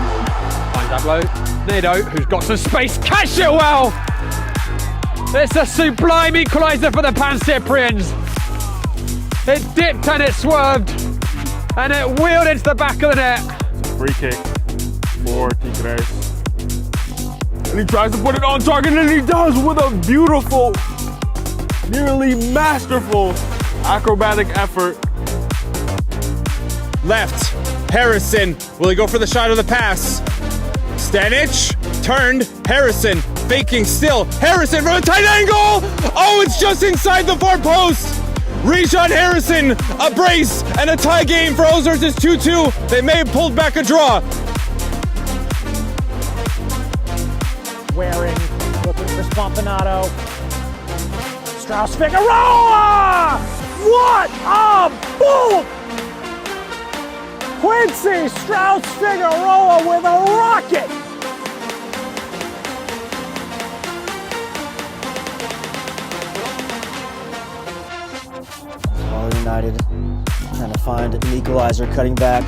finds Ablo, Nado, who's got some space, catch it well! It's a sublime equaliser for the Pan Cyprians. It dipped and it swerved, and it wheeled into the back of the net. Free kick for Tigres. And he tries to put it on target, and he does with a beautiful, nearly masterful acrobatic effort. Left, Harrison, will he go for the shot of the pass? Stanic, turned, Harrison, faking still, Harrison from a tight angle! Oh, it's just inside the far post! Rijon Harrison, a brace, and a tie game for Ozers is 2-2. They may have pulled back a draw. Waring, looking for Spompanato. Strauss Figueroa! What a bolt! Quincy Strauss Figueroa with a rocket! All United trying to find an equalizer, cutting back.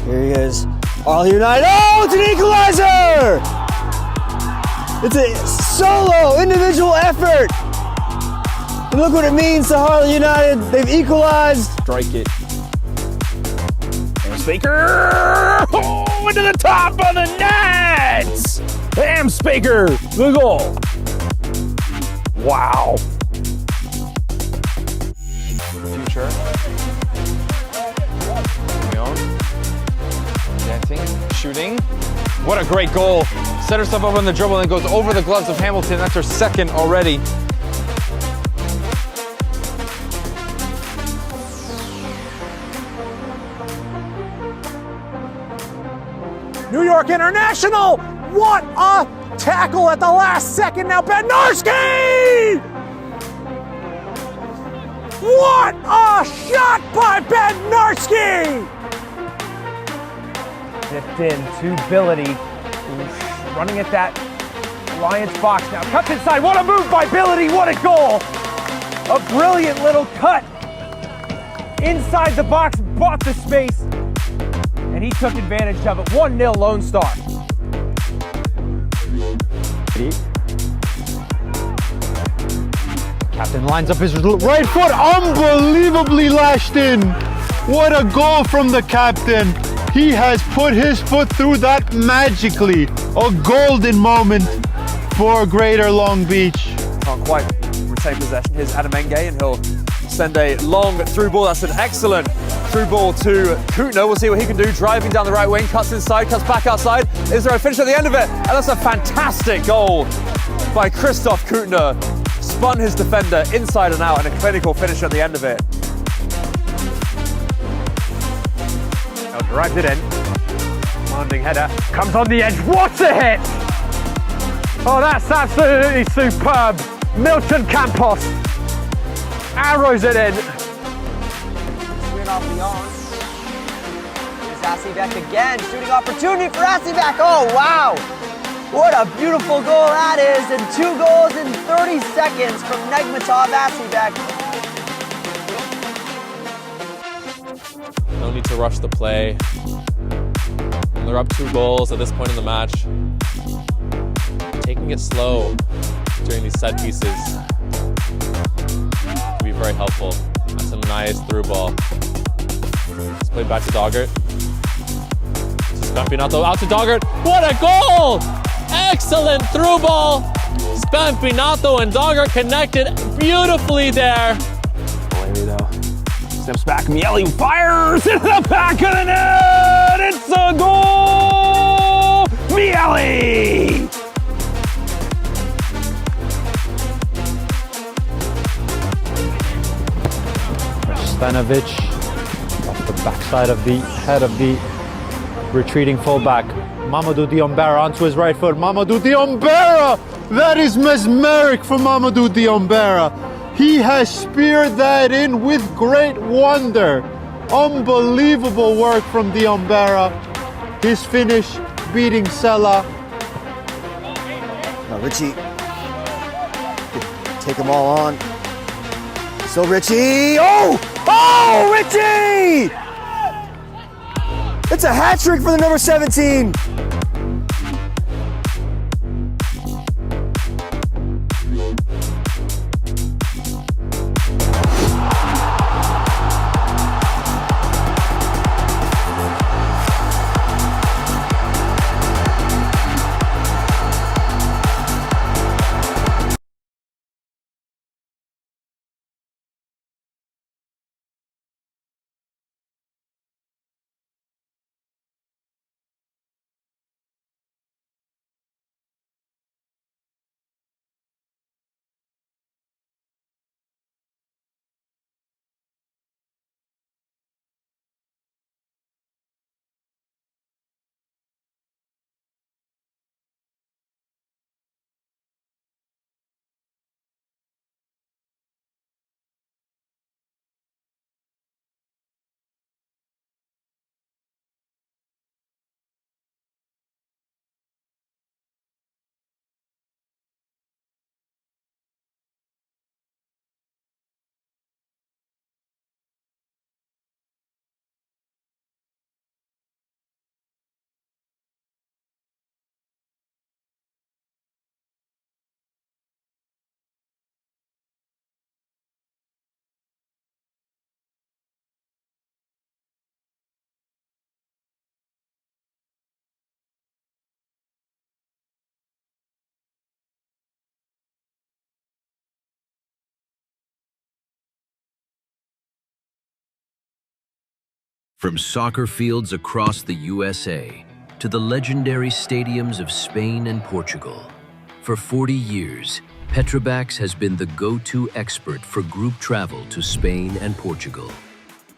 Here he is. All United. Oh, it's an equalizer! It's a solo individual effort And look what it means to Harley United. They've equalized. Strike it. Spaker! Oh, into the top of the net! Bam, Spaker! The goal. Wow. Future. Dancing, shooting. What a great goal. Set herself up on the dribble and goes over the gloves of Hamilton. That's her second already. New York International! What a tackle at the last second now, Bednarski! What a shot by Bednarski! Dipped in to Billity, who's running at that Lions box now. Cuts inside, what a move by Billity, what a goal! A brilliant little cut inside the box, bought the space, and he took advantage of it. 1-0 Lone Star. Captain lines up his right foot, unbelievably lashed in. What a goal from the captain. He has put his foot through that magically. A golden moment for Greater Long Beach. Can't quite retain possession. Here's Adamenge, and he'll send a long through ball. That's an excellent through ball to Koutner. We'll see what he can do. Driving down the right wing, cuts inside, cuts back outside. Is there a finish at the end of it? And that's a fantastic goal by Christoph Koutner. Spun his defender inside and out, and a clinical finish at the end of it. Now drives it in. Commanding header. Comes on the edge. What a hit! Oh, that's absolutely superb. Milton Campos arrows it in. Swing off the arm. Here's Asivek again. Shooting opportunity for Asivek. Oh, wow. What a beautiful goal that is. And 2 goals in 30 seconds from Negmatov Asivek. No need to rush the play. They're up 2 goals at this point in the match. Taking it slow during these set pieces can be very helpful. That's a nice through ball. Let's play back to Doggart. Spampinato out to Doggart. What a goal! Excellent through ball. Spampinato and Doggart connected beautifully there. Away though. Steps back, Miele fires into the back of the net! It's a goal! Miele! Stanovic off the backside of the head of the retreating fullback. Mamadou Diombera onto his right foot. Mamadou Diombera! That is mesmeric for Mamadou Diombera. He has speared that in with great wonder. Unbelievable work from Diombera. His finish beating Sella. Now Richie, take them all on. So Richie, oh! Oh, Richie! It's a hat trick for the number 17. From soccer fields across the USA to the legendary stadiums of Spain and Portugal, for 40 years, Petrobax has been the go-to expert for group travel to Spain and Portugal.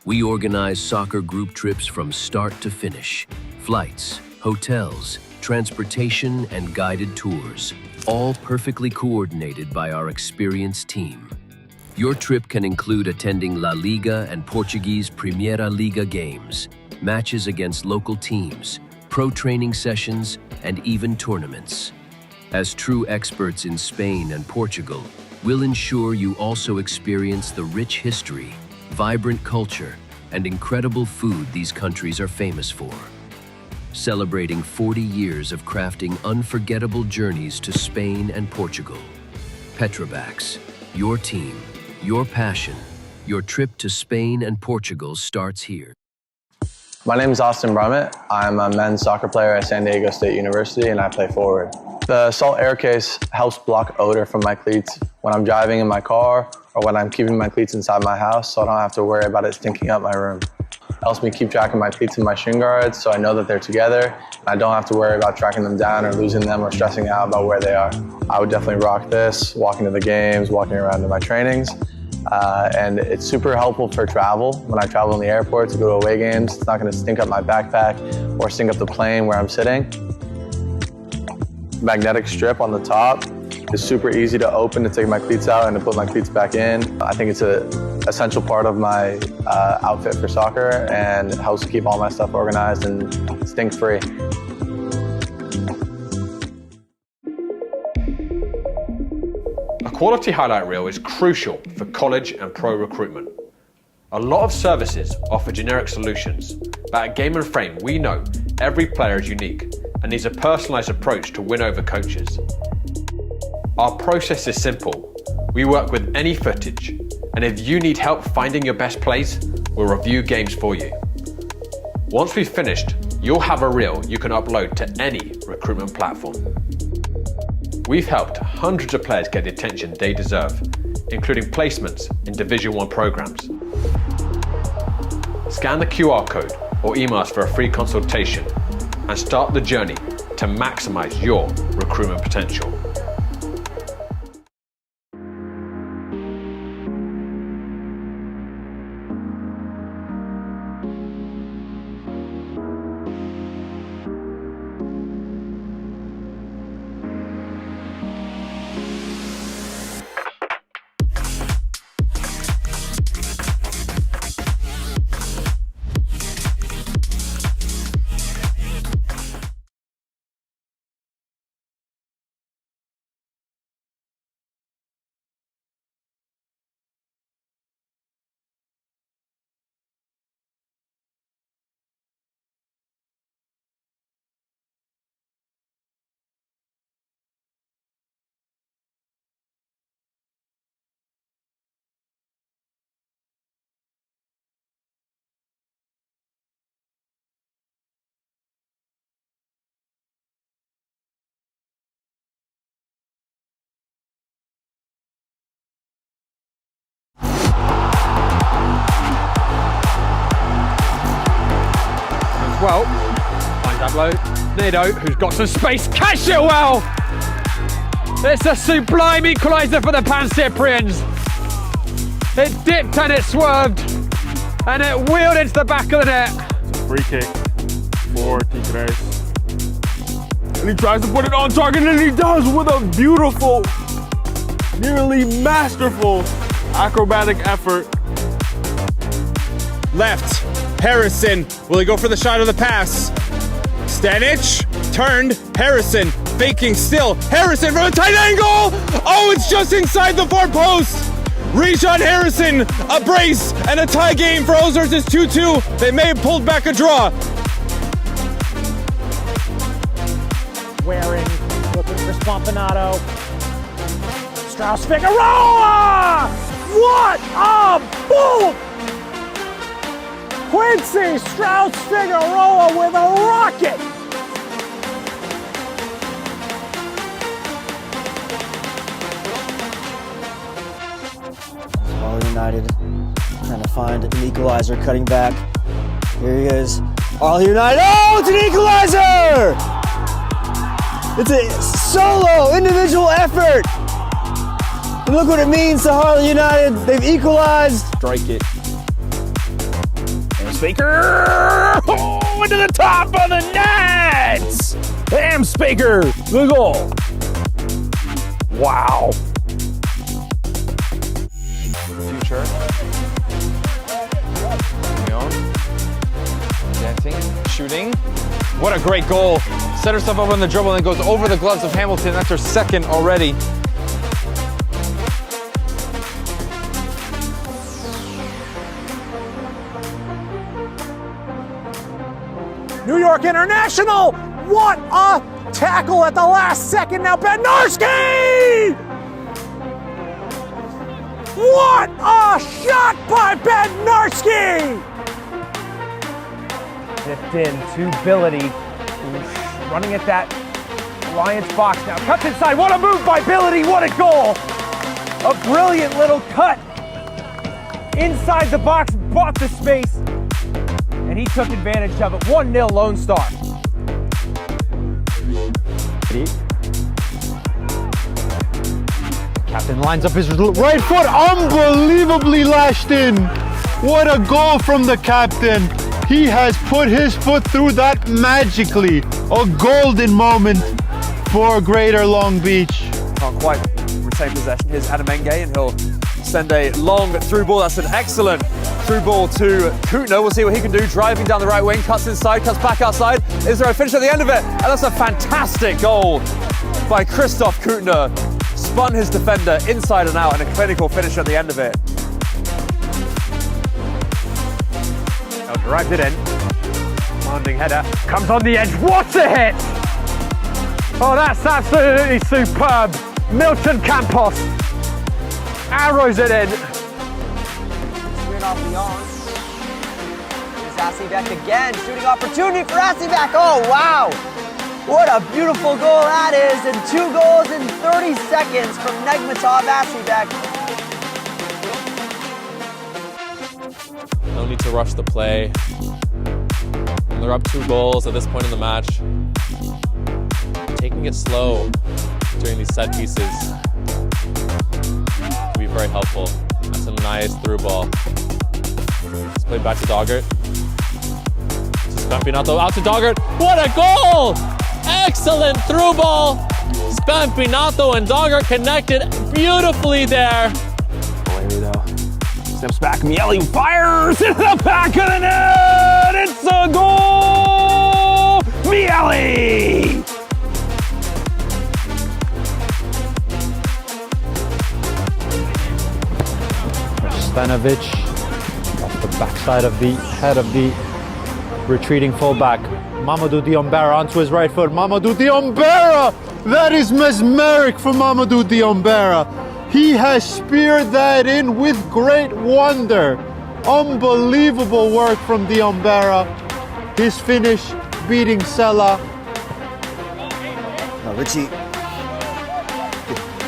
We organize soccer group trips from start to finish, flights, hotels, transportation, and guided tours, all perfectly coordinated by our experienced team. Your trip can include attending La Liga and Portuguese Primeira Liga games, matches against local teams, pro training sessions, and even tournaments. As true experts in Spain and Portugal, we'll ensure you also experience the rich history, vibrant culture, and incredible food these countries are famous for. Celebrating 40 years of crafting unforgettable journeys to Spain and Portugal. Petrobax, your team, your passion, your trip to Spain and Portugal starts here. My name is Austin Brummett. I'm a men's soccer player at San Diego State University and I play forward. The Salt Air Case helps block odor from my cleats when I'm driving in my car or when I'm keeping my cleats inside my house so I don't have to worry about it stinking up my room. It helps me keep track of my cleats and my shin guards so I know that they're together and I don't have to worry about tracking them down or losing them or stressing out about where they are. I would definitely rock this, walking to the games, walking around to my trainings. And it's super helpful for travel. When I travel in the airport to go to away games, it's not going to stink up my backpack or stink up the plane where I'm sitting. Magnetic strip on the top is super easy to open to take my cleats out and to put my cleats back in. I think it's an essential part of my outfit for soccer and it helps keep all my stuff organized and stink-free. A quality highlight reel is crucial for college and pro recruitment. A lot of services offer generic solutions, but at Game and Frame we know every player is unique and needs a personalised approach to win over coaches. Our process is simple. We work with any footage, and if you need help finding your best plays, we'll review games for you. Once we've finished, you'll have a reel you can upload to any recruitment platform. We've helped hundreds of players get the attention they deserve, including placements in Division I programs. Scan the QR code or email us for a free consultation and start the journey to maximize your recruitment potential. Well, finds Adlo, Nado, who's got some space, catch it well! It's a sublime equaliser for the Pan Cyprians. It dipped and it swerved, and it wheeled into the back of the net. It's a free kick for Tigres. And he tries to put it on target, and he does with a beautiful, nearly masterful acrobatic effort. Left, Harrison, will he go for the shot of the pass? Stanic, turned, Harrison, faking still, Harrison from a tight angle! Oh, it's just inside the far post! Rijan Harrison, a brace, and a tie game for Ozarks is 2-2. They may have pulled back a draw. Waring, looking for Spompanato. Strauss Figueroa! What a boom! Quincy Strauss Figueroa with a rocket! All United trying to find an equalizer, cutting back. Here he is. All United. Oh, it's an equalizer! It's a solo, individual effort. And look what it means to Harley United. They've equalized. Strike it. And Spaker! Oh, into the top of the net! Bam, Spaker! The goal. Wow. Future. Dancing, shooting. What a great goal. Set herself up on the dribble and goes over the gloves of Hamilton. That's her second already. New York International! What a tackle at the last second. Now Bednarski! What a shot by Bednarski! Zipped in to Billity, who's running at that Lions box now. Cuts inside. What a move by Billity. What a goal! A brilliant little cut inside the box, bought the space, and he took advantage of it. 1-0 Lone Star. Captain lines up his right foot, unbelievably lashed in. What a goal from the captain. He has put his foot through that magically. A golden moment for Greater Long Beach. Can't quite retain possession. Here's Adamenge, and he'll send a long through ball. That's an excellent through ball to Kutner. We'll see what he can do. Driving down the right wing, cuts inside, cuts back outside. Is there a finish at the end of it? And that's a fantastic goal by Christoph Kutner. Spun his defender inside and out, and a clinical finish at the end of it. Now drives it in. Landing header. Comes on the edge. What a hit! Oh, that's absolutely superb. Milton Campos arrows it in. Screen off the arm. Here's Asivek again. Shooting opportunity for Asivek. Oh, wow. What a beautiful goal that is. And 2 goals in 30 seconds from Negmatov Asivek. No need to rush the play. And they're up 2 goals at this point in the match. Taking it slow during these set pieces can be very helpful. That's a nice through ball. Let's play back to Doggart. Spampinato out to Doggart. What a goal! Excellent through ball. Spampinato and Doggart connected beautifully there. Larry though steps back. Miele fires into the back of the net. It's a goal. Miele. Stanovic off the backside of the head of the retreating fullback. Mamadou Diombera onto his right foot. Mamadou Diombera! That is mesmeric for Mamadou Diombera. He has speared that in with great wonder. Unbelievable work from Diombera. His finish beating Sella. Now Richie,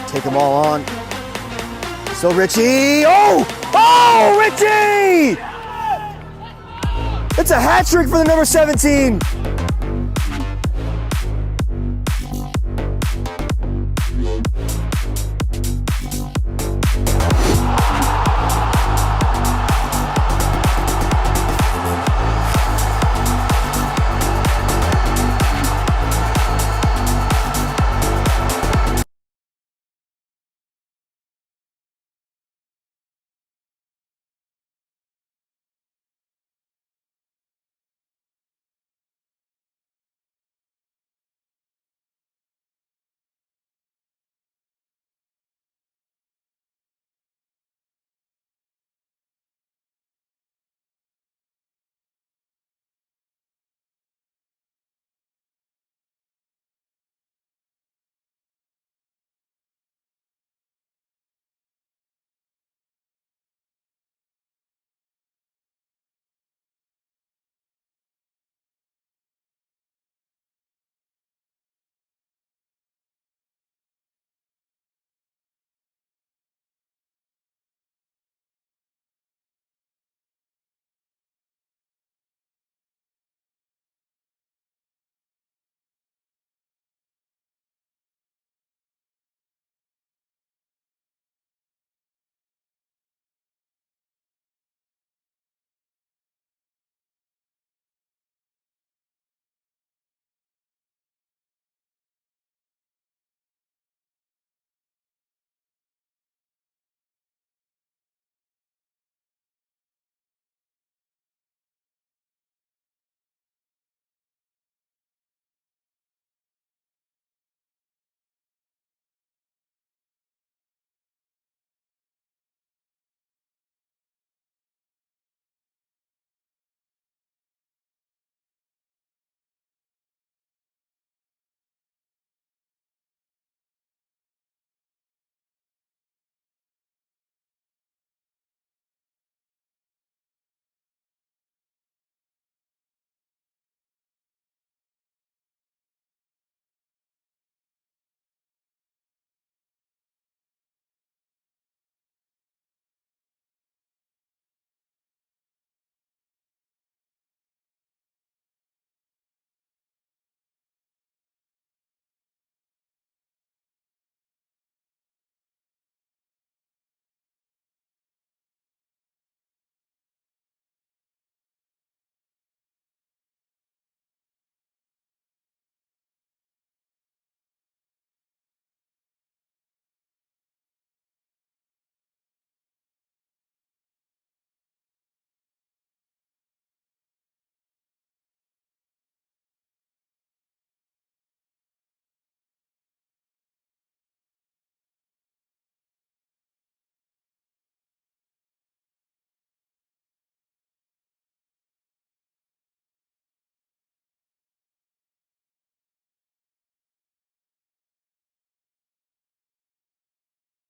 take them all on. So Richie, oh! Oh, Richie! It's a hat trick for the number 17.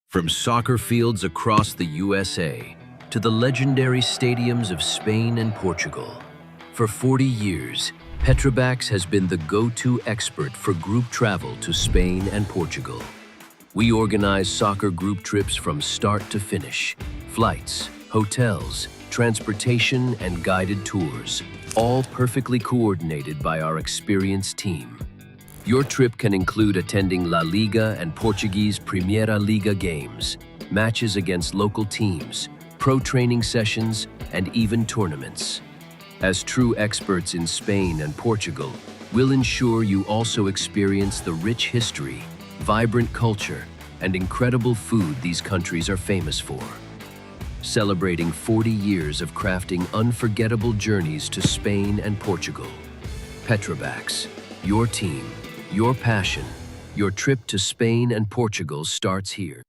From soccer fields across the USA to the legendary stadiums of Spain and Portugal, for 40 years, Petrobax has been the go-to expert for group travel to Spain and Portugal. We organize soccer group trips from start to finish, flights, hotels, transportation, and guided tours, all perfectly coordinated by our experienced team. Your trip can include attending La Liga and Portuguese Primeira Liga games, matches against local teams, pro training sessions, and even tournaments. As true experts in Spain and Portugal, we'll ensure you also experience the rich history, vibrant culture, and incredible food these countries are famous for. Celebrating 40 years of crafting unforgettable journeys to Spain and Portugal. Petrobax, your team, your passion, your trip to Spain and Portugal starts here.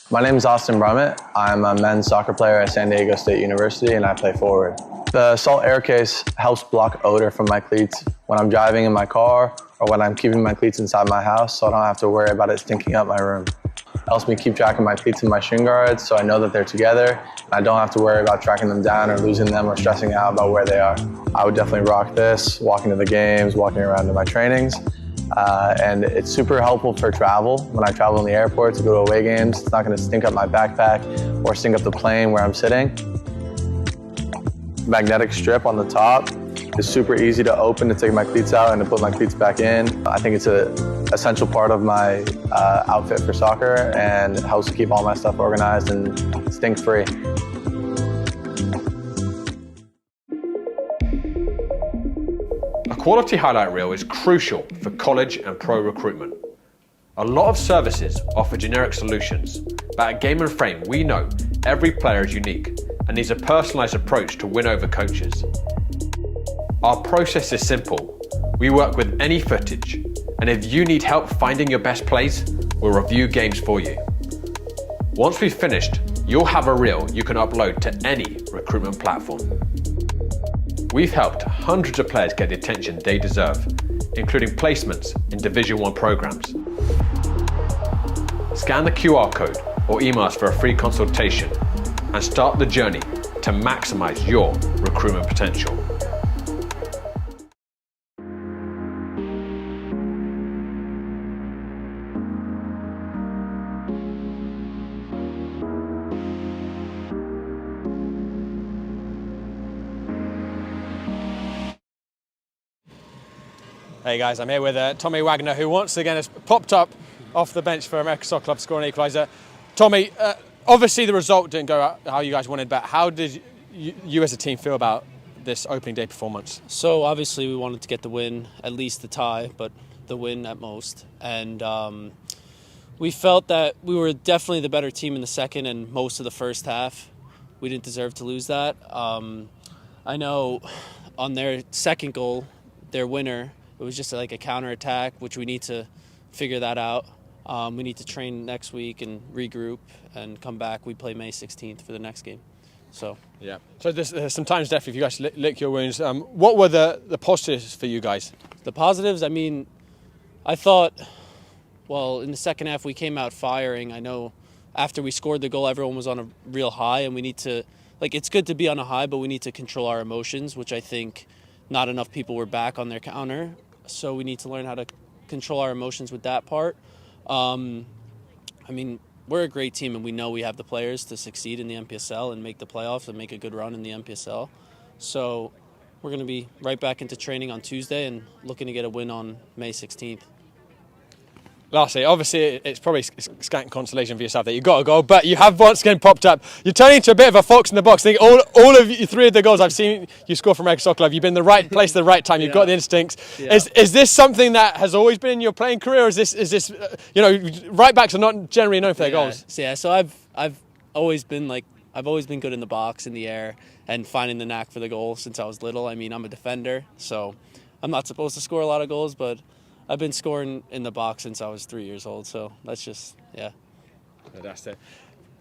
My name is Austin Brummett. I'm a men's soccer player at San Diego State University and I play forward. The salt air case helps block odor from my cleats when I'm driving in my car or when I'm keeping my cleats inside my house, so I don't have to worry about it stinking up my room. It helps me keep track of my cleats and my shin guards so I know that they're together and I don't have to worry about tracking them down or losing them or stressing out about where they are. I would definitely rock this, walking to the games, walking around to my trainings. And it's super helpful for travel. When I travel in the airport to go to away games, it's not going to stink up my backpack or stink up the plane where I'm sitting. Magnetic strip on the top is super easy to open to take my cleats out and to put my cleats back in. I think it's an essential part of my outfit for soccer and it helps keep all my stuff organized and stink-free. A quality highlight reel is crucial for college and pro recruitment. A lot of services offer generic solutions, but at Game & Frame we know every player is unique and needs a personalised approach to win over coaches. Our process is simple. We work with any footage, and if you need help finding your best plays, we'll review games for you. Once we've finished, you'll have a reel you can upload to any recruitment platform. We've helped hundreds of players get the attention they deserve, including placements in Division 1 programs. Scan the QR code or email us for a free consultation and start the journey to maximize your recruitment potential. Hey guys, I'm here with Tommy Wagner, who once again has popped up off the bench for American Soccer Club, scoring an equaliser. Tommy, obviously the result didn't go out how you guys wanted, but how did you as a team feel about this opening day performance? So obviously we wanted to get the win, at least the tie, but the win at most. And we felt that we were definitely the better team in the second and most of the first half. We didn't deserve to lose that. I know on their second goal, their winner, it was just like a counterattack, which we need to figure that out. We need to train next week and regroup and come back. We play May 16th for the next game. So yeah. So there's sometimes definitely if you guys lick your wounds. What were the positives for you guys? The positives, I mean, I thought, well, in the second half we came out firing. I know after we scored the goal, everyone was on a real high, and we need to, like, it's good to be on a high, but we need to control our emotions, which I think not enough people were back on their counter. So we need to learn how to control our emotions with that part. I mean, we're a great team and we know we have the players to succeed in the NPSL and make the playoffs and make a good run in the NPSL. So we're going to be right back into training on Tuesday and looking to get a win on May 16th. Lastly, obviously it's probably scant consolation for yourself that you got a goal, but you have once again popped up. You're turning into a bit of a fox in the box. I think all of you, three of the goals I've seen you score for American Soccer Club, you've been in the right place at the right time. You've got the instincts. Yeah. Is this something that has always been in your playing career, or is this right backs are not generally known for their goals? Yeah, so I've always been good in the box, in the air, and finding the knack for the goal since I was little. I mean, I'm a defender, so I'm not supposed to score a lot of goals, but I've been scoring in the box since I was 3 years old, so that's just, yeah. Fantastic.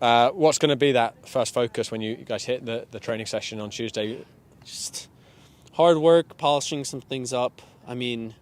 What's going to be that first focus when you guys hit the training session on Tuesday? Just hard work, polishing some things up. I mean,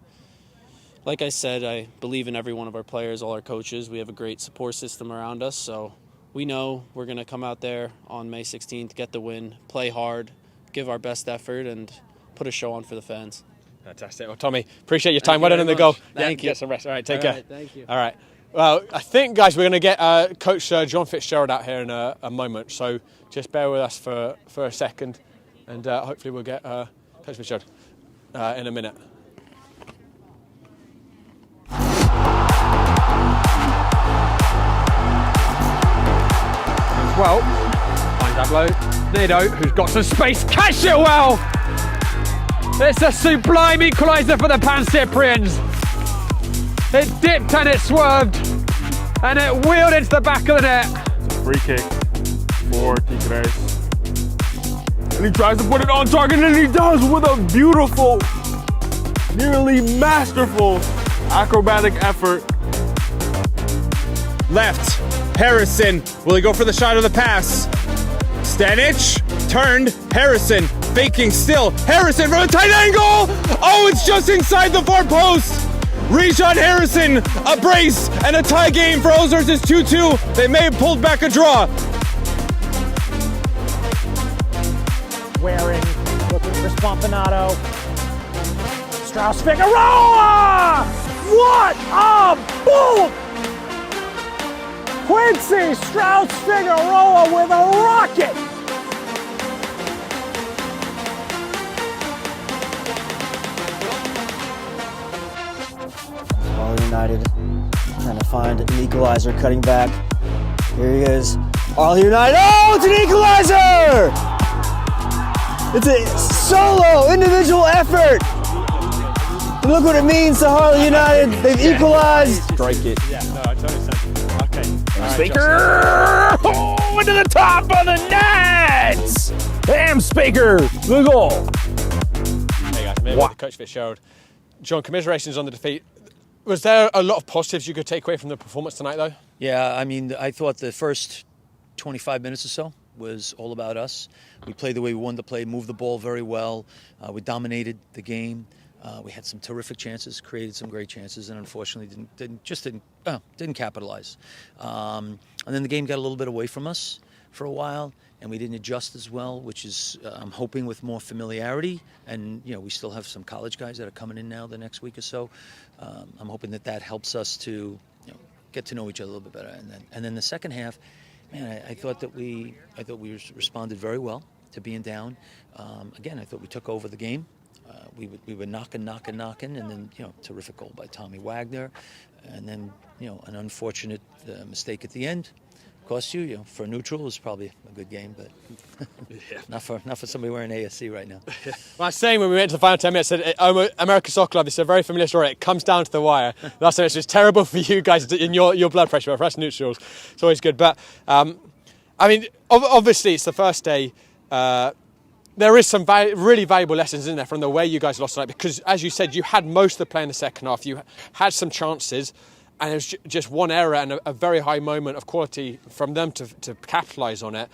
like I said, I believe in every one of our players, all our coaches. We have a great support system around us, so we know we're going to come out there on May 16th, get the win, play hard, give our best effort, and put a show on for the fans. Fantastic. Well, Tommy, appreciate your time. Thank well you done in very the goal. much. Thank you. Get some rest. All right, take All care. right, thank you. All right. Well, I think, guys, we're going to get Coach John Fitzgerald out here in a moment, so just bear with us for a second, and hopefully we'll get Coach Fitzgerald in a minute. Well, finds Ablo, Nido, who's got some space, catch it well! It's a sublime equaliser for the Pan Cyprians. It dipped and it swerved, and it wheeled into the back of the net. Free kick for Tigres. And he tries to put it on target, and he does with a beautiful, nearly masterful acrobatic effort. Left, Harrison, will he go for the shot or the pass? Stanic, turned, Harrison, faking still, Harrison from a tight angle! Oh, it's just inside the far post! Rijon Harrison, a brace and a tie game for Ozarks is 2-2. They may have pulled back a draw. Waring, looking for Spompanato. Strauss Figueroa! What a bolt! Quincy Strauss Figueroa with a rocket! All United trying to find an equalizer, cutting back. Here he is. All United. Oh, it's an equalizer! It's a solo, individual effort. And look what it means to Harley United. They've equalized. Strike it. Yeah, no, I totally understand. Okay. Speaker! Oh, into the top of the nets! Damn, Speaker! The goal. Hey guys, maybe with Coach Fitzgerald. John, commiserations on the defeat. Was there a lot of positives you could take away from the performance tonight, though? Yeah, I mean, I thought the first 25 minutes or so was all about us. We played the way we wanted to play, moved the ball very well. We dominated the game. We had some terrific chances, created some great chances, and unfortunately didn't capitalize. And then the game got a little bit away from us for a while, and we didn't adjust as well, which is I'm hoping with more familiarity. And we still have some college guys that are coming in now the next week or so. I'm hoping that helps us to get to know each other a little bit better. And then the second half, man, I thought we responded very well to being down. Again, I thought we took over the game. We were knocking, and then terrific goal by Tommy Wagner, and then an unfortunate mistake at the end. Cost you. For a neutral, it was probably a good game, but not for somebody wearing ASC right now. Well, I was saying when we went to the final 10 minutes, American Soccer Club, this is a very familiar story. It comes down to the wire. Last time it's just terrible for you guys in your blood pressure, but for us neutrals, it's always good. But I mean, obviously it's the first day. There is some really valuable lessons in there from the way you guys lost tonight, because as you said, you had most of the play in the second half. You had some chances, and it was just one error and a very high moment of quality from them to capitalise on it.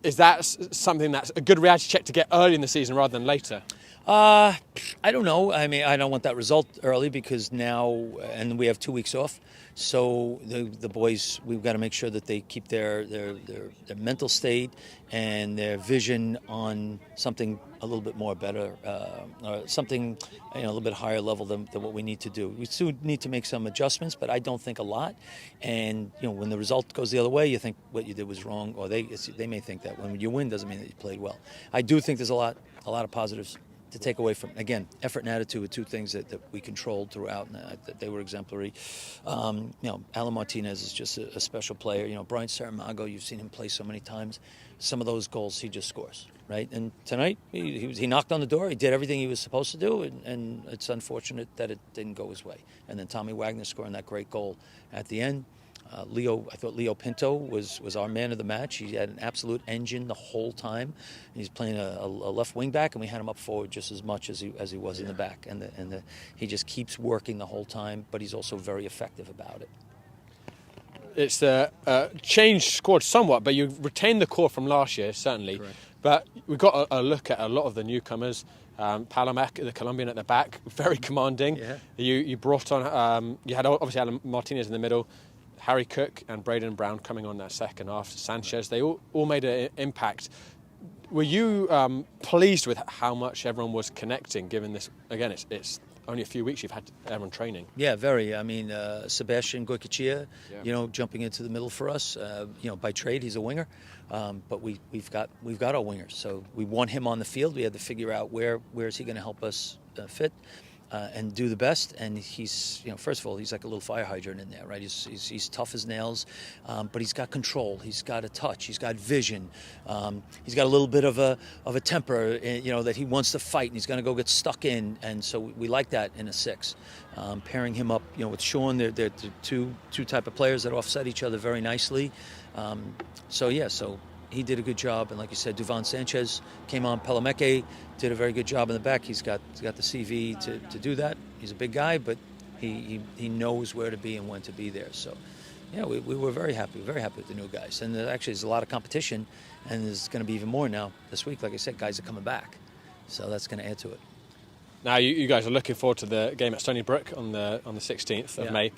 Is that something that's a good reality check to get early in the season rather than later? I don't know. I mean, I don't want that result early because now, and we have 2 weeks off. So the boys, we've got to make sure that they keep their mental state and their vision on something a little bit more better, or something a little bit higher level than what we need to do. We still need to make some adjustments, but I don't think a lot. And when the result goes the other way, you think what you did was wrong, or they may think that when you win doesn't mean that you played well. I do think there's a lot of positives to take away from. Again, effort and attitude were two things that we controlled throughout, and that they were exemplary. Alan Martinez is just a special player. Brian Saramago, you've seen him play so many times. Some of those goals he just scores, right? And tonight he knocked on the door. He did everything he was supposed to do, and it's unfortunate that it didn't go his way. And then Tommy Wagner scoring that great goal at the end. I thought Leo Pinto was our man of the match. He had an absolute engine the whole time. He's playing a left wing back, and we had him up forward just as much as he was in the back. And he just keeps working the whole time, but he's also very effective about it. It's changed squad somewhat, but you retained the core from last year, certainly. Correct. But we got a look at a lot of the newcomers. Palomac, the Colombian at the back, very commanding. Yeah. You brought on, you had obviously Alan Martinez in the middle, Harry Cook and Braden Brown coming on that second half. Sanchez, they all made an impact. Were you pleased with how much everyone was connecting, given this, again, it's only a few weeks you've had everyone training? Yeah, very. I mean, Sebastian Goycochea, jumping into the middle for us. By trade, he's a winger. But we've got our wingers. So we want him on the field. We had to figure out where is he going to help us fit and do the best. And he's, first of all, he's like a little fire hydrant in there, right? He's tough as nails, but he's got control. He's got a touch. He's got vision. He's got a little bit of a temper, that he wants to fight, and he's going to go get stuck in. And so we like that in a six. Pairing him up, with Sean, they're two type of players that offset each other very nicely. So he did a good job, and like you said, Duvan Sanchez came on. Pelameke did a very good job in the back. He's got the CV to do that. He's a big guy, but he knows where to be and when to be there. So, we were very happy with the new guys. And actually, there's a lot of competition, and there's going to be even more now this week. Like I said, guys are coming back, so that's going to add to it. Now, you guys are looking forward to the game at Stony Brook on the 16th of May.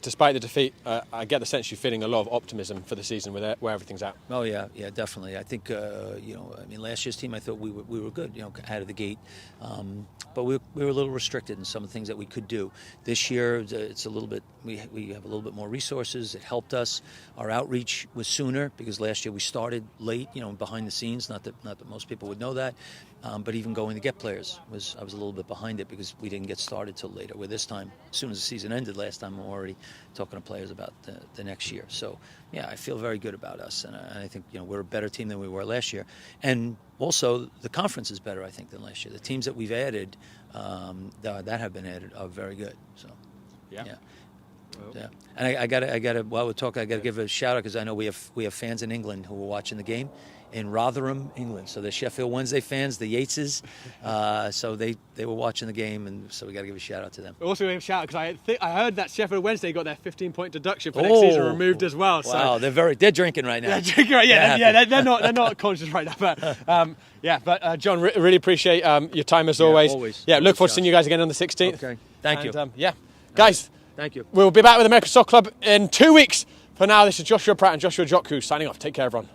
Despite the defeat, I get the sense you're feeling a lot of optimism for the season where everything's at. Oh yeah, definitely. I think last year's team, I thought we were good, out of the gate, but we were a little restricted in some of the things that we could do. This year, it's a little bit. We have a little bit more resources. It helped us. Our outreach was sooner because last year we started late, behind the scenes. Not that most people would know that. But even going to get players I was a little bit behind it because we didn't get started till later. Where this time, as soon as the season ended last time, we're already talking to players about the next year. So I feel very good about us, and I think we're a better team than we were last year. And also the conference is better, I think, than last year. The teams that we've added, that have been added, are very good. So yeah. And I gotta while we're talking, I gotta give a shout out because I know we have fans in England who were watching the game in Rotherham, England. So the Sheffield Wednesday fans, the Yateses, so they were watching the game, and so we got to give a shout out to them. Also give a shout out because I heard that Sheffield Wednesday got their 15-point deduction for next season removed as well. Wow, so they're drinking right now. They're drinking right, they're not conscious right now. But John, really appreciate your time as always. Always. Look forward to seeing you guys again on the 16th. Okay, thank you. Guys, thank you. We'll be back with American Soccer Club in 2 weeks. For now, this is Joshua Pratt and Joshua Jokku signing off. Take care, everyone.